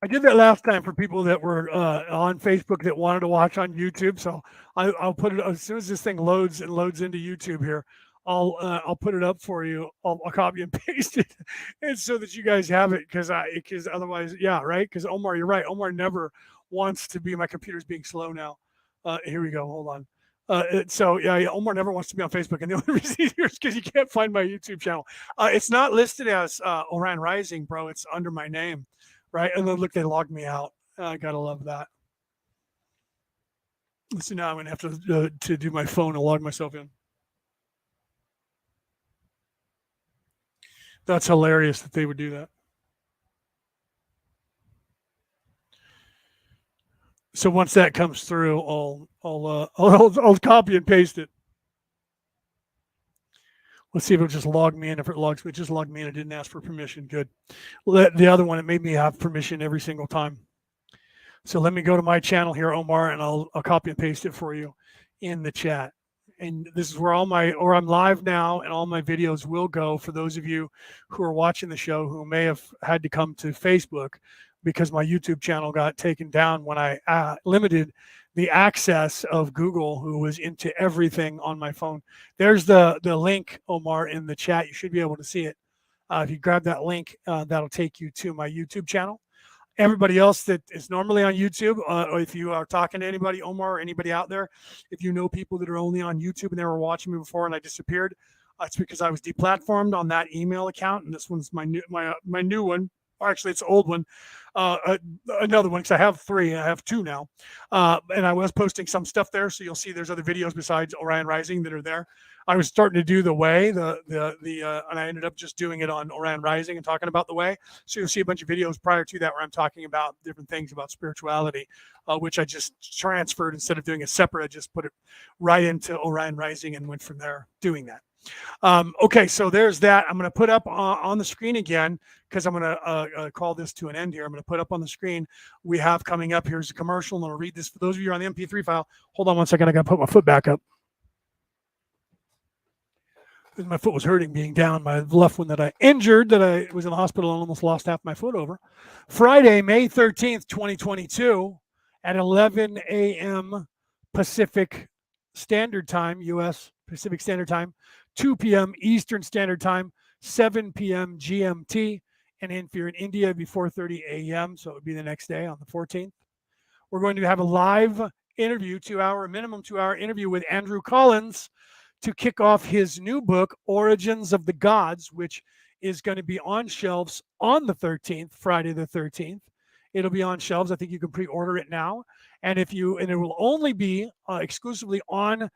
I did that last time for people that were on Facebook that wanted to watch on YouTube. So I'll put it as soon as this thing loads and loads into YouTube here. I'll put it up for you. I'll copy and paste it, and so that you guys have it because otherwise, yeah, right. Because Omar, you're right. Omar never wants to be. My computer's being slow now. Here we go. Hold on. So yeah, Omar never wants to be on Facebook, and the only reason he's here is because you can't find my YouTube channel. It's not listed as Orion Rising, bro. It's under my name. Right, and then look, they logged me out. I gotta love that. So now I'm gonna have to do my phone and log myself in. That's hilarious that they would do that. So once that comes through, I'll copy and paste it. Let's see if it'll just log me in. If it logs me, just log me in. It didn't ask for permission. Good. The other one, it made me have permission every single time. So let me go to my channel here, Omar, and I'll copy and paste it for you in the chat. And this is where I'm live now, and all my videos will go for those of you who are watching the show who may have had to come to Facebook because my YouTube channel got taken down when I limited the access of Google, who was into everything on my phone. There's the link, Omar, in the chat. You should be able to see it. If you grab that link, that'll take you to my YouTube channel. Everybody else that is normally on YouTube, or if you are talking to anybody, Omar, or anybody out there, if you know people that are only on YouTube and they were watching me before and I disappeared, it's because I was deplatformed on that email account, and this one's my new one. Or actually, it's an old one. Another one, because I have three. I have two now, and I was posting some stuff there, so you'll see there's other videos besides Orion Rising that are there. I was starting to do the way, and I ended up just doing it on Orion Rising and talking about the way. So you'll see a bunch of videos prior to that where I'm talking about different things about spirituality, which I just transferred instead of doing it separate. I just put it right into Orion Rising and went from there doing that. Okay, so there's that. I'm going to put up on the screen again because I'm going to call this to an end here. I'm going to put up on the screen. We have coming up, here's a commercial, and I'll read this for those of you on the MP3 file. Hold on one second. I got to put my foot back up. My foot was hurting being down. My left one that I injured, that I was in the hospital and almost lost half my foot over. Friday, May 13th, 2022 at 11 a.m. Pacific Standard Time, U.S. Pacific Standard Time, 2 p.m. Eastern Standard Time, 7 p.m. GMT, and if you're in India, it'd be 4:30 a.m., so it would be the next day on the 14th. We're going to have a live interview, minimum 2-hour interview with Andrew Collins to kick off his new book, Origins of the Gods, which is going to be on shelves on the 13th, Friday the 13th. It'll be on shelves. I think you can pre-order it now, and it will only be exclusively on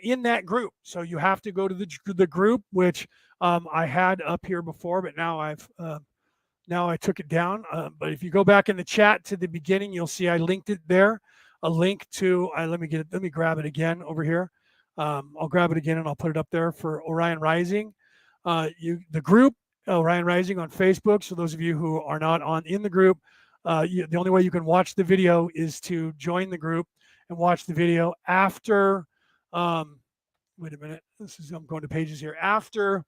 in that group. So you have to go to the group, which I had up here before, but now I took it down. But if you go back in the chat to the beginning, you'll see I linked it there. A link to let me grab it again over here. I'll grab it again and I'll put it up there for Orion Rising. The group Orion Rising on Facebook. So those of you who are not in the group, the only way you can watch the video is to join the group and watch the video after. Wait a minute. I'm going to pages here. After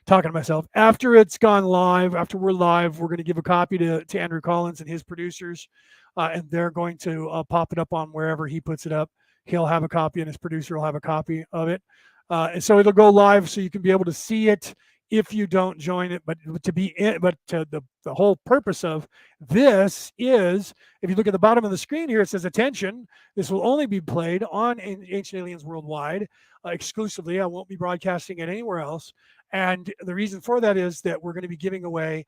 talking to myself, after it's gone live, after we're live, we're going to give a copy to Andrew Collins and his producers, and they're going to pop it up on wherever he puts it up. He'll have a copy and his producer will have a copy of it. And so it'll go live so you can be able to see it if you don't join it. But the whole purpose of this is, if you look at the bottom of the screen here, it says attention. This will only be played on Ancient Aliens Worldwide exclusively. I won't be broadcasting it anywhere else. And the reason for that is that we're going to be giving away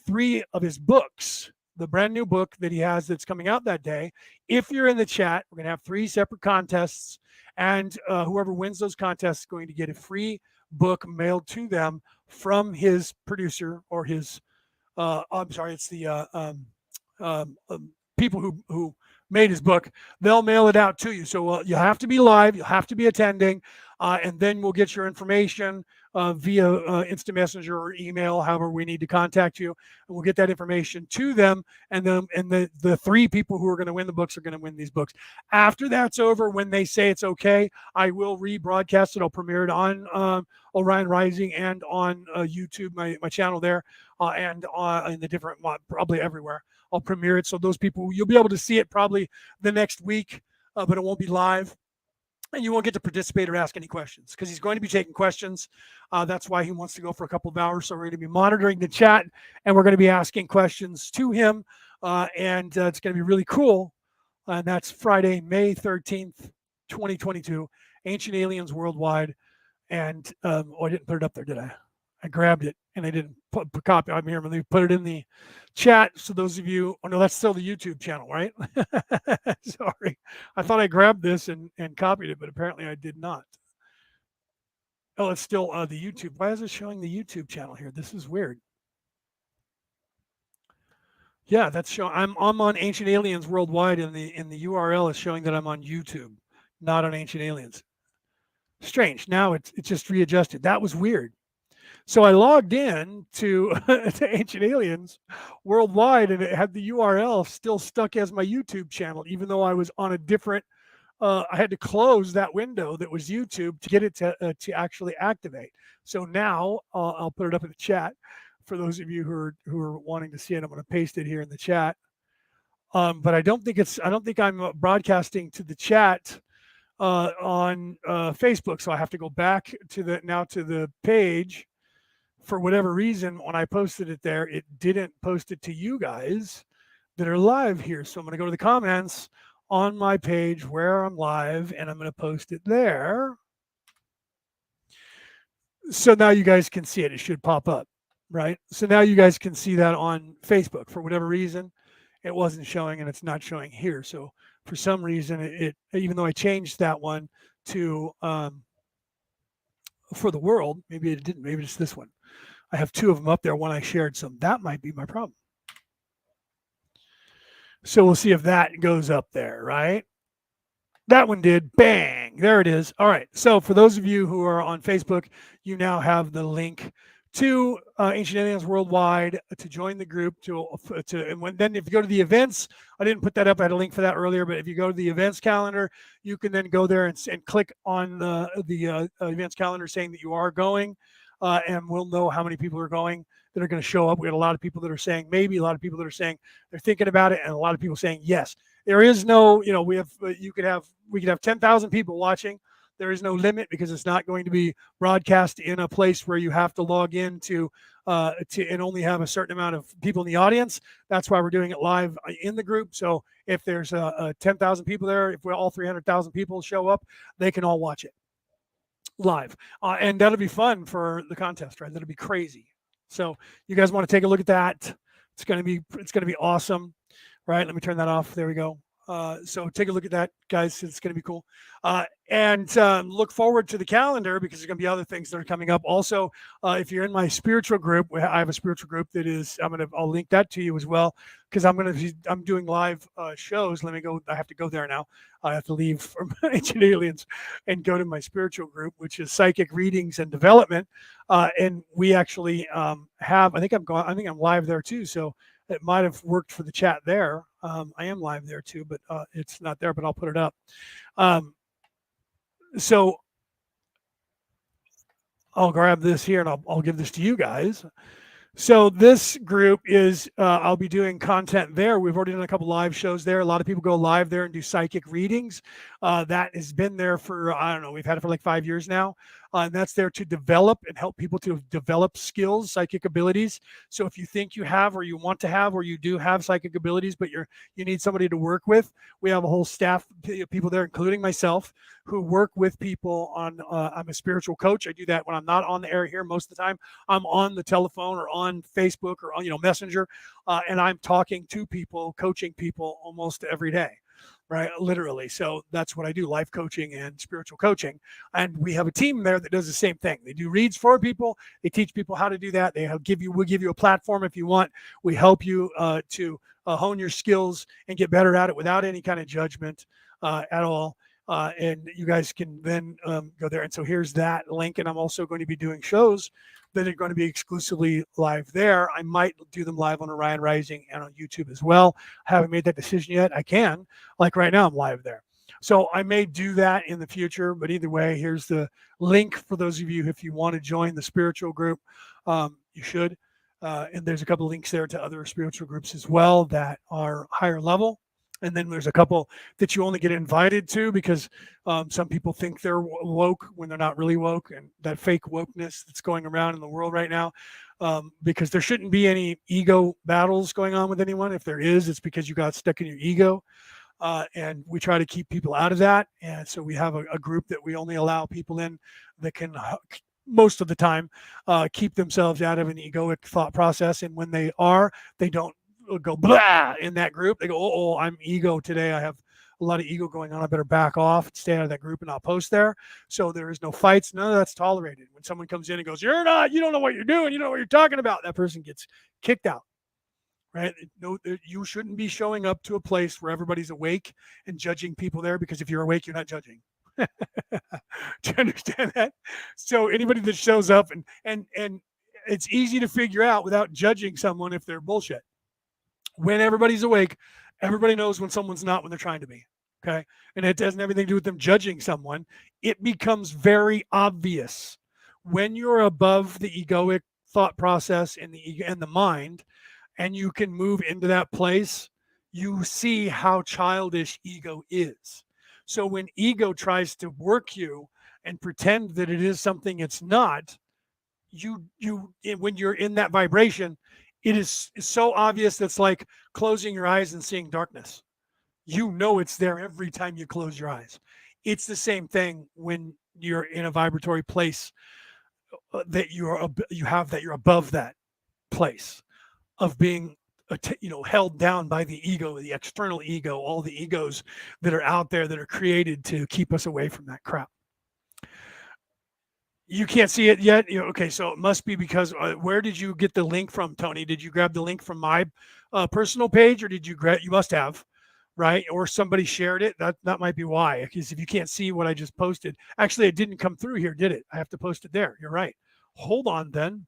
3 of his books. The brand new book that he has that's coming out that day. If you're in the chat, we're going to have 3 separate contests, and whoever wins those contests is going to get a free book mailed to them from his producer or his I'm sorry, it's the people who made his book. They'll mail it out to you. So you have to be live, you have to be attending, and then we'll get your information via instant messenger or email, however we need to contact you, and we'll get that information to them. And then the 3 people who are going to win the books are going to win these books. After that's over, when they say it's okay, I will rebroadcast it. I'll premiere it on Orion Rising and on YouTube, my channel there, and in the different, probably everywhere. I'll premiere it. So those people, you'll be able to see it probably the next week, but it won't be live. And you won't get to participate or ask any questions because he's going to be taking questions. That's why he wants to go for a couple of hours. So we're going to be monitoring the chat and we're going to be asking questions to him. And it's going to be really cool. And that's Friday, May 13th, 2022, Ancient Aliens Worldwide. And I didn't put it up there, did I? I grabbed it and I didn't put copy. I'm here. Let me put it in the chat. So those of you, oh no, that's still the YouTube channel, right? Sorry. I thought I grabbed this and copied it, but apparently I did not. Oh, it's still the YouTube. Why is it showing the YouTube channel here? This is weird. Yeah, that's showing. I'm on Ancient Aliens Worldwide, and the URL is showing that I'm on YouTube, not on Ancient Aliens. Strange. Now it's just readjusted. That was weird. So I logged in to Ancient Aliens Worldwide, and it had the URL still stuck as my YouTube channel, even though I was on a different. I had to close that window that was YouTube to get it to actually activate. So now I'll put it up in the chat for those of you who are wanting to see it. I'm going to paste it here in the chat. But I don't think I'm broadcasting to the chat on Facebook. So I have to go back to the page. For whatever reason, when I posted it there, it didn't post it to you guys that are live here. So I'm going to go to the comments on my page where I'm live, and I'm going to post it there. So now you guys can see it. It should pop up, right? So now you guys can see that on Facebook. For whatever reason, it wasn't showing, and it's not showing here. So for some reason, it even though I changed that one to for the world, maybe it didn't. Maybe it's this one. I have two of them up there, one I shared, so that might be my problem. So we'll see if that goes up there, right? That one did. Bang. There it is. All right. So for those of you who are on Facebook, you now have the link to Ancient Aliens Worldwide to join the group. Then if you go to the events, I didn't put that up. I had a link for that earlier, but if you go to the events calendar, you can then go there and click on the events calendar saying that you are going. And we'll know how many people are going that are going to show up. We had a lot of people that are saying maybe, a lot of people that are saying they're thinking about it, and a lot of people saying yes. There is no, we could have 10,000 people watching. There is no limit because it's not going to be broadcast in a place where you have to log in to and only have a certain amount of people in the audience. That's why we're doing it live in the group. So if there's 10,000 people there, if all 300,000 people show up, they can all watch it live, and that'll be fun for the contest, right? That'll be crazy. So you guys want to take a look at that? It's gonna be awesome, right? Let me turn that off. There we go. So take a look at that, guys. It's going to be cool. And look forward to the calendar because there's going to be other things that are coming up. Also, if you're in my spiritual group, I have a spiritual group that is, I'll link that to you as well because I'm doing live shows. Let me go. I have to go there now. I have to leave from Ancient Aliens and go to my spiritual group, which is Psychic Readings and Development. And we actually have, I think I'm live there too. So it might have worked for the chat there. I am live there too, but it's not there, but I'll put it up. So I'll grab this here and I'll give this to you guys. So this group is, I'll be doing content there. We've already done a couple live shows there. A lot of people go live there and do psychic readings. That has been there for, I don't know, we've had it for like 5 years now. And that's there to develop and help people to develop skills, psychic abilities. So if you think you have, or you want to have, or you do have psychic abilities, but you need somebody to work with, we have a whole staff of people there, including myself, who work with people on, I'm a spiritual coach. I do that when I'm not on the air here. Most of the time I'm on the telephone or on Facebook or on, Messenger. And I'm talking to people, coaching people almost every day. Right, literally. So that's what I do, life coaching and spiritual coaching. And we have a team there that does the same thing. They do reads for people. They teach people how to do that. We'll give you a platform if you want. We help you to hone your skills and get better at it without any kind of judgment at all. And you guys can then go there. And so here's that link. And I'm also going to be doing shows that are going to be exclusively live there. I might do them live on Orion Rising and on YouTube as well. I haven't made that decision yet. I can. Like right now, I'm live there. So I may do that in the future. But either way, here's the link for those of you, if you want to join the spiritual group, you should. And there's a couple links there to other spiritual groups as well that are higher level. And then there's a couple that you only get invited to because some people think they're woke when they're not really woke, and that fake wokeness that's going around in the world right now. Because there shouldn't be any ego battles going on with anyone. If there is, it's because you got stuck in your ego. And we try to keep people out of that. And so we have a group that we only allow people in that can most of the time keep themselves out of an egoic thought process. And when they are, they don't go blah in that group. They go, oh, I'm ego today. I have a lot of ego going on. I better back off, stay out of that group, and I'll post there. So there is no fights. None of that's tolerated. When someone comes in and goes, you don't know what you're doing. You don't know what you're talking about. That person gets kicked out. Right? No, you shouldn't be showing up to a place where everybody's awake and judging people there, because if you're awake, you're not judging. Do you understand that? So anybody that shows up and it's easy to figure out without judging someone if they're bullshit. When everybody's awake, everybody knows when someone's not when they're trying to be. Okay. And it doesn't have anything to do with them judging someone. It becomes very obvious when you're above the egoic thought process and the mind, and you can move into that place, you see how childish ego is. So when ego tries to work you and pretend that it is something it's not, when you're in that vibration, it is so obvious that's like closing your eyes and seeing darkness. You know it's there every time you close your eyes. It's the same thing when you're in a vibratory place that you're above that place of being held down by the ego, the external ego, all the egos that are out there that are created to keep us away from that crap. You can't see it yet. Okay, so it must be because where did you get the link from, Tony? Did you grab the link from my personal page, or did you you must have, right? Or somebody shared it. That might be why. Because if you can't see what I just posted, actually it didn't come through here, did it? I have to post it there. You're right. Hold on then.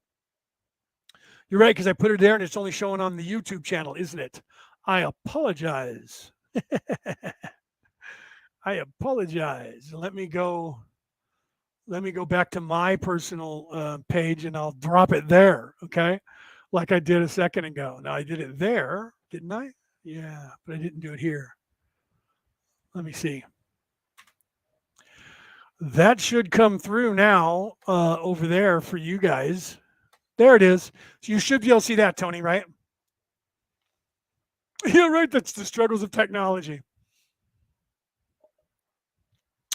You're right, because I put it there and it's only showing on the YouTube channel, isn't it? I apologize. I apologize. Let me go back to my personal page and I'll drop it there, okay? Like I did a second ago. Now I did it there, didn't I? Yeah, but I didn't do it here. Let me see. That should come through now over there for you guys. There it is. So you should be able to see that, Tony, right? Yeah, right. That's the struggles of technology.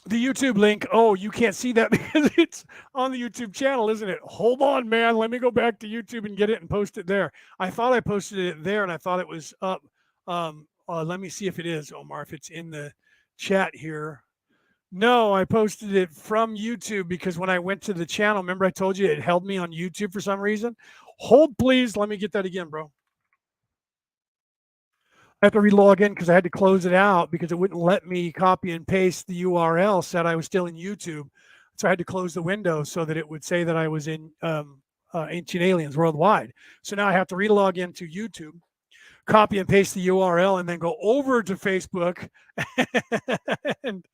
The YouTube link. Oh, you can't see that because it's on the YouTube channel, isn't it? Hold on, man. Let me go back to YouTube and get it and post it there. I thought I posted it there and I thought it was up. Let me see if it is, Omar, if it's in the chat here. No, I posted it from YouTube because when I went to the channel, remember I told you it held me on YouTube for some reason? Hold, please. Let me get that again, bro. I have to relog in because I had to close it out because it wouldn't let me copy and paste the URL, said I was still in YouTube. So I had to close the window so that it would say that I was in Ancient Aliens Worldwide. So now I have to relog into YouTube, copy and paste the URL, and then go over to Facebook and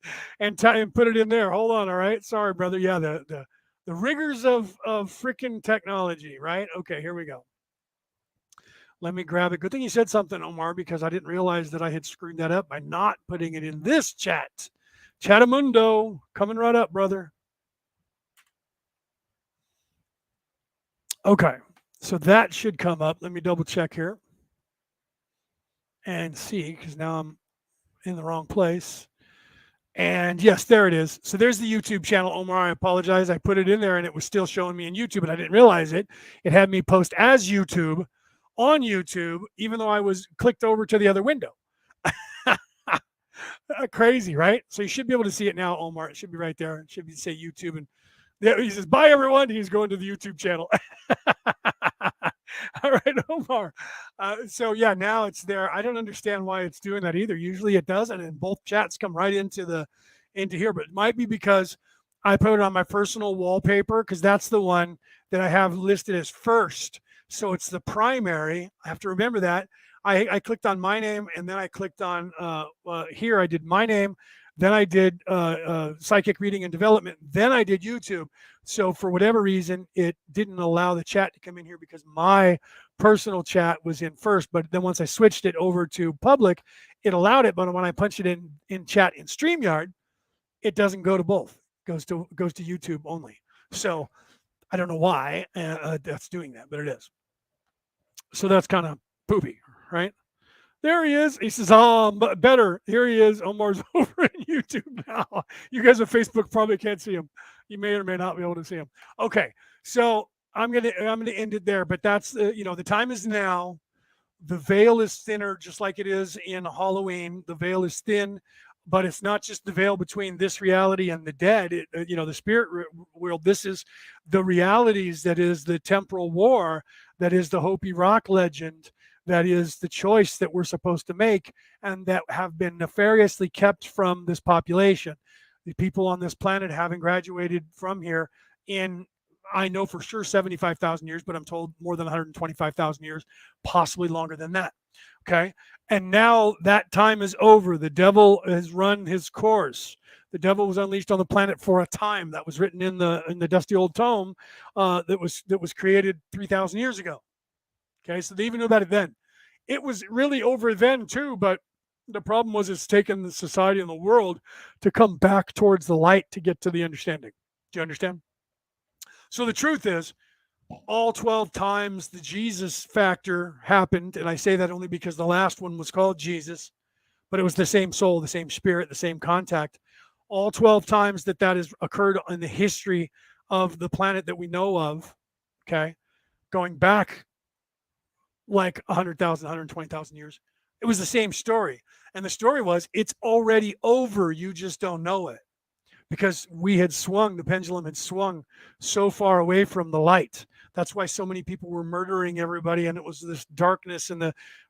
put it in there. Hold on, all right? Sorry, brother. Yeah, the rigors of freaking technology, right? Okay, here we go. Let me grab it. Good thing you said something, Omar, because I didn't realize that I had screwed that up by not putting it in this chat. Chatamundo, coming right up, brother. Okay, so that should come up. Let me double check here and see, because now I'm in the wrong place. And yes, there it is. So there's the YouTube channel, Omar. I apologize. I put it in there and it was still showing me in YouTube, but I didn't realize it. It had me post as YouTube on YouTube, even though I was clicked over to the other window. Crazy, right? So you should be able to see it now, Omar. It should be right there. It should be say YouTube. And there, he says, bye, everyone. He's going to the YouTube channel. All right, Omar. So yeah, now it's there. I don't understand why it's doing that either. Usually it doesn't, and both chats come right into here. But it might be because I put it on my personal wallpaper, because that's the one that I have listed as first. So it's the primary. I have to remember that. I clicked on my name, and then I clicked on here. I did my name, Then I did psychic reading and development. Then I did YouTube. So for whatever reason, it didn't allow the chat to come in here because my personal chat was in first. But then once I switched it over to public, it allowed it. But when I punch it in chat in StreamYard, it doesn't go to both. It goes to YouTube only. So I don't know why that's doing that, but it is. So that's kind of poopy, right? There he is. He says, better. Here he is. Omar's over in YouTube now. You guys on Facebook probably can't see him. You may or may not be able to see him. Okay, so I'm gonna end it there. But that's the time is now. The veil is thinner, just like it is in Halloween. The veil is thin, but it's not just the veil between this reality and the dead. The spirit world. This is the realities. That is the temporal war. That is the Hopi rock legend. That is the choice that we're supposed to make, and that have been nefariously kept from this population. The people on this planet having graduated from here in, I know for sure 75,000 years, but I'm told more than 125,000 years, possibly longer than that. Okay. And now that time is over. The devil has run his course. The devil was unleashed on the planet for a time. That was written in the dusty old tome that was created 3,000 years ago. Okay, so they even knew about it then. It was really over then too, but the problem was it's taken the society and the world to come back towards the light to get to the understanding. Do you understand? So the truth is, all 12 times the Jesus factor happened, and I say that only because the last one was called Jesus, but it was the same soul, the same spirit, the same contact. All 12 times that has occurred in the history of the planet that we know of, okay, going back like 100,000, 120,000 years. It was the same story. And the story was, it's already over. You just don't know it. Because the pendulum had swung so far away from the light. That's why so many people were murdering everybody. And it was this darkness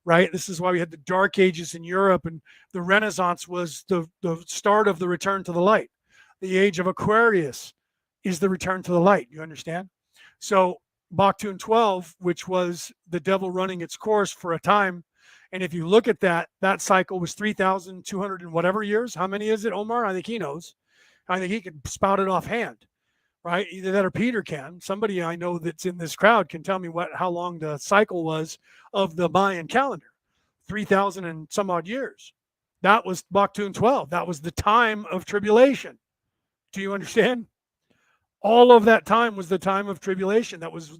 right? This is why we had the Dark Ages in Europe. And the Renaissance was the start of the return to the light. The age of Aquarius is the return to the light. You understand? So Baktun 12, which was the devil running its course for a time. And if you look at that cycle was 3,200 and whatever years. How many is it, Omar? I think he knows. I think he could spout it offhand, right? Either that or Peter can. Somebody I know that's in this crowd can tell me how long the cycle was of the Mayan calendar. 3,000 and some odd years. That was Baktun 12. That was the time of tribulation. Do you understand? All of that time was the time of tribulation. That was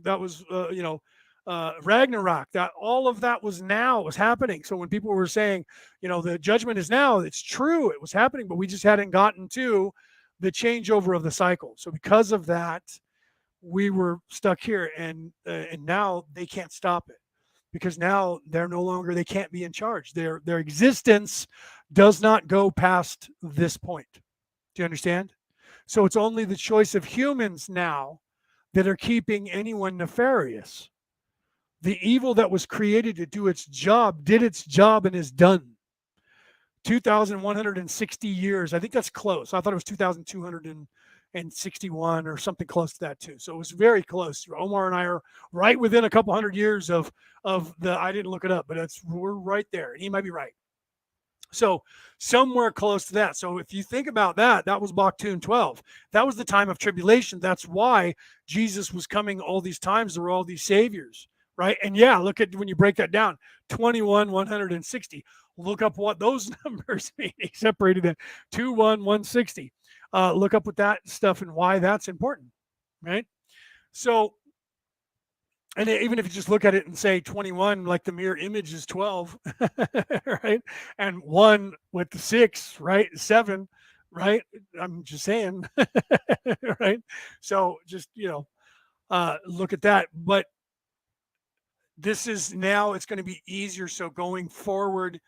Ragnarok. That all of that was now. It was happening. So when people were saying, the judgment is now, it's true. It was happening, but we just hadn't gotten to the changeover of the cycle. So because of that, we were stuck here, and now they can't stop it because now they can't be in charge. Their existence does not go past this point. Do you understand? So it's only the choice of humans now that are keeping anyone nefarious. The evil that was created to do its job did its job and is done. 2,160 years. I think that's close. I thought it was 2,261 or something close to that too. So it was very close. Omar and I are right within a couple hundred years of the. I didn't look it up, but we're right there. He might be right. So somewhere close to that. So if you think about that was Baktun 12. That was the time of tribulation. That's why Jesus was coming all these times. There were all these saviors, right? And yeah, look at when you break that down, 21,160. Look up what those numbers mean. He separated it. 21,160. Look up with that stuff and why that's important, right? So, and even if you just look at it and say 21, like the mirror image is 12, right? And 1 with the 6, right? 7, right? I'm just saying, right? So just, look at that. But this is now, it's going to be easier. So going forward,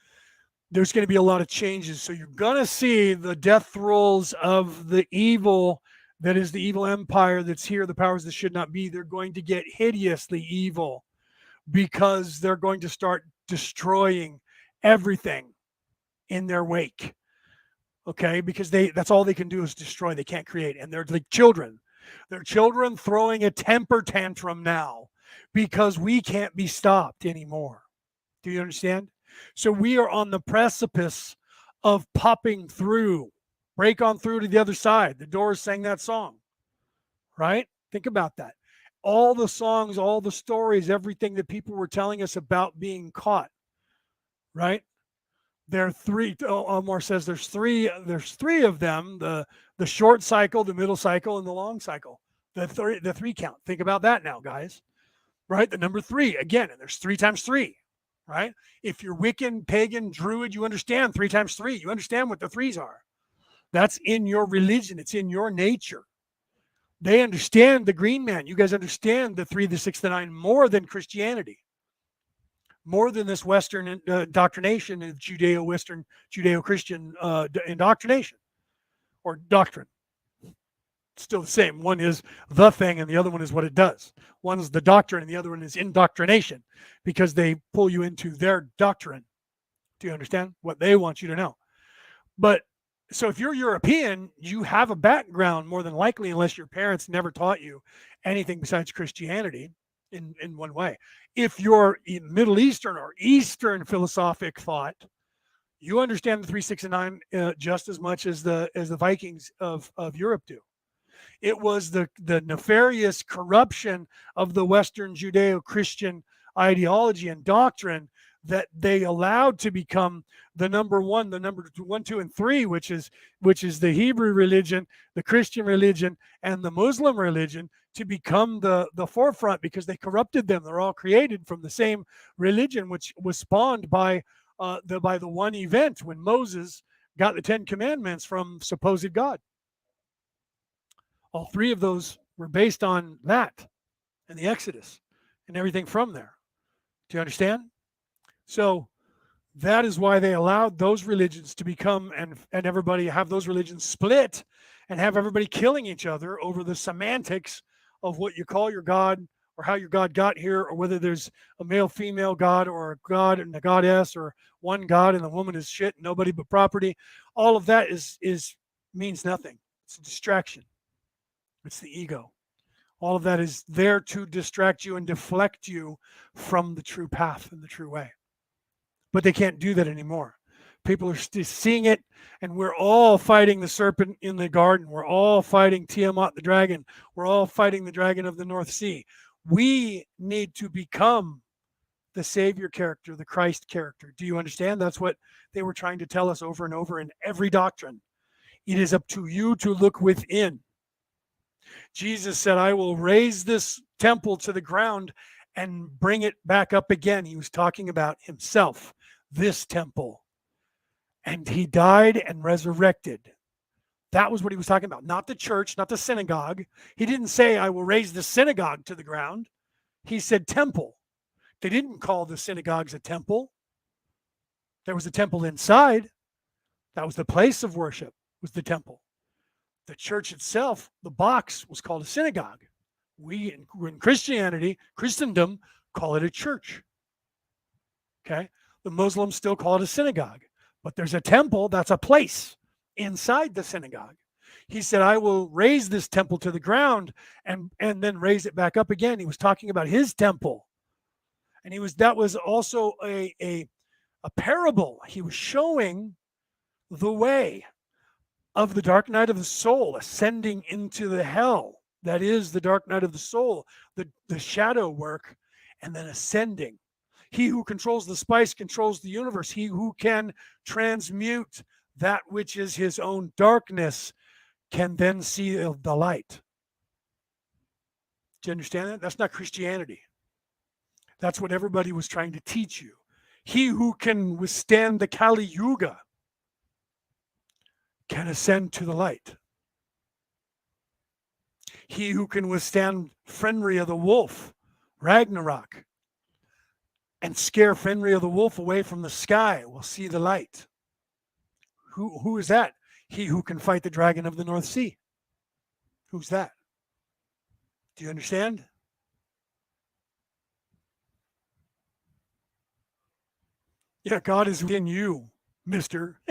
there's going to be a lot of changes. So you're going to see the death rolls of the evil that is the evil empire that's here, the powers that should not be. They're going to get hideously evil because they're going to start destroying everything in their wake. Okay, because that's all they can do is destroy. They can't create. And they're like children. They're children throwing a temper tantrum now because we can't be stopped anymore. Do you understand? So we are on the precipice of popping through. break on through to the other side. The Doors sang that song, right? Think about that. All the songs, all the stories, everything that people were telling us about being caught, right? There are three. Elmore says there's three. There's three of them: the short cycle, the middle cycle, and the long cycle. The three count. Think about that now, guys. Right? The number three again, and there's 3 times 3. Right? If you're Wiccan, pagan, Druid, you understand 3 times 3. You understand what the threes are. That's in your religion. It's in your nature. They understand the green man. You guys understand the 3, the 6, the 9 more than Christianity. More than this Western indoctrination of Judeo-Western, Judeo-Christian indoctrination or doctrine. It's still the same. One is the thing and the other one is what it does. One is the doctrine and the other one is indoctrination because they pull you into their doctrine. Do you understand what they want you to know? But so if you're European, you have a background more than likely, unless your parents never taught you anything besides Christianity. In one way. If you're in Middle Eastern or Eastern philosophic thought, you understand the 3, 6, and 9 just as much as the Vikings of Europe do. It was the nefarious corruption of the Western Judeo-Christian ideology and doctrine that they allowed to become the number 1, the number 1, 2, and 3, which is the Hebrew religion, the Christian religion, and the Muslim religion, to become the forefront because they corrupted them. They're all created from the same religion, which was spawned by the one event when Moses got the 10 commandments from supposed God. All 3 of those were based on that and the Exodus and everything from there. Do you understand? So that is why they allowed those religions to become and everybody have those religions split and have everybody killing each other over the semantics of what you call your God or how your God got here, or whether there's a male, female God or a God and a goddess or one God and the woman is shit, nobody but property. All of that is means nothing. It's a distraction. It's the ego. All of that is there to distract you and deflect you from the true path and the true way. But they can't do that anymore. People are still seeing it, and we're all fighting the serpent in the garden. We're all fighting Tiamat the dragon. We're all fighting the dragon of the North Sea. We need to become the Savior character, the Christ character. Do you understand? That's what they were trying to tell us over and over in every doctrine. It is up to you to look within. Jesus said, I will raise this temple to the ground and bring it back up again. He was talking about himself, this temple. And he died and resurrected. That was what he was talking about. Not the church, not the synagogue. He didn't say, I will raise the synagogue to the ground. He said temple. They didn't call the synagogues a temple. There was a temple inside. That was the place of worship, was the temple. The church itself, the box, was called a synagogue. We in Christianity, Christendom, call it a church. Okay? The Muslims still call it a synagogue. But there's a temple, that's a place inside the synagogue. He said, I will raise this temple to the ground and then raise it back up again. He was talking about his temple. And that was also a parable. He was showing the way of the dark night of the soul ascending into the hell. That is the dark night of the soul, the shadow work, and then ascending. He who controls the spice controls the universe. He who can transmute that which is his own darkness can then see the light. Do you understand that? That's not Christianity. That's what everybody was trying to teach you. He who can withstand the Kali Yuga can ascend to the light. He who can withstand Fenrir the wolf, Ragnarok, and scare Fenrir the wolf away from the sky will see the light. Who is that? He who can fight the dragon of the North Sea. Who's that? Do you understand? Yeah, God is within you, mister.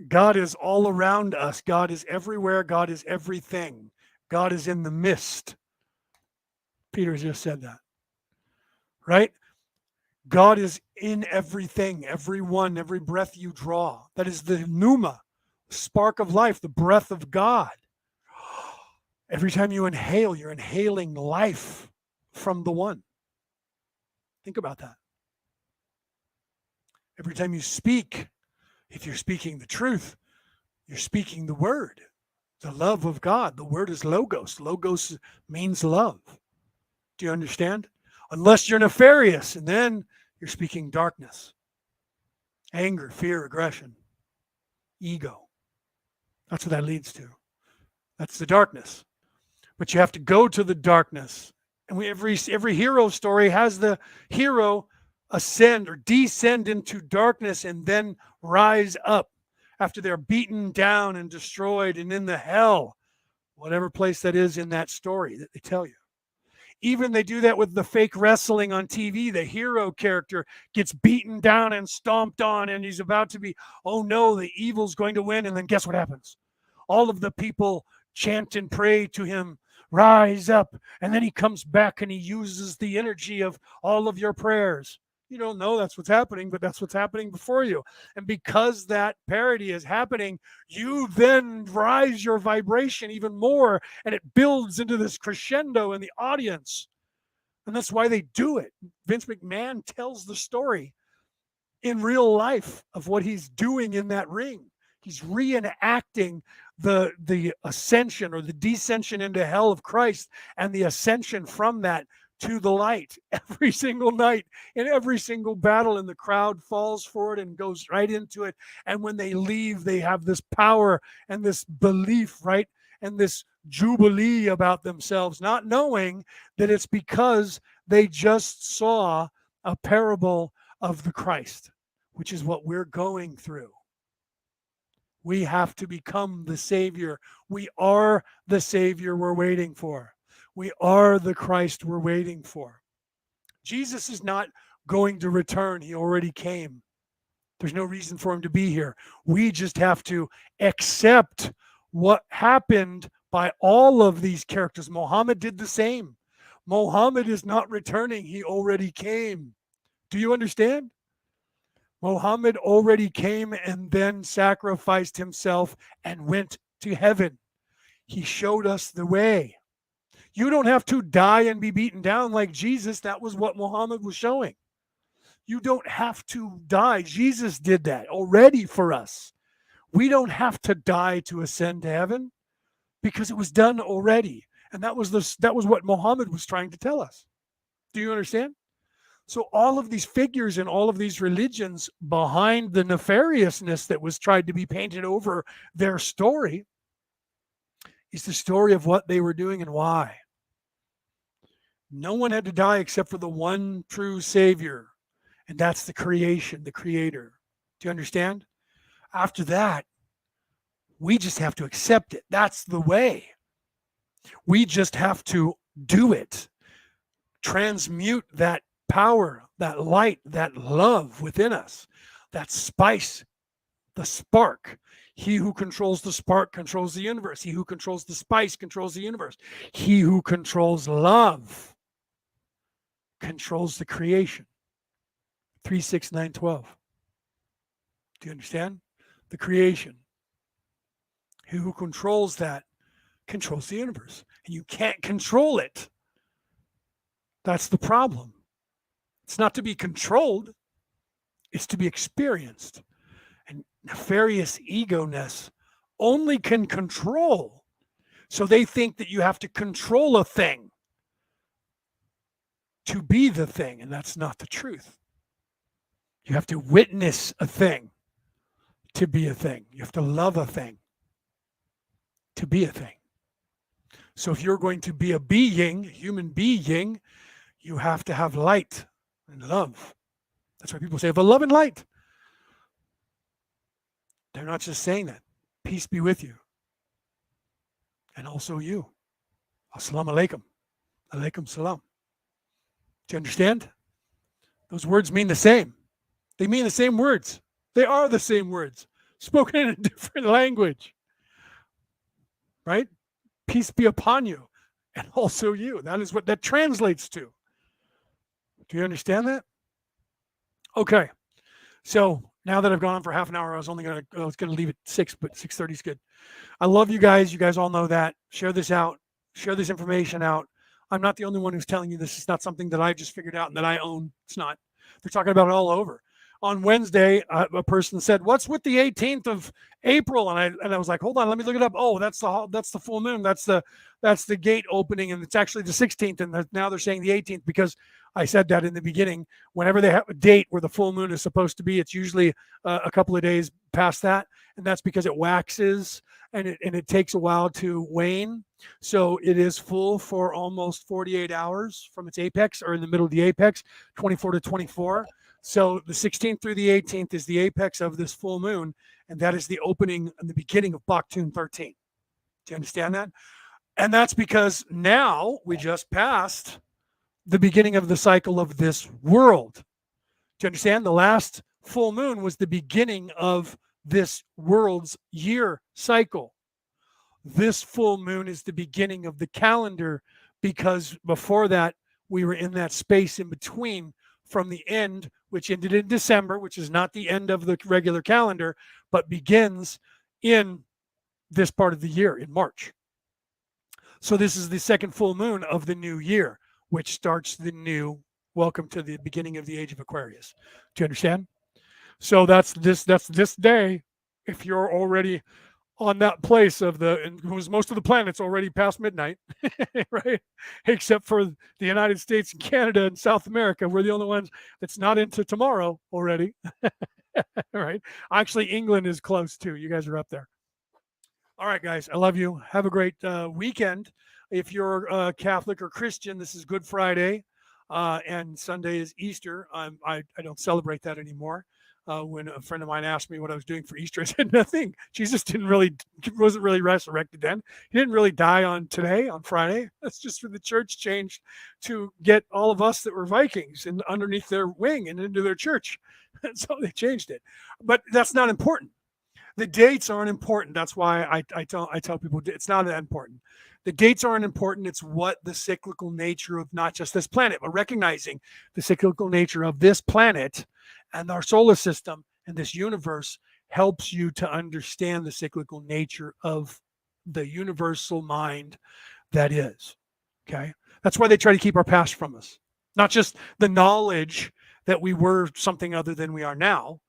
God is all around us. God is everywhere. God is everything. God is in the mist. Peter just said that. Right? God is in everything, everyone, every breath you draw. That is the pneuma, spark of life, the breath of God. Every time you inhale, you're inhaling life from the one. Think about that. Every time you speak, if you're speaking the truth, you're speaking the word, the love of God. The word is logos. Logos means love. Do you understand? Unless you're nefarious, and then you're speaking darkness, anger, fear, aggression, ego. That's what that leads to. That's the darkness. But you have to go to the darkness. And every hero story has the hero ascend or descend into darkness and then rise up after they're beaten down and destroyed and in the hell, whatever place that is in that story that they tell you. Even they do that with the fake wrestling on TV. The hero character gets beaten down and stomped on, and he's about to be, oh no, the evil's going to win. And then guess what happens? All of the people chant and pray to him, rise up. And then he comes back and he uses the energy of all of your prayers. You don't know that's what's happening, but that's what's happening before you. And because that parody is happening, you then rise your vibration even more, and it builds into this crescendo in the audience. And that's why they do it. Vince McMahon tells the story in real life of what he's doing in that ring. He's reenacting the ascension or the descension into hell of Christ and the ascension from that to the light every single night in every single battle, and the crowd falls for it and goes right into it. And when they leave, they have this power and this belief, right? And this jubilee about themselves, not knowing that it's because they just saw a parable of the Christ, which is what we're going through. We have to become the Savior. We are the Savior we're waiting for. We are the Christ we're waiting for. Jesus is not going to return. He already came. There's no reason for him to be here. We just have to accept what happened by all of these characters. Muhammad did the same. Muhammad is not returning. He already came. Do you understand? Muhammad already came and then sacrificed himself and went to heaven. He showed us the way. You don't have to die and be beaten down like Jesus. That was what Muhammad was showing. You don't have to die. Jesus did that already for us. We don't have to die to ascend to heaven because it was done already. And that was what Muhammad was trying to tell us. Do you understand? So all of these figures and all of these religions behind the nefariousness that was tried to be painted over their story is the story of what they were doing and why. No one had to die except for the one true Savior, and that's the creation, the Creator. Do you understand? After that, we just have to accept it. That's the way. We just have to do it. Transmute that power, that light, that love within us, that spice, the spark. He who controls the spark controls the universe. He who controls the spice controls the universe. He who controls love controls the creation. 3, 6, 9, 12. Do you understand? The creation. He who controls that controls the universe. And you can't control it. That's the problem. It's not to be controlled. It's to be experienced. And nefarious ego-ness only can control. So they think that you have to control a thing to be the thing, and that's not the truth. You have to witness a thing to be a thing. You have to love a thing to be a thing. So if you're going to be a being, human being, you have to have light and love. That's why people say, "The love and light." They're not just saying that. Peace be with you. And also you. Assalamu alaikum. Alaikum salam. Do you understand? Those words mean the same. They mean the same words. They are the same words, spoken in a different language. Right? Peace be upon you, and also you. That is what that translates to. Do you understand that? Okay. So Now that I've gone on for half an hour, I was gonna leave at 6, but 6:30 is good. I love you guys. You guys all know that. Share this out. Share this information out. I'm not the only one who's telling you this. It's not something that I just figured out and that I own. It's not. They're talking about it all over. On Wednesday, a person said, "What's with the 18th of April?" And I was like, "Hold on, let me look it up." Oh, that's the full moon. That's the gate opening, and it's actually the 16th. And now they're saying the 18th because I said that in the beginning. Whenever they have a date where the full moon is supposed to be, it's usually a couple of days past that, and that's because it waxes and it takes a while to wane. So it is full for almost 48 hours from its apex, or in the middle of the apex, 24 to 24. So the 16th through the 18th is the apex of this full moon, and that is the opening and the beginning of Baktun 13. Do you understand that? And that's because now we just passed the beginning of the cycle of this world. Do you understand? The last full moon was the beginning of this world's year cycle. This full moon is the beginning of the calendar, because before that, we were in that space in between from the end, which ended in December, which is not the end of the regular calendar, but begins in this part of the year in March. So this is the second full moon of the new year, which starts the new welcome to the beginning of the age of Aquarius. Do you understand? So that's this day. If you're already on that place of because most of the planets already past midnight, right? Except for the United States and Canada and South America. We're the only ones that's not into tomorrow already. Right? Actually, England is close too. You guys are up there. All right, guys. I love you. Have a great weekend. If you're Catholic or Christian, this is Good Friday, and Sunday is Easter. I don't celebrate that anymore. When a friend of mine asked me what I was doing for Easter, I said nothing. Jesus wasn't really resurrected then. He didn't really die on Friday. That's just for the church changed to get all of us that were Vikings and underneath their wing and into their church. And so they changed it. But that's not important. The dates aren't important. That's why I tell people it's not that important. The dates aren't important. It's what the cyclical nature of not just this planet, but recognizing the cyclical nature of this planet and our solar system and this universe helps you to understand the cyclical nature of the universal mind that is. Okay. That's why they try to keep our past from us. Not just the knowledge that we were something other than we are now,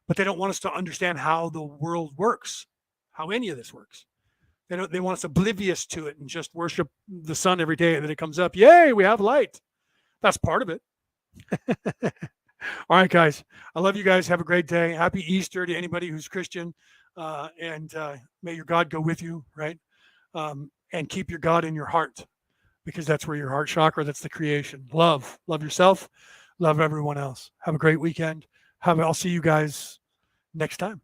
but they don't want us to understand how the world works, how any of this works. They want us oblivious to it and just worship the sun every day that it comes up. Yay, we have light. That's part of it. All right, guys. I love you guys. Have a great day. Happy Easter to anybody who's Christian. And may your God go with you, right? And keep your God in your heart, because that's where your heart chakra, that's the creation. Love yourself. Love everyone else. Have a great weekend. I'll see you guys next time.